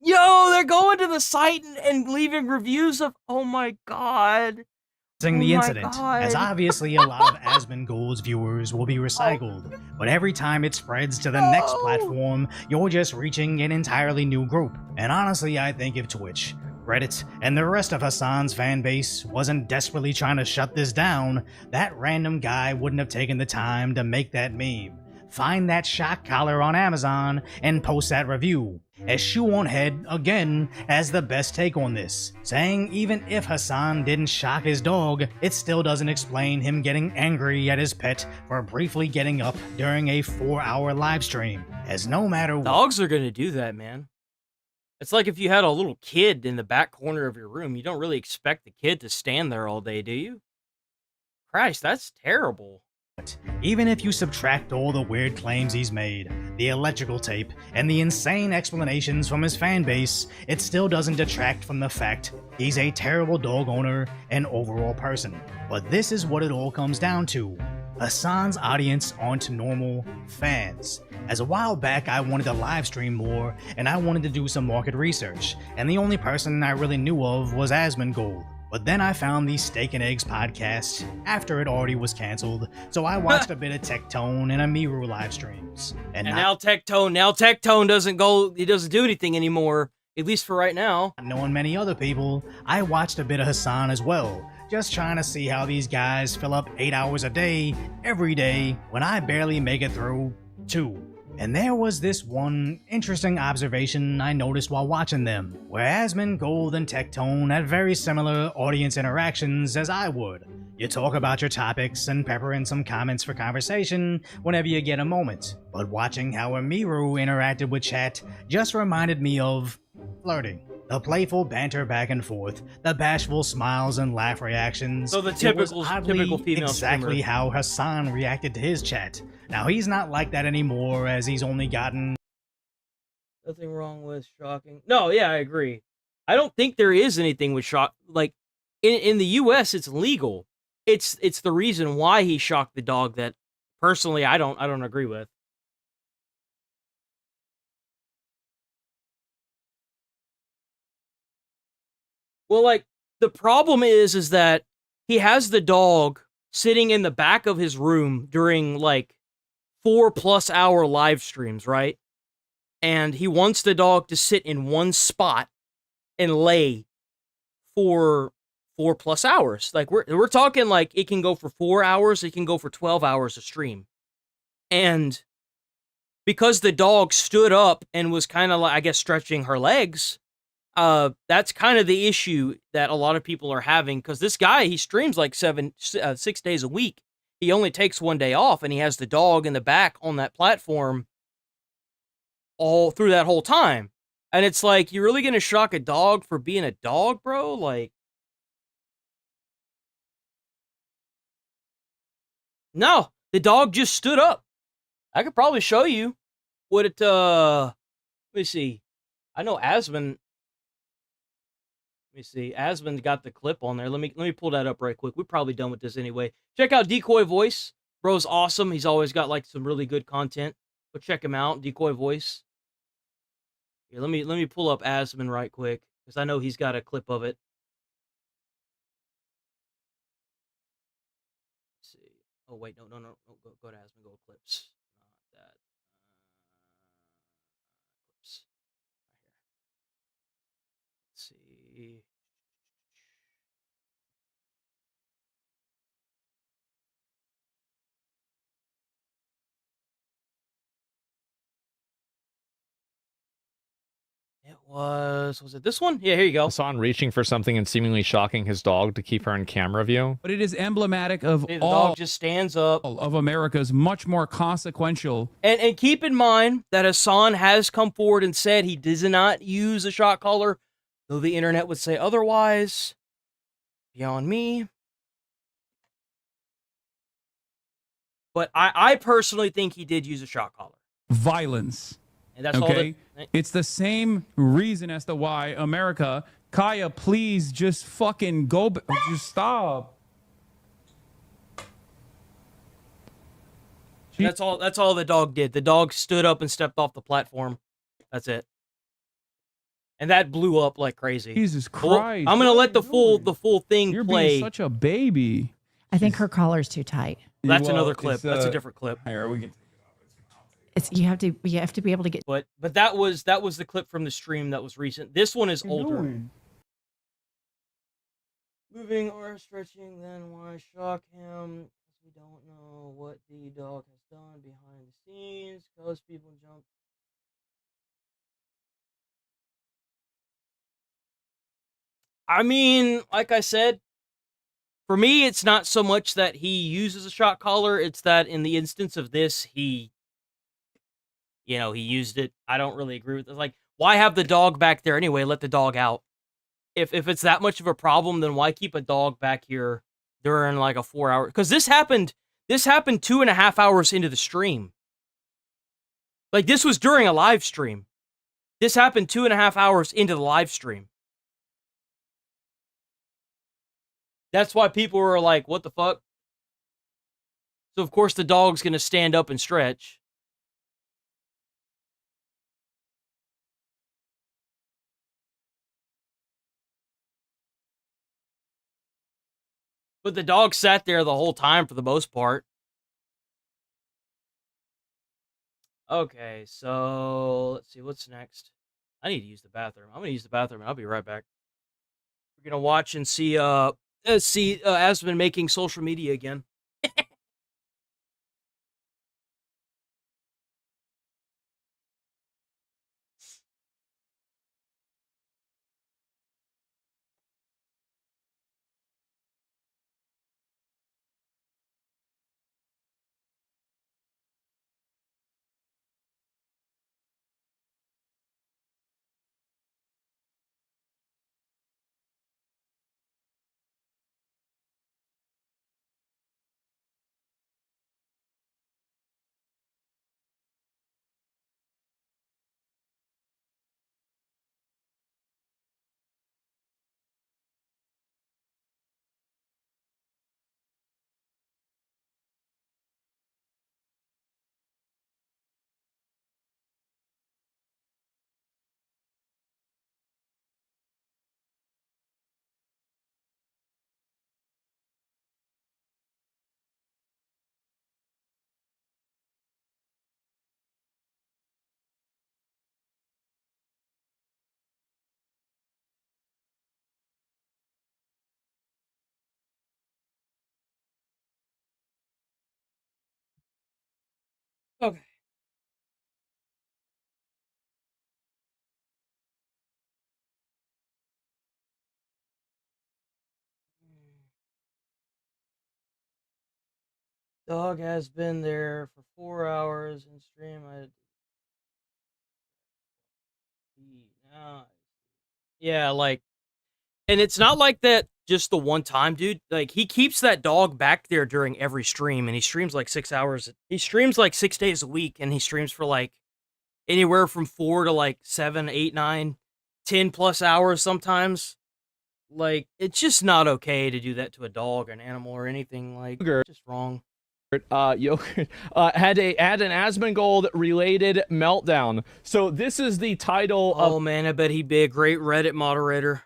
Yo, they're going to the site and leaving reviews of... Oh, my God. The incident, as obviously a lot of asmongold's viewers will be recycled, but every time it spreads to the next platform, you're just reaching an entirely new group. And honestly, I think if Twitch, Reddit, and the rest of Hassan's fan base wasn't desperately trying to shut this down, that random guy wouldn't have taken the time to make that meme, find that shock collar on Amazon, and post that review. As Shoe on Head, again, has the best take on this, saying even if Hassan didn't shock his dog, it still doesn't explain him getting angry at his pet for briefly getting up during a 4-hour live stream, as no matter what... Dogs are gonna do that, man. It's like if you had a little kid in the back corner of your room, you don't really expect the kid to stand there all day, do you? Christ, that's terrible. Even if you subtract all the weird claims he's made, the electrical tape, and the insane explanations from his fanbase, it still doesn't detract from the fact he's a terrible dog owner and overall person. But this is what it all comes down to. Hassan's audience aren't normal fans. As a while back, I wanted to live stream more, and I wanted to do some market research, and the only person I really knew of was asmongold. But then I found the Steak and Eggs podcast after it already was canceled, so I watched a bit of Tectone and Amiru live streams. And now Tectone doesn't do anything anymore, at least for right now. Knowing many other people, I watched a bit of Hassan as well, Just trying to see how these guys fill up 8 hours a day, every day, when I barely make it through 2. And there was this one interesting observation I noticed while watching them, where Asmongold and Tectone had very similar audience interactions as I would. You talk about your topics and pepper in some comments for conversation whenever you get a moment, but watching how Amiru interacted with chat just reminded me of flirting. The playful banter back and forth, the bashful smiles and laugh reactions. So the It was typical oddly female exactly streamer. how Hassan reacted to his chat. Now he's not like that anymore, as he's only gotten... Nothing wrong with shocking. No, yeah, I agree. I don't think there is anything with shock. Like, in the U.S., it's legal. It's the reason why he shocked the dog that, personally, I don't agree with. Well, like, the problem is that he has the dog sitting in the back of his room during, like, 4+ hour live streams, right? And he wants the dog to sit in one spot and lay for 4+ hours. Like, we're talking, like, it can go for 4 hours, it can go for 12 hours a stream. And because the dog stood up and was kind of, like, I guess, stretching her legs, that's kind of the issue that a lot of people are having, because this guy, he streams like 6 days a week. He only takes 1 day off, and he has the dog in the back on that platform all through that whole time. And it's like, you're really gonna shock a dog for being a dog, bro? Like, no, the dog just stood up. I could probably show you what it, let me see. I know Asmon. Let me see. Asmon got the clip on there. Let me pull that up right quick. We're probably done with this anyway. Check out Decoy Voice. Bro's awesome. He's always got like some really good content. Go check him out. Decoy Voice. Here, let me pull up Asmon right quick, because I know he's got a clip of it. Let's see. Oh wait, no. Go to Asmon. Go to clips. Not that. Clips. Let's see. Was it this one? Yeah, here you go. Hassan reaching for something and seemingly shocking his dog to keep her in camera view. But it is emblematic of The all dog just stands up. of America's much more consequential. And keep in mind that Hassan has come forward and said he does not use a shock collar, though the internet would say otherwise. Beyond me. But I personally think he did use a shock collar. Violence. And that's okay? all It's the same reason as to why America... Kaya, please just fucking go... Just stop. That's all the dog did. The dog stood up and stepped off the platform. That's it. And that blew up like crazy. Jesus Christ. Well, I'm going to let the full thing You're play. being such a baby. I think her collar's too tight. That's another clip. That's a different clip. Here, we can... You have to be able to get. But that was the clip from the stream that was recent. This one is older. Moving or stretching, then why shock him? Because we don't know what the dog has done behind the scenes. Because people jump. I mean, like I said, for me, it's not so much that he uses a shock collar. It's that in the instance of this, he used it. I don't really agree with it. Like, why have the dog back there anyway? Let the dog out. If it's that much of a problem, then why keep a dog back here during like a 4 hour? Because this happened 2.5 hours into the stream. Like, this was during a live stream. This happened 2.5 hours into the live stream. That's why people were like, what the fuck? So, of course, the dog's going to stand up and stretch. But the dog sat there the whole time for the most part. Okay, so let's see what's next. I need to use the bathroom. I'm going to use the bathroom and I'll be right back. We're going to watch and see See, Asmon making social media again. Okay. Dog has been there for 4 hours in stream. Yeah, like, and it's not like that just the one time, dude. Like, he keeps that dog back there during every stream, and he streams like 6 hours. He streams like 6 days a week, and he streams for like anywhere from 4 to like 7, 8, 9, 10 plus hours sometimes. Like, it's just not okay to do that to a dog, an animal, or anything. Like, it's just wrong. Yogurt had an Asmongold related meltdown. So this is the title of... Oh man, I bet he'd be a great Reddit moderator.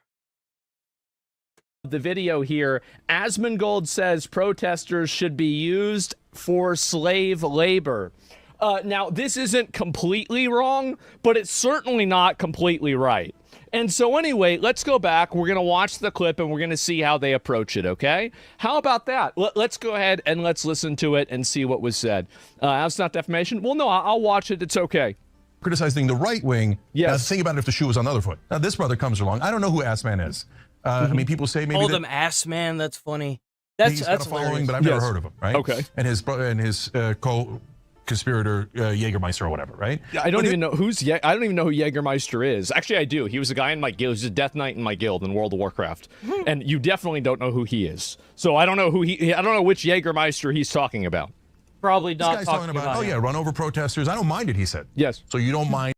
The video here. Asmongold says protesters should be used for slave labor. Now, this isn't completely wrong, but it's certainly not completely right. And so anyway, let's go back. We're going to watch the clip and we're going to see how they approach it, okay? How about that? Let's go ahead and let's listen to it and see what was said. That's not defamation? Well, no, I'll watch it. It's okay. Criticizing the right wing. Yes. Now, think about it if the shoe was on the other foot. Now, this brother comes along. I don't know who Assman is. I mean, people say maybe Call them Ass Man. That's funny. That's got a following, but I've never heard of him, right? Okay. And his co-conspirator Jägermeister or whatever, right? I don't even know who Jägermeister is. Actually, I do. He was a guy in my guild. He was a Death Knight in my guild in World of Warcraft, and you definitely don't know who he is. So I don't know I don't know which Jägermeister he's talking about. Probably not. This guy's talking about oh yeah, run over protesters. I don't mind it. He said yes. So you don't mind?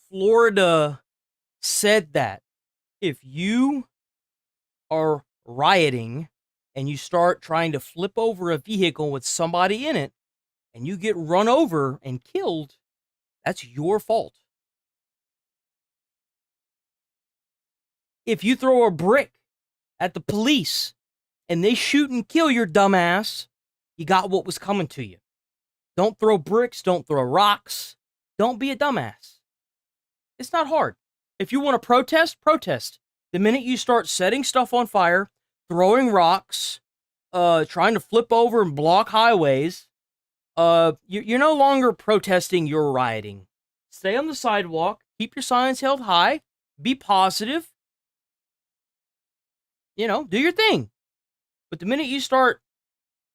Florida said that if you are rioting and you start trying to flip over a vehicle with somebody in it and you get run over and killed, that's your fault. If you throw a brick at the police and they shoot and kill your dumbass, you got what was coming to you. Don't throw bricks, don't throw rocks, don't be a dumbass. It's not hard. If you want to protest, protest. The minute you start setting stuff on fire, throwing rocks, trying to flip over and block highways, you're no longer protesting, you're rioting. Stay on the sidewalk, keep your signs held high, be positive, do your thing. But the minute you start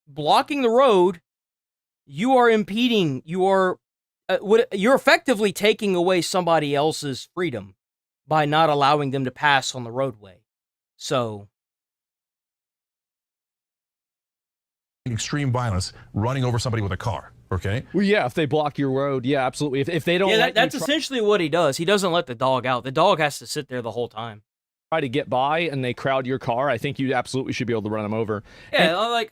blocking the road, you are impeding, you're effectively taking away somebody else's freedom by not allowing them to pass on the roadway. So, extreme violence, running over somebody with a car. Okay. Well, yeah, if they block your road, yeah, absolutely. If they don't, yeah, that's essentially what he does. He doesn't let the dog out. The dog has to sit there the whole time. Try to get by, and they crowd your car. I think you absolutely should be able to run them over. Yeah,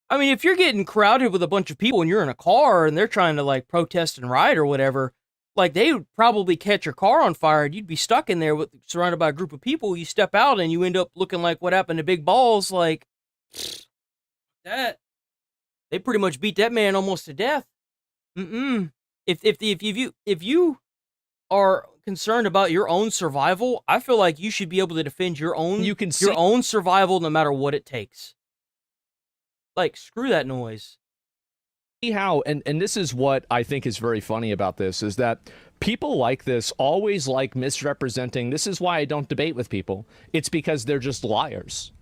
I mean, if you're getting crowded with a bunch of people and you're in a car and they're trying to like protest and riot or whatever, like they would probably catch your car on fire and you'd be stuck in there surrounded by a group of people. You step out and you end up looking like what happened to Big Balls. Like that, they pretty much beat that man almost to death. If you are, concerned about your own survival, I feel like you should be able to defend your own your own survival no matter what it takes. Like, screw that noise. See how, and this is what I think is very funny about this, is that people like this always like misrepresenting. This is why I don't debate with people. It's because they're just liars.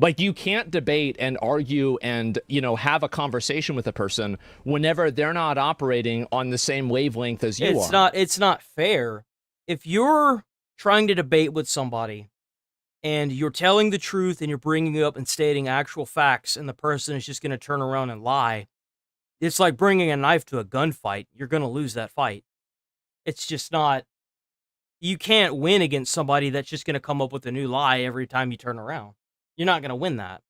Like, you can't debate and argue and, you know, have a conversation with a person whenever they're not operating on the same wavelength as you are. It's not fair. If you're trying to debate with somebody and you're telling the truth and you're bringing up and stating actual facts and the person is just going to turn around and lie, it's like bringing a knife to a gunfight. You're going to lose that fight. It's just not... You can't win against somebody that's just going to come up with a new lie every time you turn around. You're not going to win that.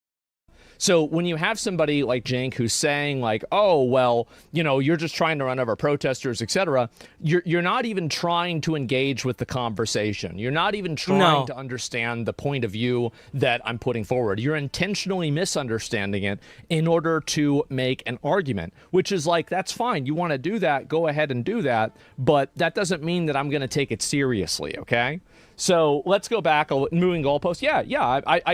So when you have somebody like Jink who's saying like, oh, well, you know, you're just trying to run over protesters, etc., you're not even trying to engage with the conversation. You're not even trying to understand the point of view that I'm putting forward. You're intentionally misunderstanding it in order to make an argument, which is like, that's fine. You want to do that, go ahead and do that. But that doesn't mean that I'm going to take it seriously, okay? So let's go back, moving goalposts. Yeah.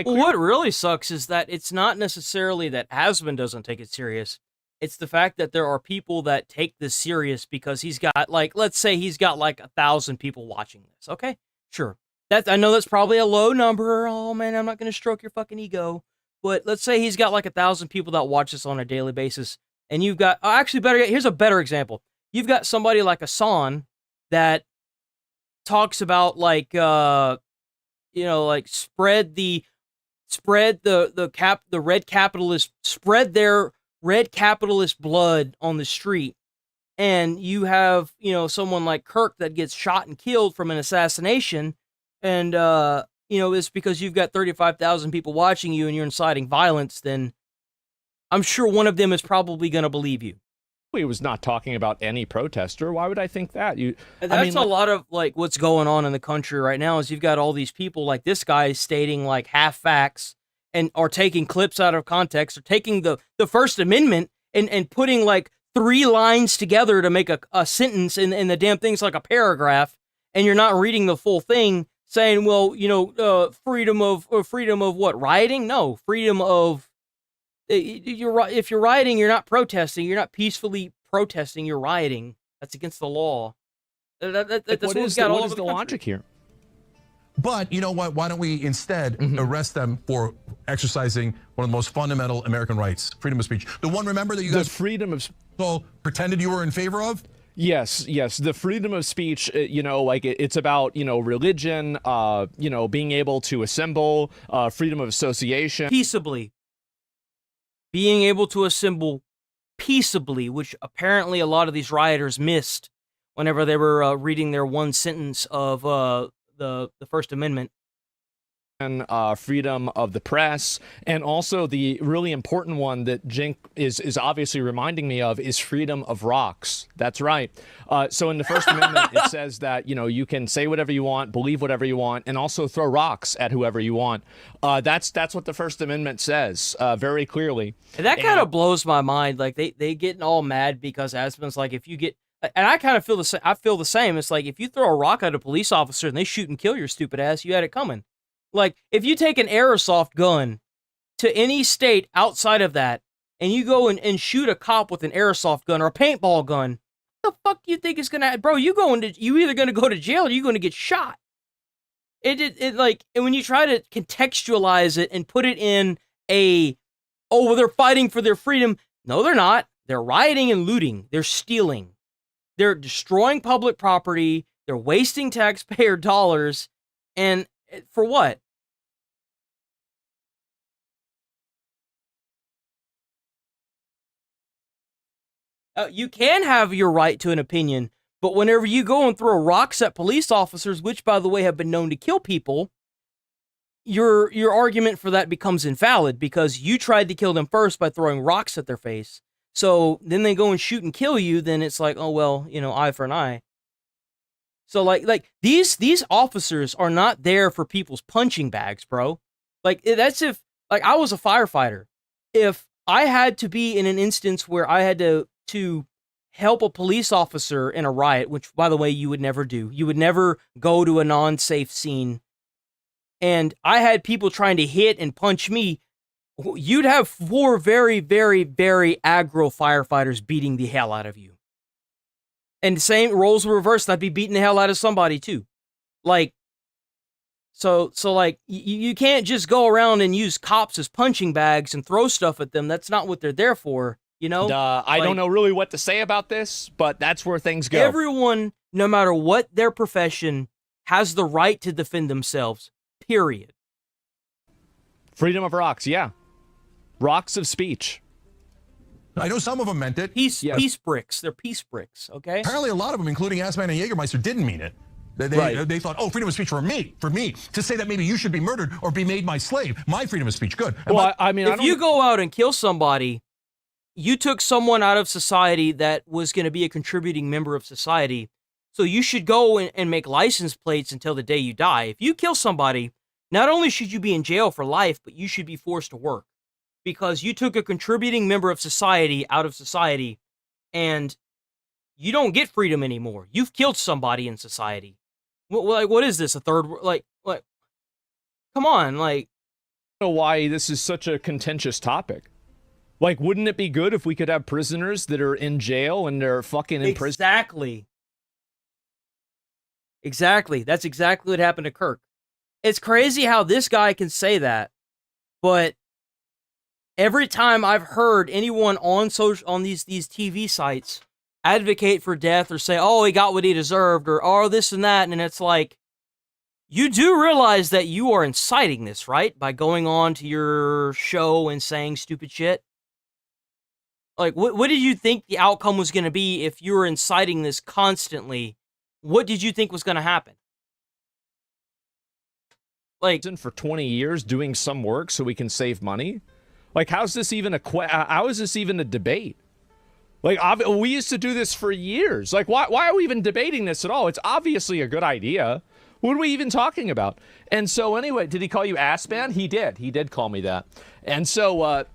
Well, what really sucks is that it's not necessarily that Asmon doesn't take it serious. It's the fact that there are people that take this serious because he's got, like, let's say he's got like 1,000 people watching this. Okay, sure. I know that's probably a low number. Oh man, I'm not going to stroke your fucking ego. But let's say he's got like 1,000 people that watch this on a daily basis. And you've got, actually better yet, here's a better example. You've got somebody like Asan that talks about like you know, like spread the red capitalist, spread their red capitalist blood on the street, and you have, you know, someone like Kirk that gets shot and killed from an assassination, and you know, it's because you've got 35,000 people watching you and you're inciting violence. Then I'm sure one of them is probably going to believe you. He was not talking about any protester. Why would I think that? That's a lot of like what's going on in the country right now is you've got all these people like this guy stating like half facts and are taking clips out of context or taking the First Amendment and putting like 3 lines together to make a sentence and the damn thing's like a paragraph and you're not reading the full thing saying, well, you know, freedom of what? Rioting? No, freedom of... If you're rioting, you're not protesting. You're not peacefully protesting. You're rioting. That's against the law. That's what is the logic here? But you know what? Why don't we instead arrest them for exercising one of the most fundamental American rights, freedom of speech? The one, remember, that you guys freedom of pretended you were in favor of? Yes. The freedom of speech, you know, like it's about, you know, religion, you know, being able to assemble, freedom of association. Peaceably. Being able to assemble peaceably, which apparently a lot of these rioters missed whenever they were reading their one sentence of the First Amendment. And freedom of the press, and also the really important one that Jink is obviously reminding me of is freedom of rocks. That's right. So in the First Amendment, it says that, you know, you can say whatever you want, believe whatever you want, and also throw rocks at whoever you want. That's what the First Amendment says very clearly. And that kind of blows my mind. Like they getting all mad because Aspen's like, if you get, and I kind of feel the same. I feel the same. It's like if you throw a rock at a police officer and they shoot and kill your stupid ass, you had it coming. Like, if you take an airsoft gun to any state outside of that, and you go and shoot a cop with an airsoft gun or a paintball gun, what the fuck do you think is gonna happen? Bro, you either gonna go to jail or you're gonna get shot. And when you try to contextualize it and put it in well, they're fighting for their freedom. No, they're not. They're rioting and looting. They're stealing. They're destroying public property. They're wasting taxpayer dollars. And for what? You can have your right to an opinion, but whenever you go and throw rocks at police officers, which, by the way, have been known to kill people, your argument for that becomes invalid because you tried to kill them first by throwing rocks at their face. So then they go and shoot and kill you, then it's like, oh, well, you know, eye for an eye. So, like these officers are not there for people's punching bags, bro. Like, that's if, like, I was a firefighter. If I had to be in an instance where I had to help a police officer in a riot, which, by the way, you would never do. You would never go to a non-safe scene. And I had people trying to hit and punch me. You'd have 4 very, very, very aggro firefighters beating the hell out of you. And the same roles were reversed. I'd be beating the hell out of somebody too. Like, so like, you can't just go around and use cops as punching bags and throw stuff at them. That's not what they're there for, you know? I don't know really what to say about this, but that's where things go. Everyone, no matter what their profession, has the right to defend themselves, period. Freedom of rocks, yeah. Rocks of speech. I know some of them meant it. Peace bricks. They're peace bricks, okay? Apparently a lot of them, including Assman and Jägermeister, didn't mean it. They thought, oh, freedom of speech for me, to say that maybe you should be murdered or be made my slave. My freedom of speech, good. Well, if you go out and kill somebody, you took someone out of society that was going to be a contributing member of society, so you should go and make license plates until the day you die. If you kill somebody, not only should you be in jail for life, but you should be forced to work because you took a contributing member of society out of society, and you don't get freedom anymore. You've killed somebody in society. What is this? A third? Like, come on, like. I don't know why this is such a contentious topic. Like, wouldn't it be good if we could have prisoners that are in jail and they're fucking in prison? Exactly. That's exactly what happened to Kirk. It's crazy how this guy can say that, but every time I've heard anyone on these TV sites advocate for death or say, oh, he got what he deserved, or oh, this and that, and it's like, you do realize that you are inciting this, right? By going on to your show and saying stupid shit. Like, what did you think the outcome was going to be if you were inciting this constantly? What did you think was going to happen? Like, for 20 years doing some work so we can save money? Like, how's this even how is this even a debate? Like, we used to do this for years. Like, why are we even debating this at all? It's obviously a good idea. What are we even talking about? And so anyway, did he call you ass man? He did. He did call me that. And so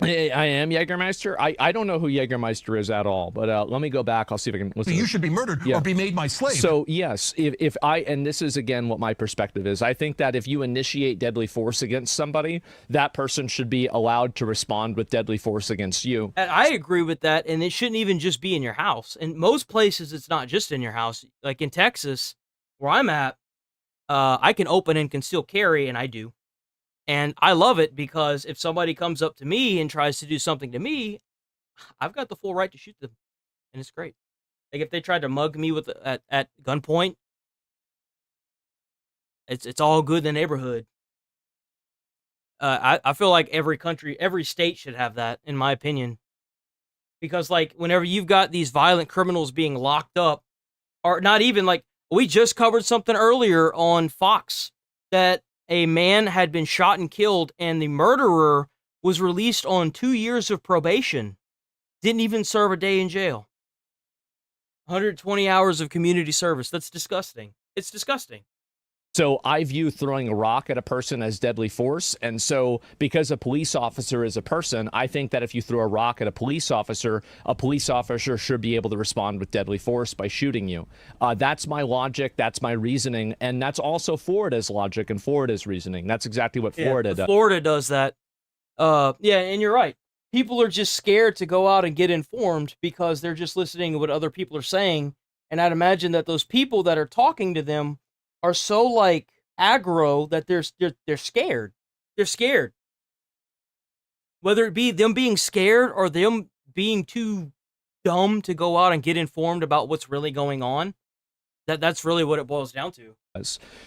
I am Jägermeister. I don't know who Jägermeister is at all, but let me go back. I'll see if I can listen. You should be murdered or be made my slave. So yes, if and this is again what my perspective is, I think that if you initiate deadly force against somebody, that person should be allowed to respond with deadly force against you. And I agree with that, and it shouldn't even just be in your house. In most places, it's not just in your house. Like in Texas, where I'm at, I can open and conceal carry, and I do. And I love it because if somebody comes up to me and tries to do something to me, I've got the full right to shoot them. And it's great. Like if they tried to mug me at gunpoint, it's all good in the neighborhood. I feel like every state should have that, in my opinion. Because like whenever you've got these violent criminals being locked up, or not even like, we just covered something earlier on Fox that a man had been shot and killed, and the murderer was released on 2 years of probation. Didn't even serve a day in jail. 120 hours of community service. That's disgusting. It's disgusting. So I view throwing a rock at a person as deadly force. And so because a police officer is a person, I think that if you throw a rock at a police officer should be able to respond with deadly force by shooting you. That's my logic. That's my reasoning. And that's also Florida's logic and Florida's reasoning. That's exactly what Florida does. Florida does that. Yeah, and you're right. People are just scared to go out and get informed because they're just listening to what other people are saying. And I'd imagine that those people that are talking to them are so like aggro that they're scared. They're scared. Whether it be them being scared or them being too dumb to go out and get informed about what's really going on. That's really what it boils down to.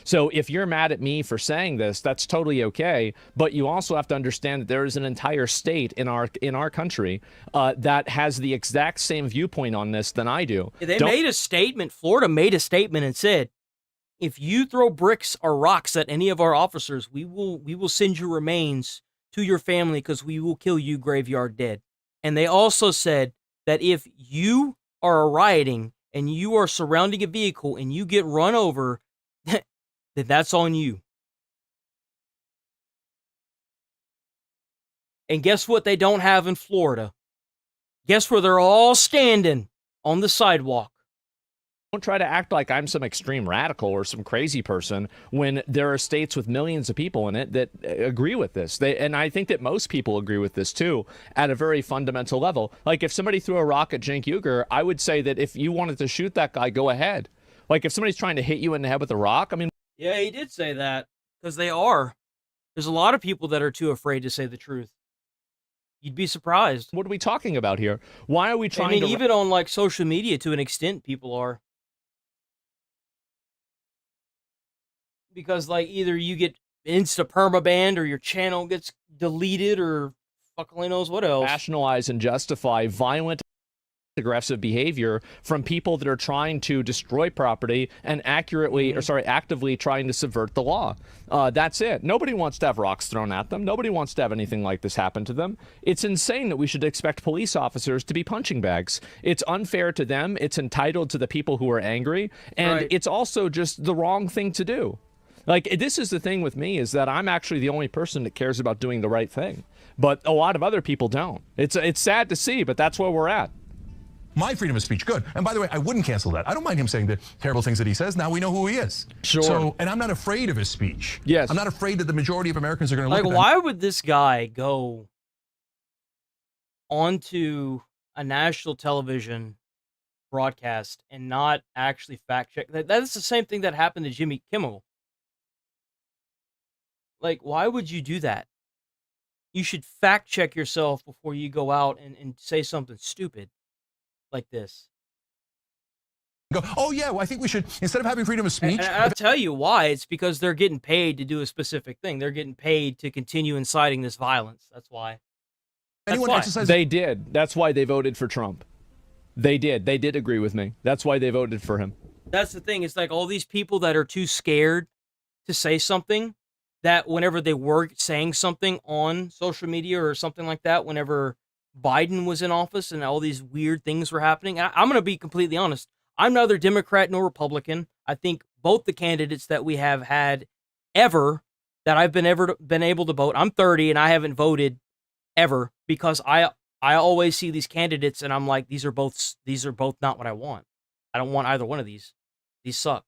So if you're mad at me for saying this, that's totally okay. But you also have to understand that there is an entire state in our country that has the exact same viewpoint on this than I do. They made a statement. Florida made a statement and said, if you throw bricks or rocks at any of our officers, we will send your remains to your family because we will kill you graveyard dead. And they also said that if you are rioting and you are surrounding a vehicle and you get run over, then that's on you. And guess what they don't have in Florida? Guess where they're all standing? on the sidewalk. Don't try to act like I'm some extreme radical or some crazy person when there are states with millions of people in it that agree with this. And I think that most people agree with this too at a very fundamental level. Like if somebody threw a rock at Cenk Uygur, I would say that if you wanted to shoot that guy, go ahead. Like if somebody's trying to hit you in the head with a rock, I mean. Yeah, he did say that because they are. There's a lot of people that are too afraid to say the truth. You'd be surprised. What are we talking about here? Why are we trying to... even on like social media to an extent, people are. Because like either you get insta permabanned or your channel gets deleted or fuck only knows what else. Rationalize and justify violent, aggressive behavior from people that are trying to destroy property and actively trying to subvert the law. That's it. Nobody wants to have rocks thrown at them. Nobody wants to have anything like this happen to them. It's insane that we should expect police officers to be punching bags. It's unfair to them. It's entitled to the people who are angry. And it's also just the wrong thing to do. Like, this is the thing with me, is that I'm actually the only person that cares about doing the right thing. But a lot of other people don't. It's sad to see, but that's where we're at. My freedom of speech, good. And by the way, I wouldn't cancel that. I don't mind him saying the terrible things that he says. Now we know who he is. Sure. So, and I'm not afraid of his speech. Yes. I'm not afraid that the majority of Americans are going to look at that. Why would this guy go onto a national television broadcast and not actually fact check? That's the same thing that happened to Jimmy Kimmel. Like, why would you do that? You should fact check yourself before you go out and say something stupid like this. Go, oh yeah, well, I think we should, instead of having freedom of speech. And I'll tell you why. It's because they're getting paid to do a specific thing. They're getting paid to continue inciting this violence. That's why. They did. That's why they voted for Trump. They did. They did agree with me. That's why they voted for him. That's the thing. It's like all these people that are too scared to say something, that whenever they were saying something on social media or something like that, whenever Biden was in office and all these weird things were happening, I'm going to be completely honest. I'm neither Democrat nor Republican. I think both the candidates that we have had ever, that I've been able to vote, I'm 30 and I haven't voted ever because I always see these candidates and I'm like, these are both not what I want. I don't want either one of these. These suck.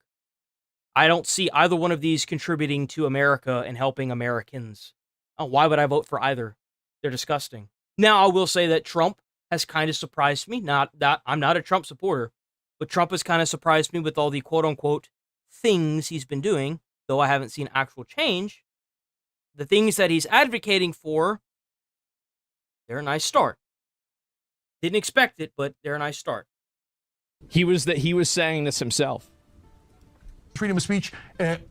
I don't see either one of these contributing to America and helping Americans. Oh, why would I vote for either? They're disgusting. Now, I will say that Trump has kind of surprised me. Not that I'm not a Trump supporter, but Trump has kind of surprised me with all the quote-unquote things he's been doing, though I haven't seen actual change. The things that he's advocating for, they're a nice start. Didn't expect it, but they're a nice start. He was saying this himself. Freedom of speech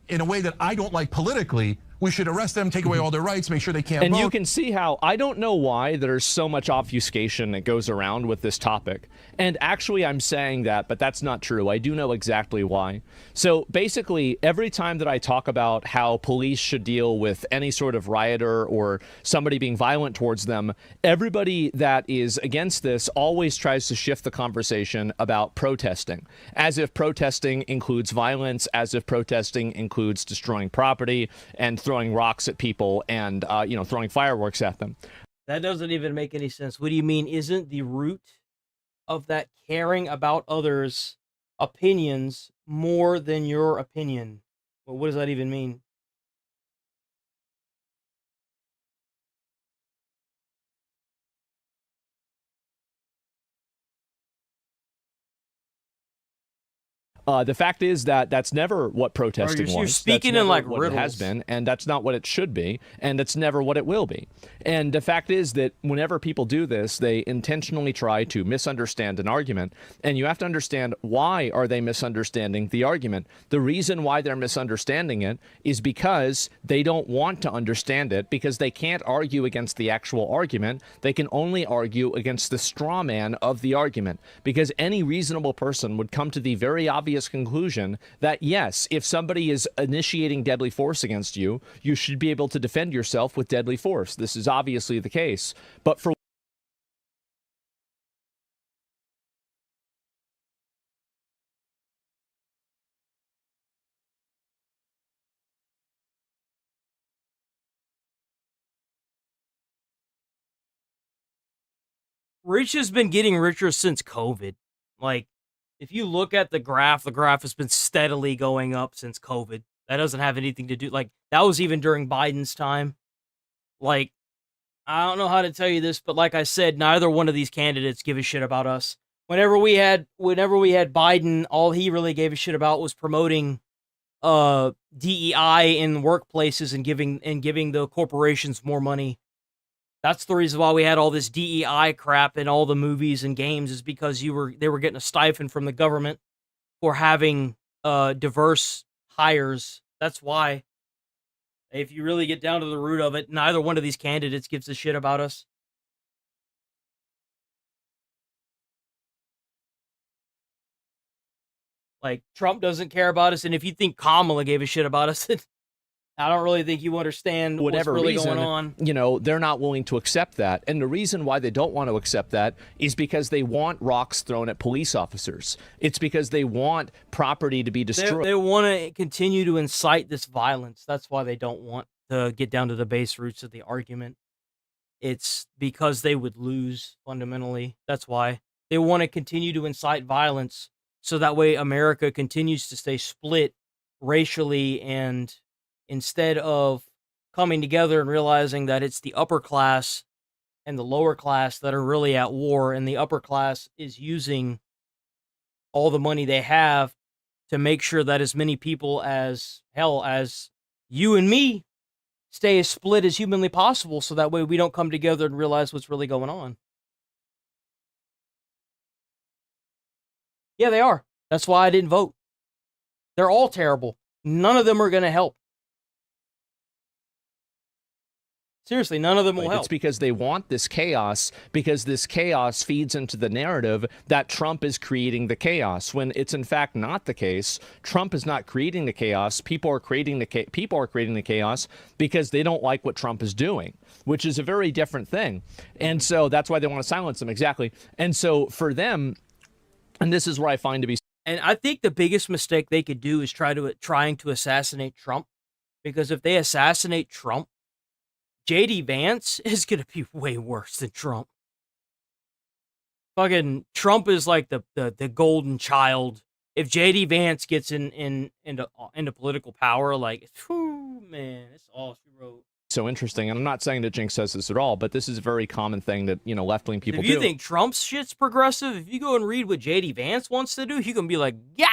in a way that I don't like politically. We should arrest them, take away all their rights, make sure they can't vote. And you can see how, I don't know why there's so much obfuscation that goes around with this topic. And actually, I'm saying that, but that's not true. I do know exactly why. So basically, every time that I talk about how police should deal with any sort of rioter or somebody being violent towards them, everybody that is against this always tries to shift the conversation about protesting, as if protesting includes violence, as if protesting includes destroying property and throwing rocks at people and, throwing fireworks at them. That doesn't even make any sense. What do you mean? Isn't the root of that caring about others' opinions more than your opinion? Well, what does that even mean? The fact is that that's never what protesting was. You're speaking in like what riddles. It has been, and that's not what it should be, and that's never what it will be. And the fact is that whenever people do this, they intentionally try to misunderstand an argument, and you have to understand why are they misunderstanding the argument. The reason why they're misunderstanding it is because they don't want to understand it, because they can't argue against the actual argument. They can only argue against the straw man of the argument, because any reasonable person would come to the very obvious conclusion that, yes, if somebody is initiating deadly force against you, you should be able to defend yourself with deadly force. This is obviously the case. But for Rich has been getting richer since COVID. Like, if you look at the graph has been steadily going up since COVID. That doesn't have anything to do, like, that was even during Biden's time. Like, I don't know how to tell you this, but like I said, neither one of these candidates give a shit about us. Whenever we had Biden, all he really gave a shit about was promoting DEI in workplaces and giving the corporations more money. That's the reason why we had all this DEI crap in all the movies and games, is because they were getting a stipend from the government for having diverse hires. That's why. If you really get down to the root of it, neither one of these candidates gives a shit about us. Like, Trump doesn't care about us, and if you think Kamala gave a shit about us, I don't really think you understand whatever what's really reason, going on. You know, they're not willing to accept that. And the reason why they don't want to accept that is because they want rocks thrown at police officers. It's because they want property to be destroyed. They want to continue to incite this violence. That's why they don't want to get down to the base roots of the argument. It's because they would lose, fundamentally. That's why. They want to continue to incite violence, so that way America continues to stay split racially, and instead of coming together and realizing that it's the upper class and the lower class that are really at war, and the upper class is using all the money they have to make sure that as many people as you and me stay as split as humanly possible, so that way we don't come together and realize what's really going on. Yeah, they are. That's why I didn't vote. They're all terrible. None of them are going to help. Seriously, none of them will help. It's because they want this chaos, because this chaos feeds into the narrative that Trump is creating the chaos, when it's in fact not the case. Trump is not creating the chaos. People are creating the chaos because they don't like what Trump is doing, which is a very different thing. And so that's why they want to silence him. Exactly. And so for them, and this is where I find to be. And I think the biggest mistake they could do is trying to assassinate Trump, because if they assassinate Trump, JD Vance is going to be way worse than Trump. Fucking Trump is like the golden child. If JD Vance gets into political power, like, whew, man, it's all she wrote. So interesting, and I'm not saying that Jinx says this at all, but this is a very common thing that, you know, left-wing people do. If you think Trump's shit's progressive, if you go and read what JD Vance wants to do, you can be like, yeah,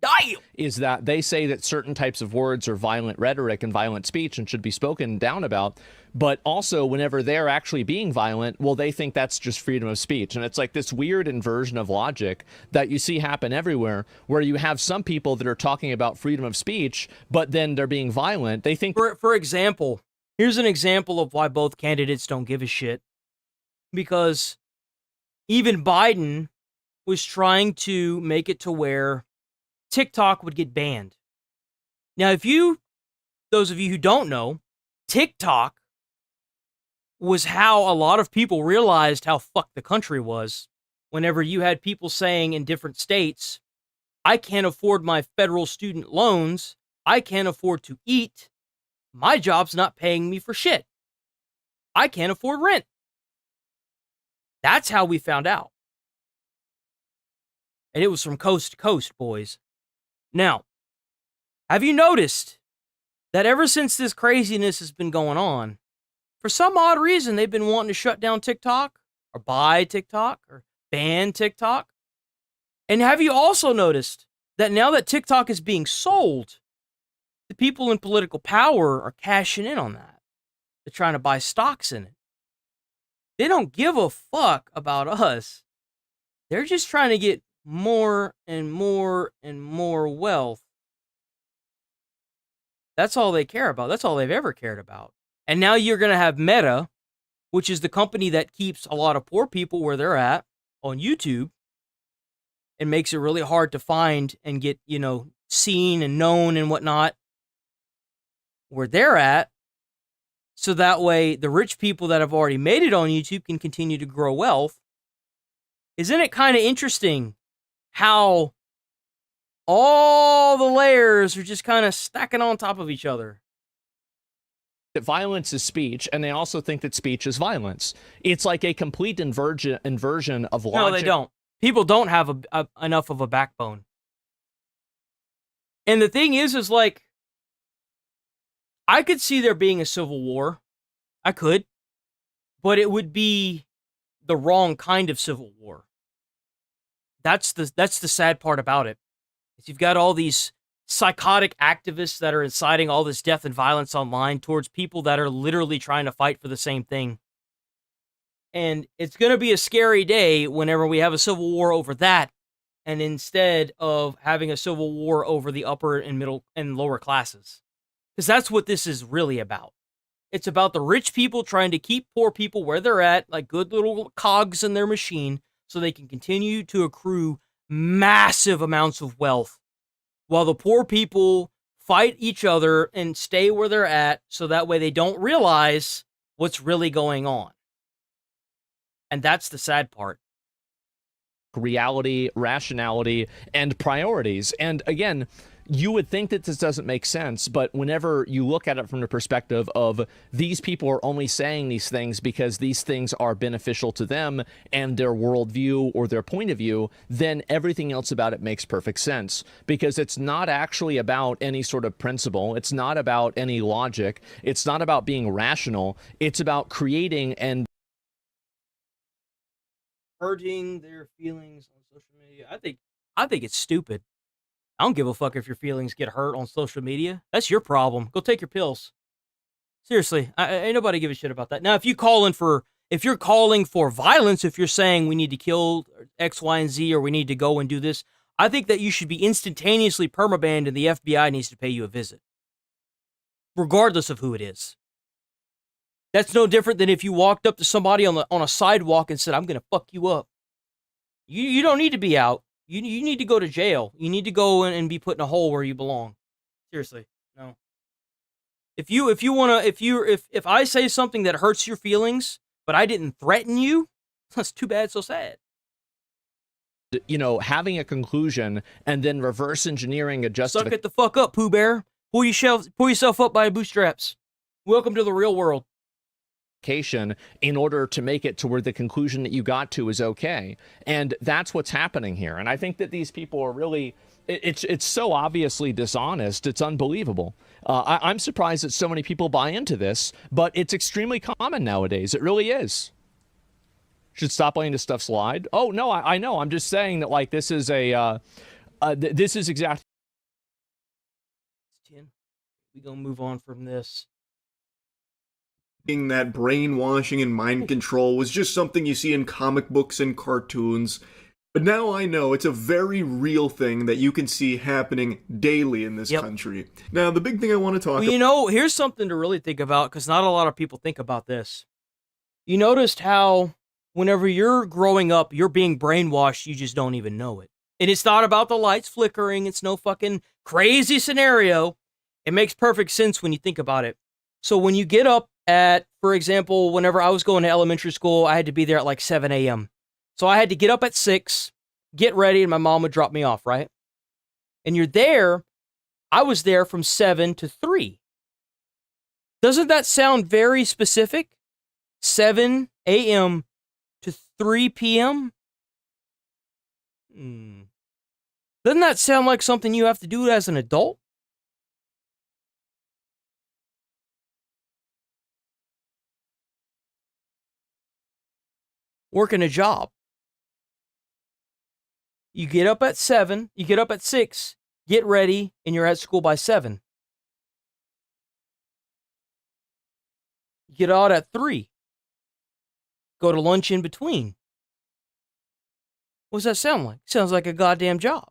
damn. Is that they say that certain types of words are violent rhetoric and violent speech and should be spoken down about, but also whenever they're actually being violent, well, they think that's just freedom of speech. And it's like this weird inversion of logic that you see happen everywhere, where you have some people that are talking about freedom of speech, but then they're being violent. They think, for example, here's an example of why both candidates don't give a shit. Because even Biden was trying to make it to where TikTok would get banned. Now, those of you who don't know, TikTok was how a lot of people realized how fucked the country was. Whenever you had people saying in different states, I can't afford my federal student loans, I can't afford to eat, my job's not paying me for shit, I can't afford rent. That's how we found out. And it was from coast to coast, boys. Now, have you noticed that ever since this craziness has been going on, for some odd reason, they've been wanting to shut down TikTok, or buy TikTok, or ban TikTok? And have you also noticed that now that TikTok is being sold, the people in political power are cashing in on that? They're trying to buy stocks in it. They don't give a fuck about us. They're just trying to get more and more and more wealth. That's all they care about. That's all they've ever cared about. And now you're going to have Meta, which is the company that keeps a lot of poor people where they're at on YouTube and makes it really hard to find and get, seen and known and whatnot where they're at. So that way the rich people that have already made it on YouTube can continue to grow wealth. Isn't it kind of interesting how all the layers are just kind of stacking on top of each other? That violence is speech, and they also think that speech is violence. It's like a complete inversion of logic. No, they don't. People don't have enough of a backbone. And the thing is like, I could see there being a civil war. I could. But it would be the wrong kind of civil war. That's the sad part about it. Is you've got all these psychotic activists that are inciting all this death and violence online towards people that are literally trying to fight for the same thing. And it's going to be a scary day whenever we have a civil war over that, and instead of having a civil war over the upper and middle and lower classes. Because that's what this is really about. It's about the rich people trying to keep poor people where they're at, like good little cogs in their machine, so they can continue to accrue massive amounts of wealth, while the poor people fight each other and stay where they're at, so that way they don't realize what's really going on. And that's the sad part. Reality, rationality, and priorities. And again, you would think that this doesn't make sense, but whenever you look at it from the perspective of these people are only saying these things because these things are beneficial to them and their worldview or their point of view, then everything else about it makes perfect sense, because it's not actually about any sort of principle. It's not about any logic. It's not about being rational. It's about creating and hurting their feelings on social media. I think it's stupid. I don't give a fuck if your feelings get hurt on social media. That's your problem. Go take your pills. Seriously, ain't nobody give a shit about that. Now, if you're calling for violence, if you're saying we need to kill X, Y, and Z, or we need to go and do this, I think that you should be instantaneously permabanned and the FBI needs to pay you a visit. Regardless of who it is. That's no different than if you walked up to somebody on a sidewalk and said, I'm going to fuck you up. You don't need to be out. You need to go to jail. You need to go in and be put in a hole where you belong. Seriously, no. If I say something that hurts your feelings, but I didn't threaten you, that's too bad, so sad. You know, having a conclusion and then reverse engineering a justification. Suck it the fuck up, Pooh Bear. Pull yourself up by bootstraps. Welcome to the real world. In order to make it to where the conclusion that you got to is okay. And that's what's happening here. And I think that these people are really, it's so obviously dishonest. It's unbelievable. I'm surprised that so many people buy into this, but it's extremely common nowadays. It really is. Should stop letting this stuff slide. Oh, no, I know. I'm just saying that, like, this is this is exactly. We gonna move on from this. That brainwashing and mind control was just something you see in comic books and cartoons. But now I know it's a very real thing that you can see happening daily in this country. Now, the big thing I want to talk about... You know, here's something to really think about, because not a lot of people think about this. You noticed how whenever you're growing up, you're being brainwashed, you just don't even know it. And it's not about the lights flickering. It's no fucking crazy scenario. It makes perfect sense when you think about it. So when you get up at, for example, whenever I was going to elementary school, I had to be there at like 7 a.m. So I had to get up at 6, get ready, and my mom would drop me off, right? And I was there from 7 to 3. Doesn't that sound very specific? 7 a.m. to 3 p.m.? Doesn't that sound like something you have to do as an adult? Working a job. You get up at 7, you get up at 6, get ready, and you're at school by 7. You get out at 3. Go to lunch in between. What does that sound like? Sounds like a goddamn job.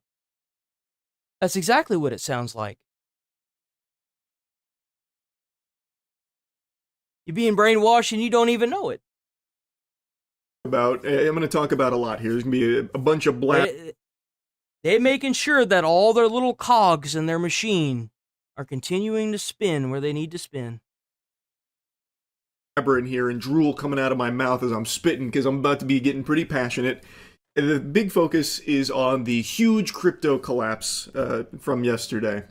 That's exactly what it sounds like. You're being brainwashed and you don't even know it. I'm going to talk about a lot here. There's going to be a bunch of black... They're making sure that all their little cogs in their machine are continuing to spin where they need to spin. In here and drool coming out of my mouth as I'm spitting because I'm about to be getting pretty passionate. And the big focus is on the huge crypto collapse from yesterday.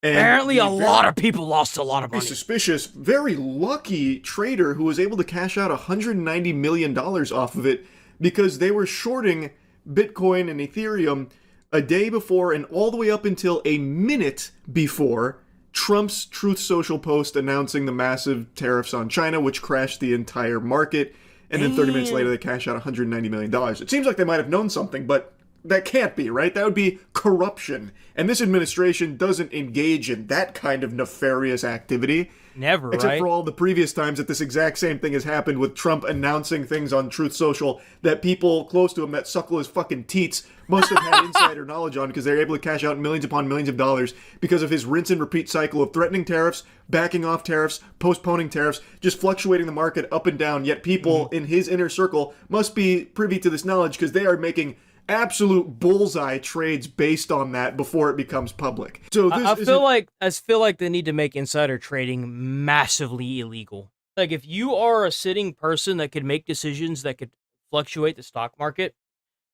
And apparently a lot of people lost a lot of money. A suspicious, very lucky trader who was able to cash out $190 million off of it because they were shorting Bitcoin and Ethereum a day before and all the way up until a minute before Trump's Truth Social post announcing the massive tariffs on China, which crashed the entire market. And then 30 minutes later, they cash out $190 million. It seems like they might have known something, but that can't be, right? That would be corruption. And this administration doesn't engage in that kind of nefarious activity. Never, Except right? for all the previous times that this exact same thing has happened with Trump announcing things on Truth Social that people close to him that suckle his fucking teats must have had insider knowledge on because they're able to cash out millions upon millions of dollars because of his rinse and repeat cycle of threatening tariffs, backing off tariffs, postponing tariffs, just fluctuating the market up and down. Yet people in his inner circle must be privy to this knowledge because they are making absolute bullseye trades based on that before it becomes public. So this I feel like they need to make insider trading massively illegal. Like if you are a sitting person that could make decisions that could fluctuate the stock market,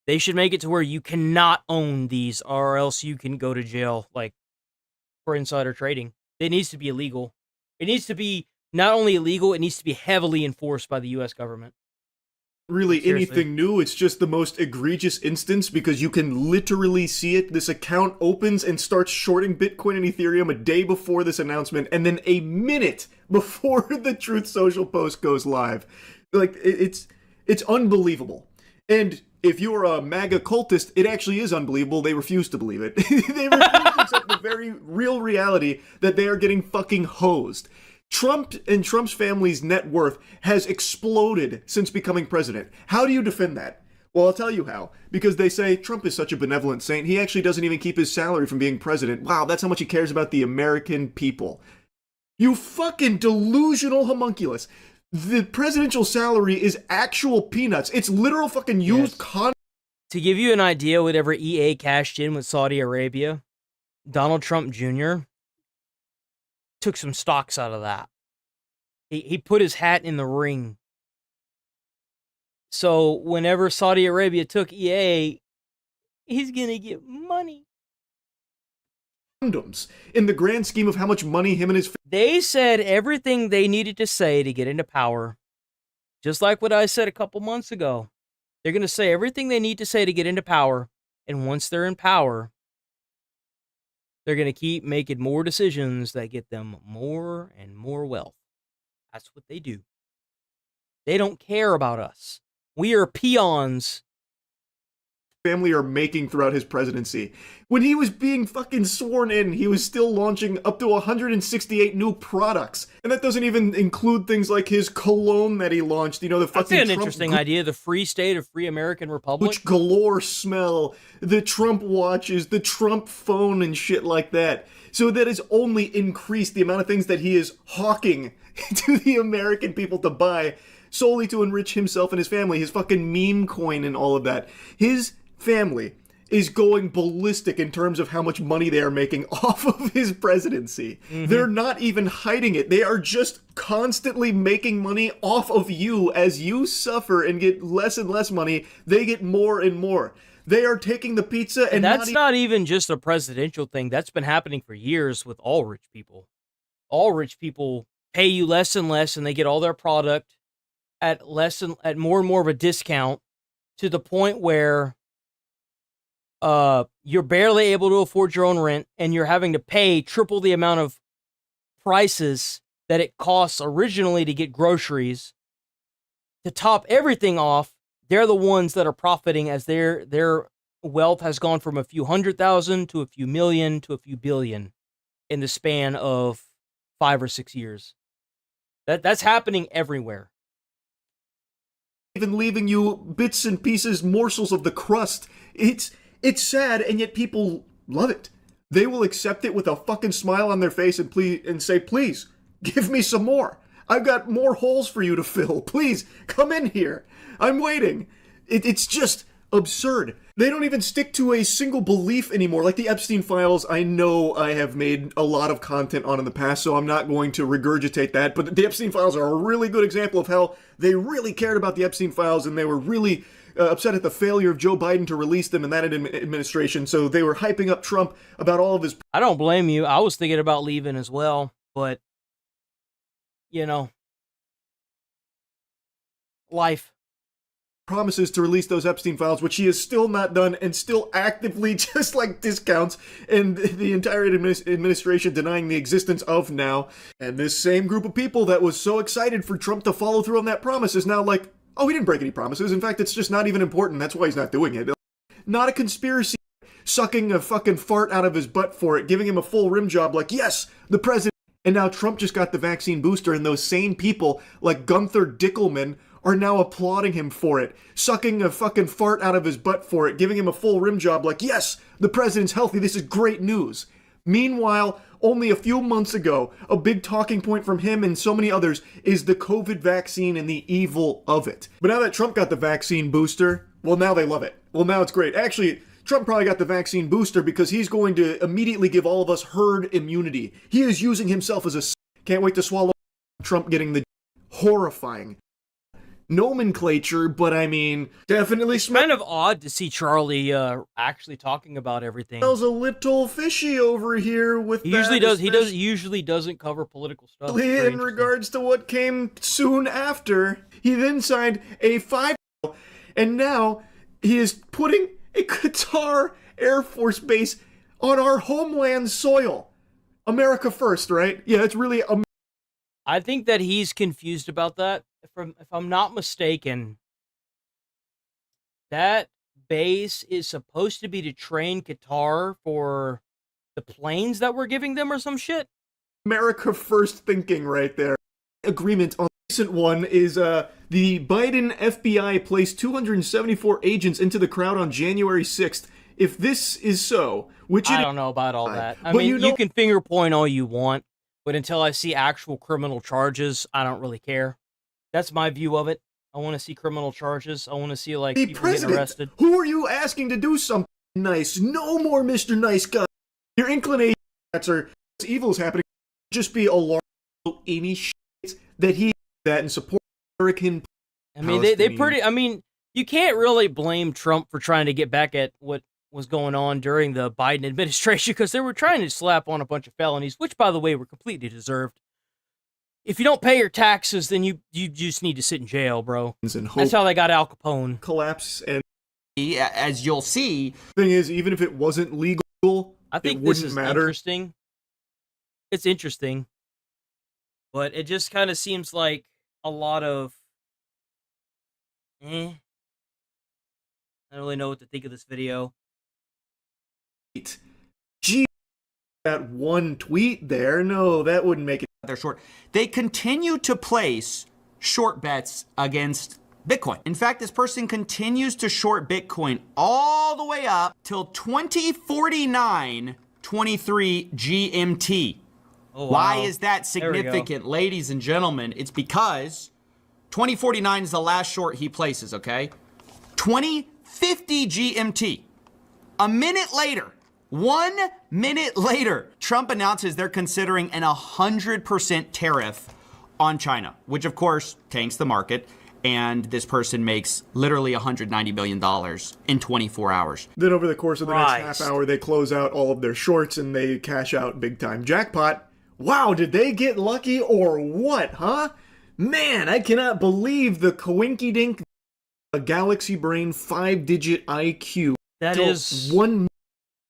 they should make it to where you cannot own these or else you can go to jail like for insider trading. It needs to be illegal. It needs to be not only illegal, it needs to be heavily enforced by the US government. Really Seriously. anything new. It's just the most egregious instance because you can literally see it. This account opens and starts shorting Bitcoin and Ethereum a day before this announcement and then a minute before the Truth Social post goes live. Like, it's unbelievable. And if you're a MAGA cultist, it actually is unbelievable. They refuse to believe it. They refuse to accept the very real reality that they are getting fucking hosed. Trump and Trump's family's net worth has exploded since becoming president. How do you defend that? Well, I'll tell you how. Because they say Trump is such a benevolent saint, he actually doesn't even keep his salary from being president. Wow, that's how much he cares about the American people. You fucking delusional homunculus. The presidential salary is actual peanuts. It's literal fucking used con. To give you an idea, whatever EA cashed in with Saudi Arabia, Donald Trump Jr. took some stocks out of that. He put his hat in the ring. So whenever Saudi Arabia took EA, he's gonna get money. Condoms. In the grand scheme of how much money him and his They said everything they needed to say to get into power. Just like what I said a couple months ago. They're going to say everything they need to say to get into power. And once they're in power, they're going to keep making more decisions that get them more and more wealth. That's what they do. They don't care about us. We are peons. Family are making throughout his presidency. When he was being fucking sworn in, he was still launching up to 168 new products. And that doesn't even include things like his cologne that he launched, you know, the fucking That's an interesting idea, the free state of free American Republic. Which galore smell, the Trump watches, the Trump phone and shit like that. So that has only increased the amount of things that he is hawking to the American people to buy solely to enrich himself and his family, his fucking meme coin and all of that. His family is going ballistic in terms of how much money they are making off of his presidency. They're not even hiding it. They are just constantly making money off of you as you suffer and get less and less money. They get more and more. They are taking the pizza and that's not even just a presidential thing. That's been happening for years with all rich people. All rich people pay you less and less and they get all their product at more and more of a discount to the point where you're barely able to afford your own rent and you're having to pay triple the amount of prices that it costs originally to get groceries. To top everything off, they're the ones that are profiting as their wealth has gone from a few 100,000 to a few million to a few billion in the span of 5 or 6 years. That's happening everywhere. Even leaving you bits and pieces, morsels of the crust. It's sad, and yet people love it. They will accept it with a fucking smile on their face and say, please, give me some more. I've got more holes for you to fill. Please, come in here. I'm waiting. It's just absurd. They don't even stick to a single belief anymore. Like the Epstein files, I know I have made a lot of content on in the past, so I'm not going to regurgitate that. But the Epstein files are a really good example of how they really cared about the Epstein files, and they were really upset at the failure of Joe Biden to release them in that administration. So they were hyping up Trump about all of his... I don't blame you. I was thinking about leaving as well, but, you know, life. promises to release those Epstein files, which he has still not done and still actively just like discounts, and the entire administration denying the existence of now. And this same group of people that was so excited for Trump to follow through on that promise is now like, oh, he didn't break any promises. In fact, it's just not even important. That's why he's not doing it. Not a conspiracy, sucking a fucking fart out of his butt for it, giving him a full rim job like, yes, the president. And now Trump just got the vaccine booster, and those same people like Gunther Dickelman are now applauding him for it, sucking a fucking fart out of his butt for it, giving him a full rim job like, yes, the president's healthy, this is great news. Meanwhile, only a few months ago, a big talking point from him and so many others is the COVID vaccine and the evil of it. But now that Trump got the vaccine booster, well, now they love it. Well, now it's great. Actually, Trump probably got the vaccine booster because he's going to immediately give all of us herd immunity. He is using himself as a... Can't wait to swallow Trump getting the horrifying nomenclature, but I mean, definitely it's kind of odd to see Charlie actually talking about everything. Smells a little fishy over here with he usually does. He usually doesn't cover political stuff. In regards to what came soon after, he then signed a 5, and now he is putting a Qatar Air Force base on our homeland soil. America first, right? Yeah, it's really. I think that he's confused about that. If I'm not mistaken, that base is supposed to be to train Qatar for the planes that we're giving them or some shit. America first thinking right there. Agreement on the recent one is the Biden FBI placed 274 agents into the crowd on January 6th. If this is so, which I don't know about all that. I mean, you can finger point all you want, but until I see actual criminal charges, I don't really care. That's my view of it. I want to see criminal charges. I want to see, like, people getting arrested. Who are you asking to do something nice? No more Mr. Nice Guy. Your inclination are evil's happening. Just be alarmed about any shit that he that and support American. I mean, they pretty. I mean, you can't really blame Trump for trying to get back at what was going on during the Biden administration because they were trying to slap on a bunch of felonies, which, by the way, were completely deserved. If you don't pay your taxes, then you just need to sit in jail, bro. That's how they got Al Capone. Collapse, and as you'll see, thing is, even if it wasn't legal, I think it this wouldn't is matter. Interesting. It's interesting, but it just kind of seems like a lot of, I don't really know what to think of this video. Gee, that one tweet there, no, that wouldn't make it. They're short. They continue to place short bets against Bitcoin. In fact, this person continues to short Bitcoin all the way up till 2049, 23 GMT. Oh, wow. Why is that significant, ladies and gentlemen? It's because 2049 is the last short he places, okay? 2050 GMT. A minute later, 1 minute later, Trump announces they're considering an 100% tariff on China, which of course tanks the market. And this person makes literally $190 billion in 24 hours. Then over the course of the next half hour, they close out all of their shorts and they cash out big time jackpot. Wow, did they get lucky or what, huh? Man, I cannot believe the coinky-dink, a galaxy brain 5-digit IQ. That is one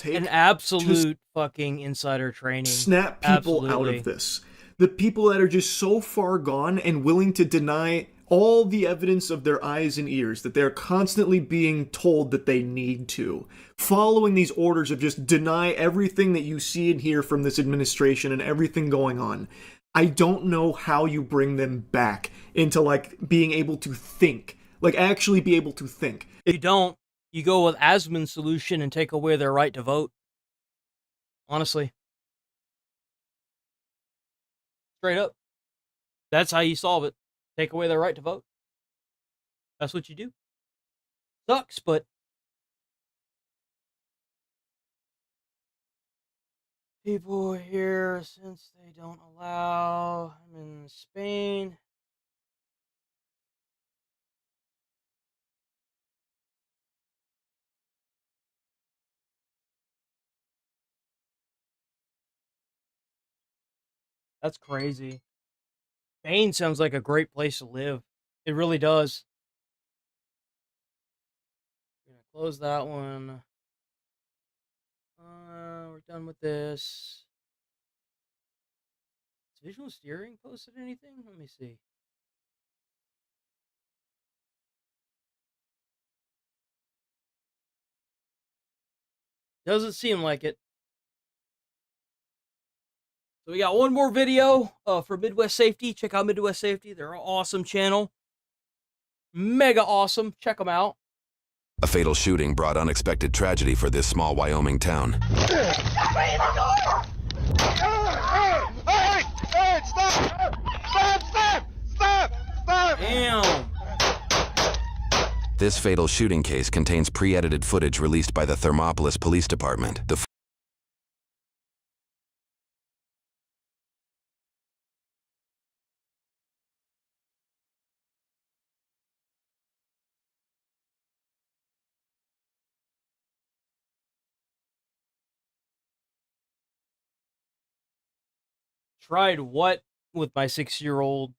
an absolute fucking insider training. Snap people out of this. The people that are just so far gone and willing to deny all the evidence of their eyes and ears, that they're constantly being told that they need to. Following these orders of just deny everything that you see and hear from this administration and everything going on. I don't know how you bring them back into, like, being able to think. Like, actually be able to think. If you don't, you go with Asmon's solution and take away their right to vote. Honestly. Straight up. That's how you solve it. Take away their right to vote. That's what you do. Sucks, but people here, since they don't allow, I'm in Spain. That's crazy. Spain sounds like a great place to live. It really does. close that one. We're done with this. Has visual steering posted anything? Let me see. Doesn't seem like it. So we got one more video for Midwest Safety. Check out Midwest Safety. They're an awesome channel. Mega awesome. Check them out. A fatal shooting brought unexpected tragedy for this small Wyoming town. Damn. This fatal shooting case contains pre-edited footage released by the Thermopolis Police Department. Tried what with my 6-year-old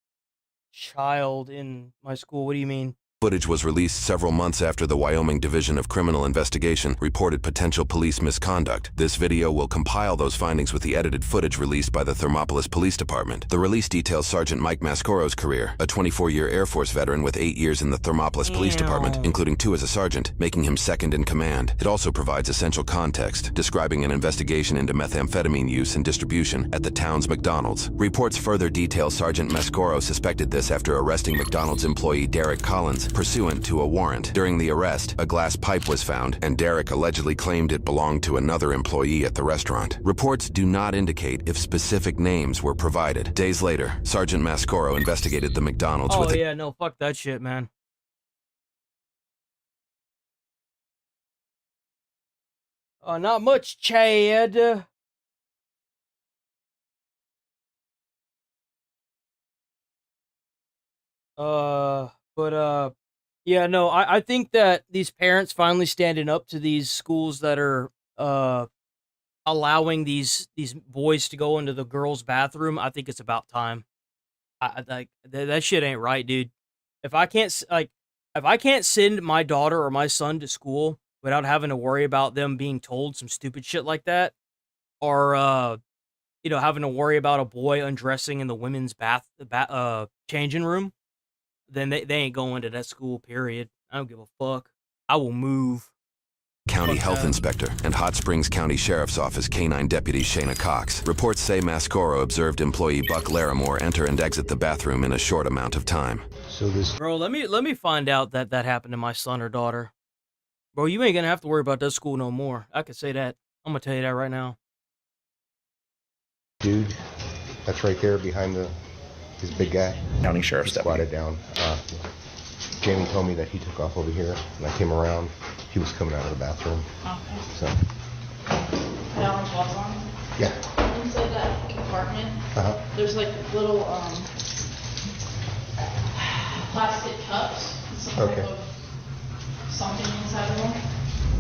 child in my school? What do you mean? Footage was released several months after the Wyoming Division of Criminal Investigation reported potential police misconduct. This video will compile those findings with the edited footage released by the Thermopolis Police Department. The release details Sergeant Mike Mascoro's career, a 24-year Air Force veteran with 8 years in the Thermopolis Police Department, including 2 as a sergeant, making him second in command. It also provides essential context, describing an investigation into methamphetamine use and distribution at the town's McDonald's. Reports further detail Sergeant Mascoro suspected this after arresting McDonald's employee Derek Collins pursuant to a warrant. During the arrest, a glass pipe was found, and Derek allegedly claimed it belonged to another employee at the restaurant. Reports do not indicate if specific names were provided. Days later, Sergeant Mascoro investigated the McDonald's with yeah, no, fuck that shit, man. Not much, Chad. Yeah, no, I think that these parents finally standing up to these schools that are allowing these boys to go into the girls' bathroom. I think it's about time. Like that shit ain't right, dude. If I can't send my daughter or my son to school without having to worry about them being told some stupid shit like that, or having to worry about a boy undressing in the women's changing room, then they ain't going to that school, period. I don't give a fuck. I will move. County Health Inspector and Hot Springs County Sheriff's Office Canine Deputy Shayna Cox. Reports say Mascoro observed employee Buck Larimore enter and exit the bathroom in a short amount of time. Bro, let me find out that happened to my son or daughter. Bro, you ain't gonna have to worry about that school no more. I can say that. I'm gonna tell you that right now. Dude, that's right there behind this big guy. County Sheriff's Deputy. Squatted down. Jamie told me that he took off over here, and I came around. He was coming out of the bathroom. Okay. So. Had all his gloves on? Yeah. Inside that compartment, there's like little plastic cups. Okay. Something inside of them.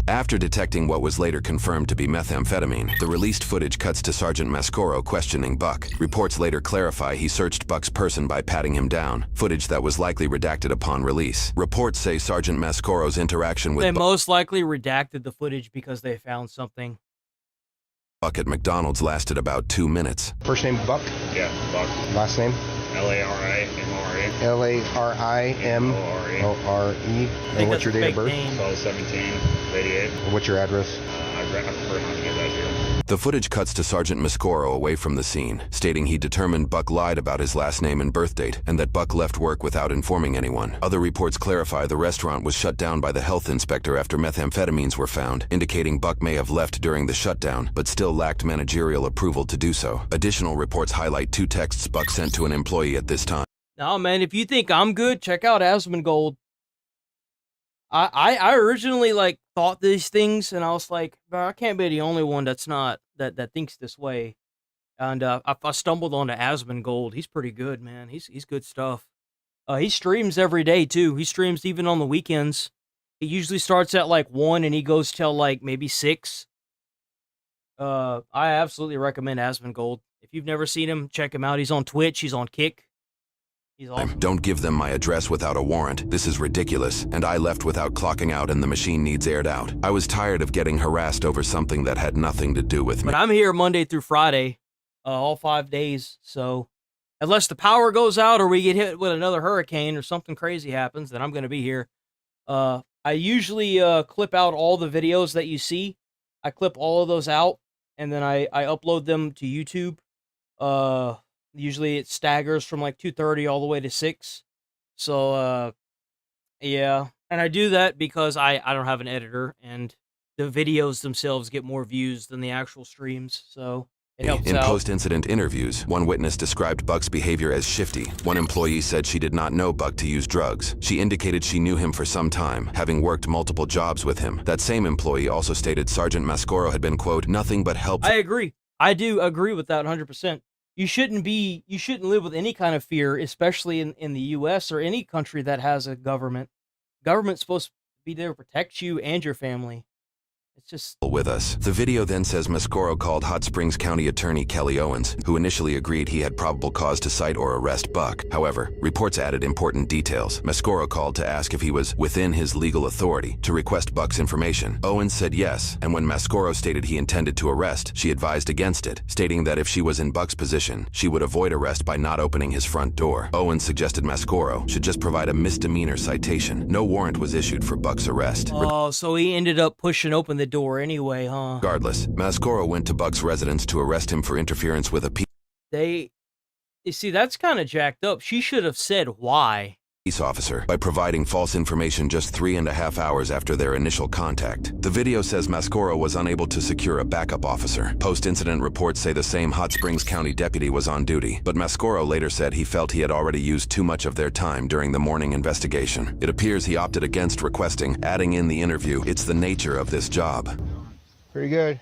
After detecting what was later confirmed to be methamphetamine, the released footage cuts to Sergeant Mascoro questioning Buck. Reports later clarify he searched Buck's person by patting him down, footage that was likely redacted upon release. Reports say Sergeant Mascoro's interaction with They most likely redacted the footage because they found something. Buck at McDonald's lasted about 2 minutes. First name Buck? Yeah, Buck. Last name? L-A-R-I-M-O-R-E. L-A-R-I-M-O-R-E. And what's your date of birth? 12/17/88. What's your address? I prefer not to give that to you. The footage cuts to Sergeant Mascoro away from the scene, stating he determined Buck lied about his last name and birth date, and that Buck left work without informing anyone. Other reports clarify the restaurant was shut down by the health inspector after methamphetamines were found, indicating Buck may have left during the shutdown, but still lacked managerial approval to do so. Additional reports highlight 2 texts Buck sent to an employee at this time. No, man, if you think I'm good, check out Asmongold. I originally thought these things, and I was like, bro, I can't be the only one that's not that thinks this way. And I stumbled onto Asmongold. He's pretty good, man. He's good stuff. He streams every day too. He streams even on the weekends. He usually starts at 1 and he goes till maybe 6. I absolutely recommend Asmongold. If you've never seen him, check him out. He's on Twitch. He's on Kick. He's awesome. Don't give them my address without a warrant. This is ridiculous. And I left without clocking out and the machine needs aired out. I was tired of getting harassed over something that had nothing to do with me. But I'm here Monday through Friday, all 5 days. So unless the power goes out or we get hit with another hurricane or something crazy happens, then I'm going to be here. I usually clip out all the videos that you see. I clip all of those out, and then I upload them to YouTube. Usually it staggers from like 2:30 all the way to 6. So, yeah. And I do that because I don't have an editor, and the videos themselves get more views than the actual streams. So it helps In out. post-incident interviews, one witness described Buck's behavior as shifty. One employee said she did not know Buck to use drugs. She indicated she knew him for some time, having worked multiple jobs with him. That same employee also stated Sergeant Mascoro had been, quote, nothing but helpful. I agree. I do agree with that 100%. You shouldn't live with any kind of fear, especially in the U.S. or any country that has a government. Government's supposed to be there to protect you and your family. It's just with us. The video then says Mascoro called Hot Springs County Attorney Kelly Owens, who initially agreed he had probable cause to cite or arrest Buck. However, reports added important details. Mascoro called to ask if he was within his legal authority to request Buck's information. Owens said yes, and when Mascoro stated he intended to arrest, she advised against it, stating that if she was in Buck's position, she would avoid arrest by not opening his front door. Owens suggested Mascoro should just provide a misdemeanor citation. No warrant was issued for Buck's arrest. Oh, so he ended up pushing open the door anyway, huh? Regardless, Mascoro went to Buck's residence to arrest him for interference with a You see, that's kind of jacked up. She should have said why. Police officer by providing false information just 3.5 hours after their initial contact. The video says Mascoro was unable to secure a backup officer. Post-incident reports say the same Hot Springs County deputy was on duty, but Mascoro later said he felt he had already used too much of their time during the morning investigation. It appears he opted against requesting, adding in the interview, "It's the nature of this job." Pretty good.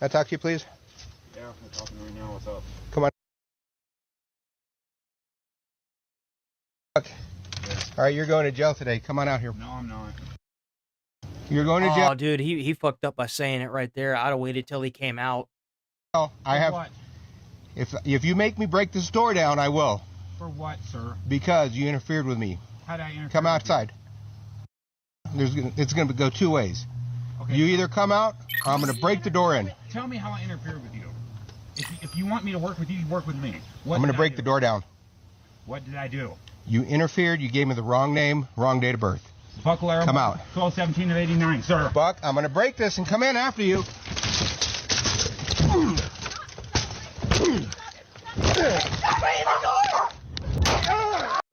Can I talk to you, please? Yeah, I'm talking right now. What's up? Come on. All right, you're going to jail today. Come on out here. No, I'm not. You're going to jail. Oh, dude, he fucked up by saying it right there. I'd have waited till he came out. Oh, I have. What? If you make me break this door down, I will. For what, sir? Because you interfered with me. How'd I interfere? Come outside. It's going to go two ways. Okay. You either come out, or I'm going to break the door in. Tell me how I interfered with you. If you want me to work with you, you work with me. I'm going to break the door down. What did I do? You interfered. You gave me the wrong name, wrong date of birth. Buck Laramie, come out. 12/17 of '89, sir. Buck, I'm going to break this and come in after you.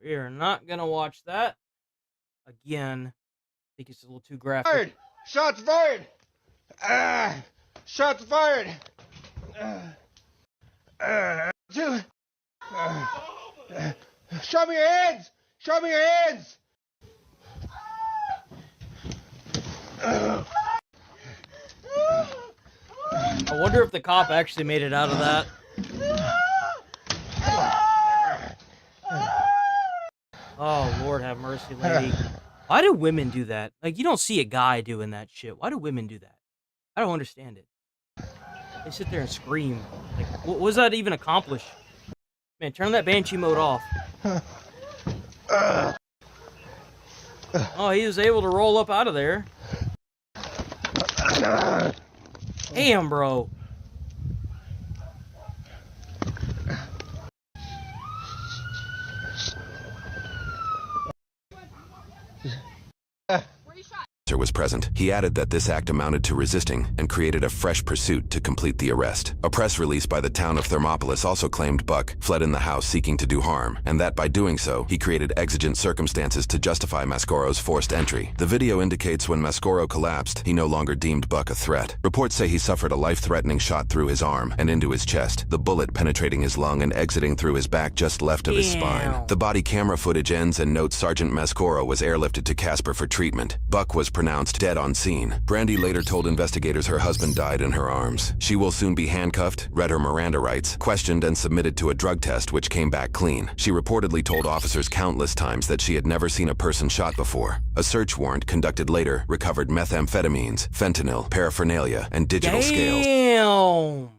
We are not going to watch that. Again, I think it's a little too graphic. Fired! Shots fired! Shots fired! Show me your hands! Show me your hands! I wonder if the cop actually made it out of that. Oh, Lord have mercy, lady. Why do women do that? Like, you don't see a guy doing that shit. Why do women do that? I don't understand it. They sit there and scream. Like, what was that even accomplish? Man, turn that banshee mode off. Oh, he was able to roll up out of there. Damn, bro. Was present. He added that this act amounted to resisting and created a fresh pursuit to complete the arrest. A press release by the town of Thermopolis also claimed Buck fled in the house seeking to do harm, and that by doing so, he created exigent circumstances to justify Mascoro's forced entry. The video indicates when Mascoro collapsed, he no longer deemed Buck a threat. Reports say he suffered a life-threatening shot through his arm and into his chest, the bullet penetrating his lung and exiting through his back just left of his spine. The body camera footage ends and notes Sergeant Mascoro was airlifted to Casper for treatment. Buck was pronounced dead on scene. Brandy later told investigators her husband died in her arms. She will soon be handcuffed, read her Miranda rights, questioned and submitted to a drug test which came back clean. She reportedly told officers countless times that she had never seen a person shot before. A search warrant conducted later recovered methamphetamines, fentanyl, paraphernalia, and digital scales.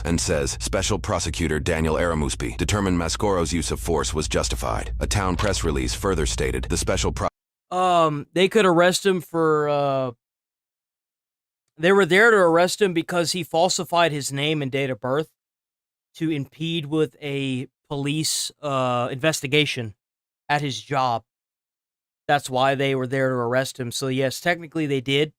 and says Special Prosecutor Daniel Aramuspi determined Mascoro's use of force was justified. A town press release further stated the special they could arrest him for, they were there to arrest him because he falsified his name and date of birth to impede with a police investigation at his job. That's why they were there to arrest him. So yes, technically they did.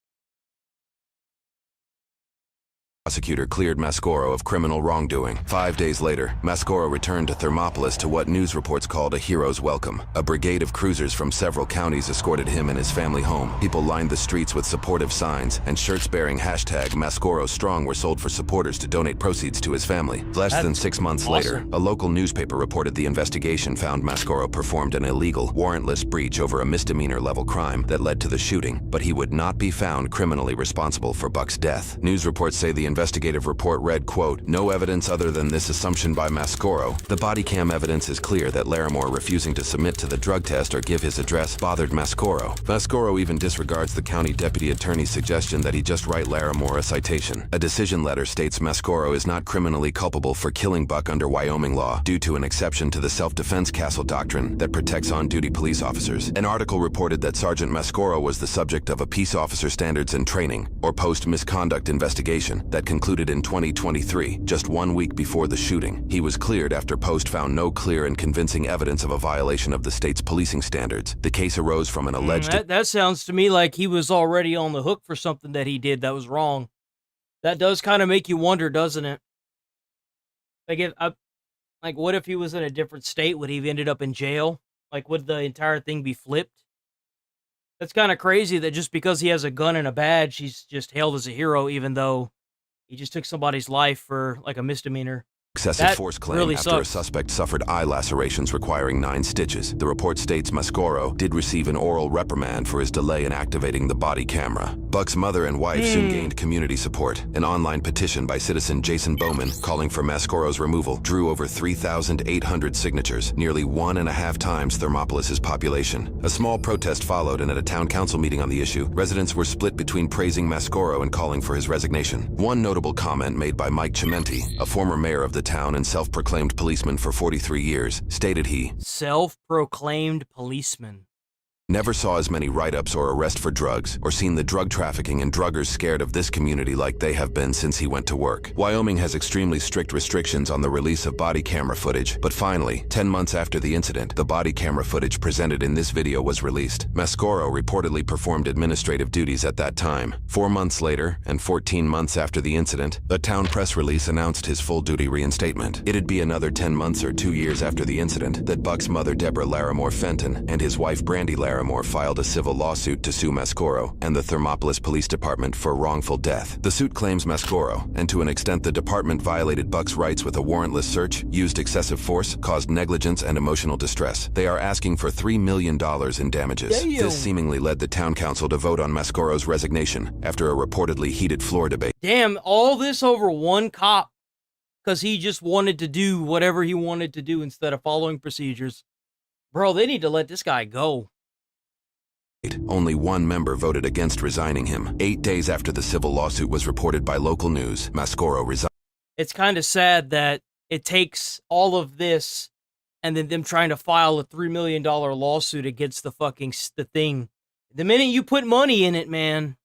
Prosecutor cleared Mascoro of criminal wrongdoing. 5 days later, Mascoro returned to Thermopolis to what news reports called a hero's welcome. A brigade of cruisers from several counties escorted him and his family home. People lined the streets with supportive signs, and shirts bearing hashtag Mascoro Strong were sold for supporters to donate proceeds to his family. Less than 6 months later, a local newspaper reported the investigation found Mascoro performed an illegal, warrantless breach over a misdemeanor-level crime that led to the shooting, but he would not be found criminally responsible for Buck's death. News reports say the investigative report read, quote, "No evidence other than this assumption by Mascoro. The body cam evidence is clear that Larimore refusing to submit to the drug test or give his address bothered Mascoro. Mascoro even disregards the county deputy attorney's suggestion that he just write Larimore a citation. A decision letter states Mascoro is not criminally culpable for killing Buck under Wyoming law due to an exception to the self-defense castle doctrine that protects on-duty police officers. An article reported that Sergeant Mascoro was the subject of a peace officer standards and training, or post-misconduct investigation, that concluded in 2023, just 1 week before the shooting. He was cleared after Post found no clear and convincing evidence of a violation of the state's policing standards. The case arose from an alleged... That sounds to me like he was already on the hook for something that he did that was wrong. That does kind of make you wonder, doesn't it? Like, what if he was in a different state? Would he have ended up in jail? Like, would the entire thing be flipped? That's kind of crazy that just because he has a gun and a badge, he's just hailed as a hero, even though he just took somebody's life for, like, a misdemeanor. Excessive force claim really after sucks. a suspect suffered eye lacerations requiring 9 stitches. The report states Mascoro did receive an oral reprimand for his delay in activating the body camera. Buck's mother and wife soon gained community support. An online petition by citizen Jason Bowman calling for Mascoro's removal drew over 3,800 signatures, nearly 1.5 times Thermopolis's population. A small protest followed, and at a town council meeting on the issue, residents were split between praising Mascoro and calling for his resignation. One notable comment made by Mike Chimenti, a former mayor of the town and self-proclaimed policeman for 43 years, stated he self-proclaimed policeman never saw as many write-ups or arrests for drugs, or seen the drug trafficking and druggers scared of this community like they have been since he went to work. Wyoming has extremely strict restrictions on the release of body camera footage, but finally, 10 months after the incident, the body camera footage presented in this video was released. Mascoro reportedly performed administrative duties at that time. 4 months later, and 14 months after the incident, a town press release announced his full-duty reinstatement. It'd be another 10 months or 2 years after the incident that Buck's mother, Deborah Larimore Fenton, and his wife, Brandy Larimore, filed a civil lawsuit to sue Mascoro and the Thermopolis Police Department for wrongful death. The suit claims Mascoro, and to an extent the department violated Buck's rights with a warrantless search, used excessive force, caused negligence and emotional distress. They are asking for $3 million in damages. Damn. This seemingly led the town council to vote on Mascoro's resignation after a reportedly heated floor debate. Damn, all this over one cop because he just wanted to do whatever he wanted to do instead of following procedures. Bro, they need to let this guy go. Only one member voted against resigning him. 8 days after the civil lawsuit was reported by local news, Mascoro resigned. It's kind of sad that it takes all of this and then them trying to file a $3 million lawsuit against the thing. The minute you put money in it, man.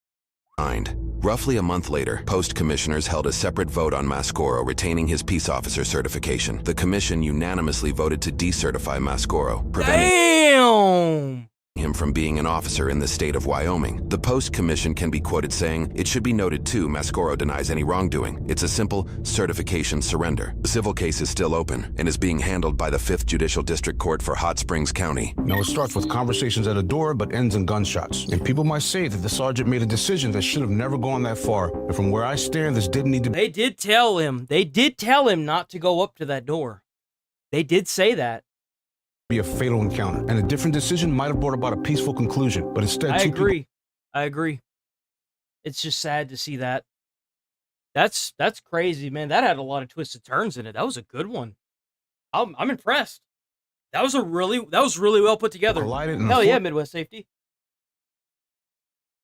Roughly a month later, Post commissioners held a separate vote on Mascoro retaining his peace officer certification. The commission unanimously voted to decertify Mascoro, preventing him from being an officer in the state of Wyoming. The Post Commission can be quoted saying, "It should be noted too, Mascoro denies any wrongdoing. It's a simple certification surrender." The civil case is still open and is being handled by the 5th Judicial District Court for Hot Springs County. Now it starts with conversations at a door but ends in gunshots. And people might say that the sergeant made a decision that should have never gone that far. And from where I stand, this didn't need to be. They did tell him not to go up to that door. They did say that. Be a fatal encounter, and a different decision might have brought about a peaceful conclusion, but instead I agree. It's just sad to see that. That's crazy, man. That had a lot of twists and turns in it. That was a good one. I'm impressed. That was really well put together. Hell yeah, Midwest Safety.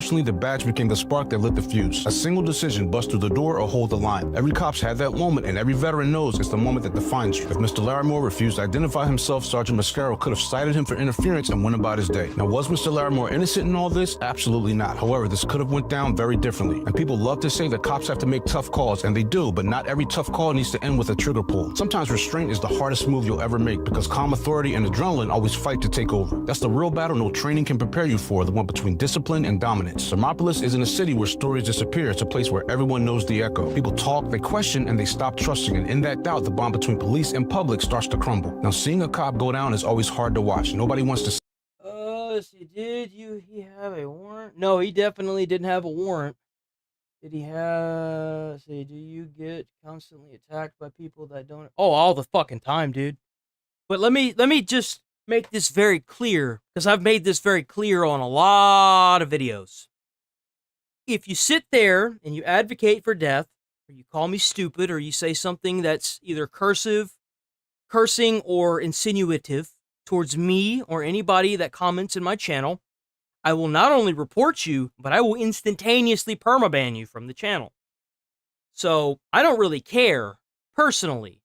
Unfortunately, the badge became the spark that lit the fuse. A single decision, bust through the door or hold the line. Every cop's had that moment, and every veteran knows it's the moment that defines you. If Mr. Larimore refused to identify himself, Sergeant Mascaro could have cited him for interference and went about his day. Now, was Mr. Larimore innocent in all this? Absolutely not. However, this could have went down very differently. And people love to say that cops have to make tough calls, and they do, but not every tough call needs to end with a trigger pull. Sometimes restraint is the hardest move you'll ever make because calm authority and adrenaline always fight to take over. That's the real battle no training can prepare you for, the one between discipline and dominance. Thermopolis isn't a city where stories disappear. It's a place where everyone knows the echo. People talk, they question, and they stop trusting. And in that doubt, the bond between police and public starts to crumble. Now, seeing a cop go down is always hard to watch. Nobody wants to. He have a warrant? No, he definitely didn't have a warrant. Did he have? Say, do you get constantly attacked by people that don't? Oh, all the fucking time, dude. But let me just make this very clear, because I've made this very clear on a lot of videos. If you sit there and you advocate for death, or you call me stupid, or you say something that's either cursing, or insinuative towards me or anybody that comments in my channel, I will not only report you, but I will instantaneously permaban you from the channel. So I don't really care, personally.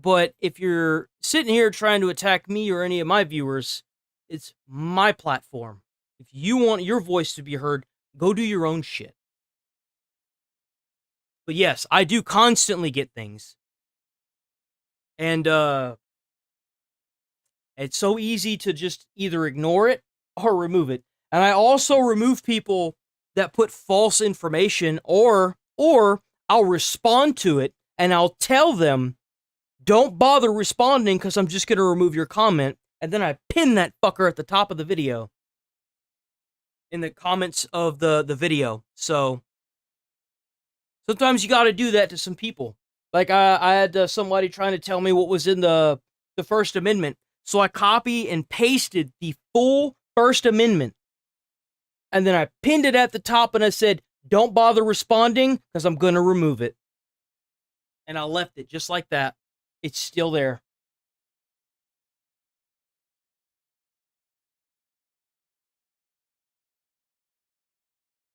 But if you're sitting here trying to attack me or any of my viewers, it's my platform. If you want your voice to be heard, go do your own shit. But yes, I do constantly get things. And it's so easy to just either ignore it or remove it. And I also remove people that put false information, or I'll respond to it and I'll tell them, don't bother responding because I'm just going to remove your comment. And then I pin that fucker at the top of the video. In the comments of the video. So sometimes you got to do that to some people. Like I had somebody trying to tell me what was in the First Amendment. So I copy and pasted the full First Amendment. And then I pinned it at the top and I said, don't bother responding because I'm going to remove it. And I left it just like that. It's still there.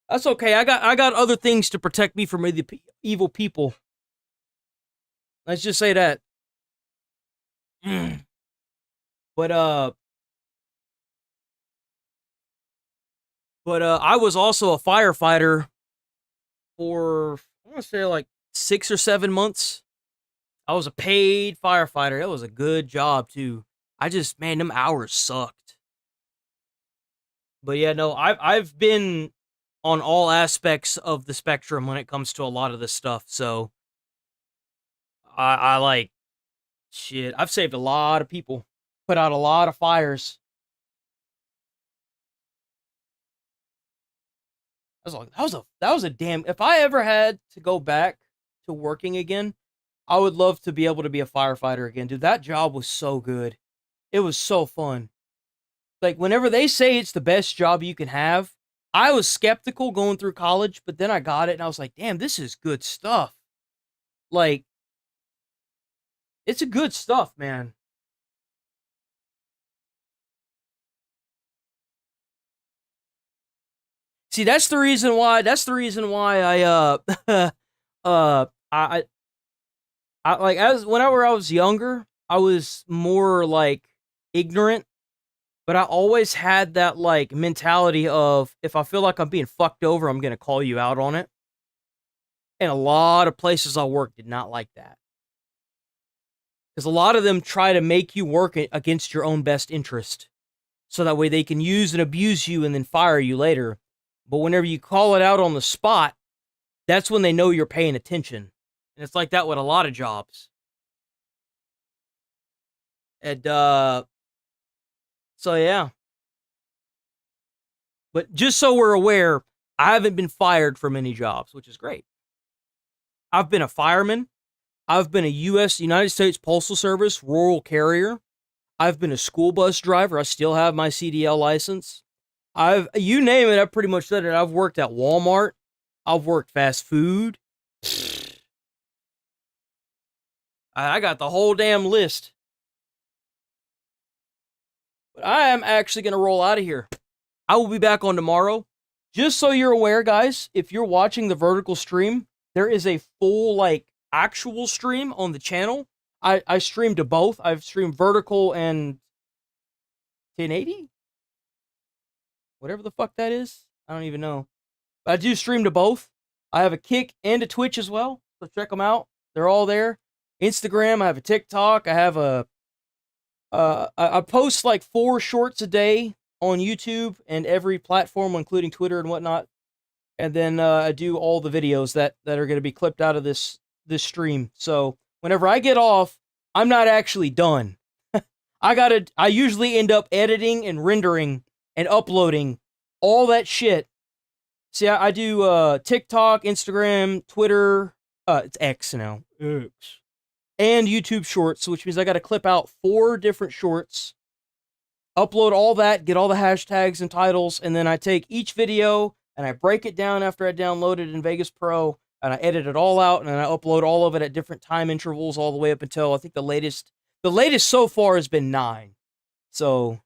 That's okay. I got other things to protect me from evil people. Let's just say that. But I was also a firefighter for, I want to say, like 6 or 7 months. I was a paid firefighter. That was a good job, too. Man, them hours sucked. But yeah, no, I've been on all aspects of the spectrum when it comes to a lot of this stuff, so I like, shit, I've saved a lot of people, put out a lot of fires. That was a damn, if I ever had to go back to working again, I would love to be able to be a firefighter again, dude. That job was so good. It was so fun. Like, whenever they say it's the best job you can have, I was skeptical going through college, but then I got it and I was like, damn, this is good stuff. Like, it's a good stuff, man. See, that's the reason why I like, whenever I was younger, I was more like ignorant, but I always had that like mentality of, if I feel like I'm being fucked over, I'm going to call you out on it. And a lot of places I worked did not like that. Because a lot of them try to make you work against your own best interest. So that way they can use and abuse you and then fire you later. But whenever you call it out on the spot, that's when they know you're paying attention. And it's like that with a lot of jobs. And, so yeah. But just so we're aware, I haven't been fired from any jobs, which is great. I've been a fireman. I've been a United States Postal Service rural carrier. I've been a school bus driver. I still have my CDL license. You name it, I've pretty much done it. I've worked at Walmart. I've worked fast food. I got the whole damn list. But I am actually going to roll out of here. I will be back on tomorrow. just so you're aware, guys, if you're watching the vertical stream, there is a full, like, actual stream on the channel. I stream to both. I've streamed vertical and 1080? Whatever the fuck that is. I don't even know. But I do stream to both. I have a Kick and a Twitch as well. So check them out. They're all there. Instagram, I have a TikTok. I have a... I post like 4 shorts a day on YouTube and every platform, including Twitter and whatnot. And then I do all the videos that are going to be clipped out of this stream. So whenever I get off, I'm not actually done. I usually end up editing and rendering and uploading all that shit. See, I do TikTok, Instagram, Twitter, it's X now, X, and YouTube Shorts, which means I got to clip out 4 different shorts, upload all that, get all the hashtags and titles, and then I take each video and I break it down after I download it in Vegas Pro, and I edit it all out, and then I upload all of it at different time intervals all the way up until I think the latest so far has been 9. So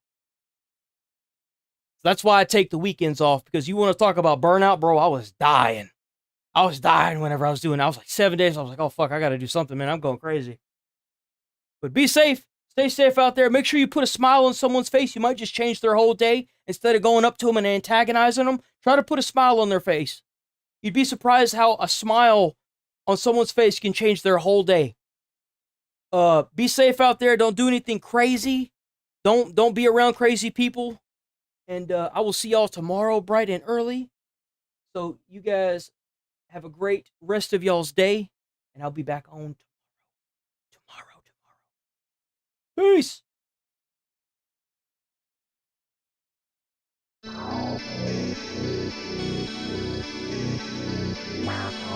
that's why I take the weekends off, because you want to talk about burnout, bro. I was dying. Whenever I was doing it. I was like 7 days. I was like, oh, fuck, I got to do something, man. I'm going crazy. But be safe. Stay safe out there. Make sure you put a smile on someone's face. You might just change their whole day. Instead of going up to them and antagonizing them, try to put a smile on their face. You'd be surprised how a smile on someone's face can change their whole day. Be safe out there. Don't do anything crazy. Don't be around crazy people. And I will see y'all tomorrow, bright and early. So you guys have a great rest of y'all's day. And I'll be back on tomorrow. Peace. Wow.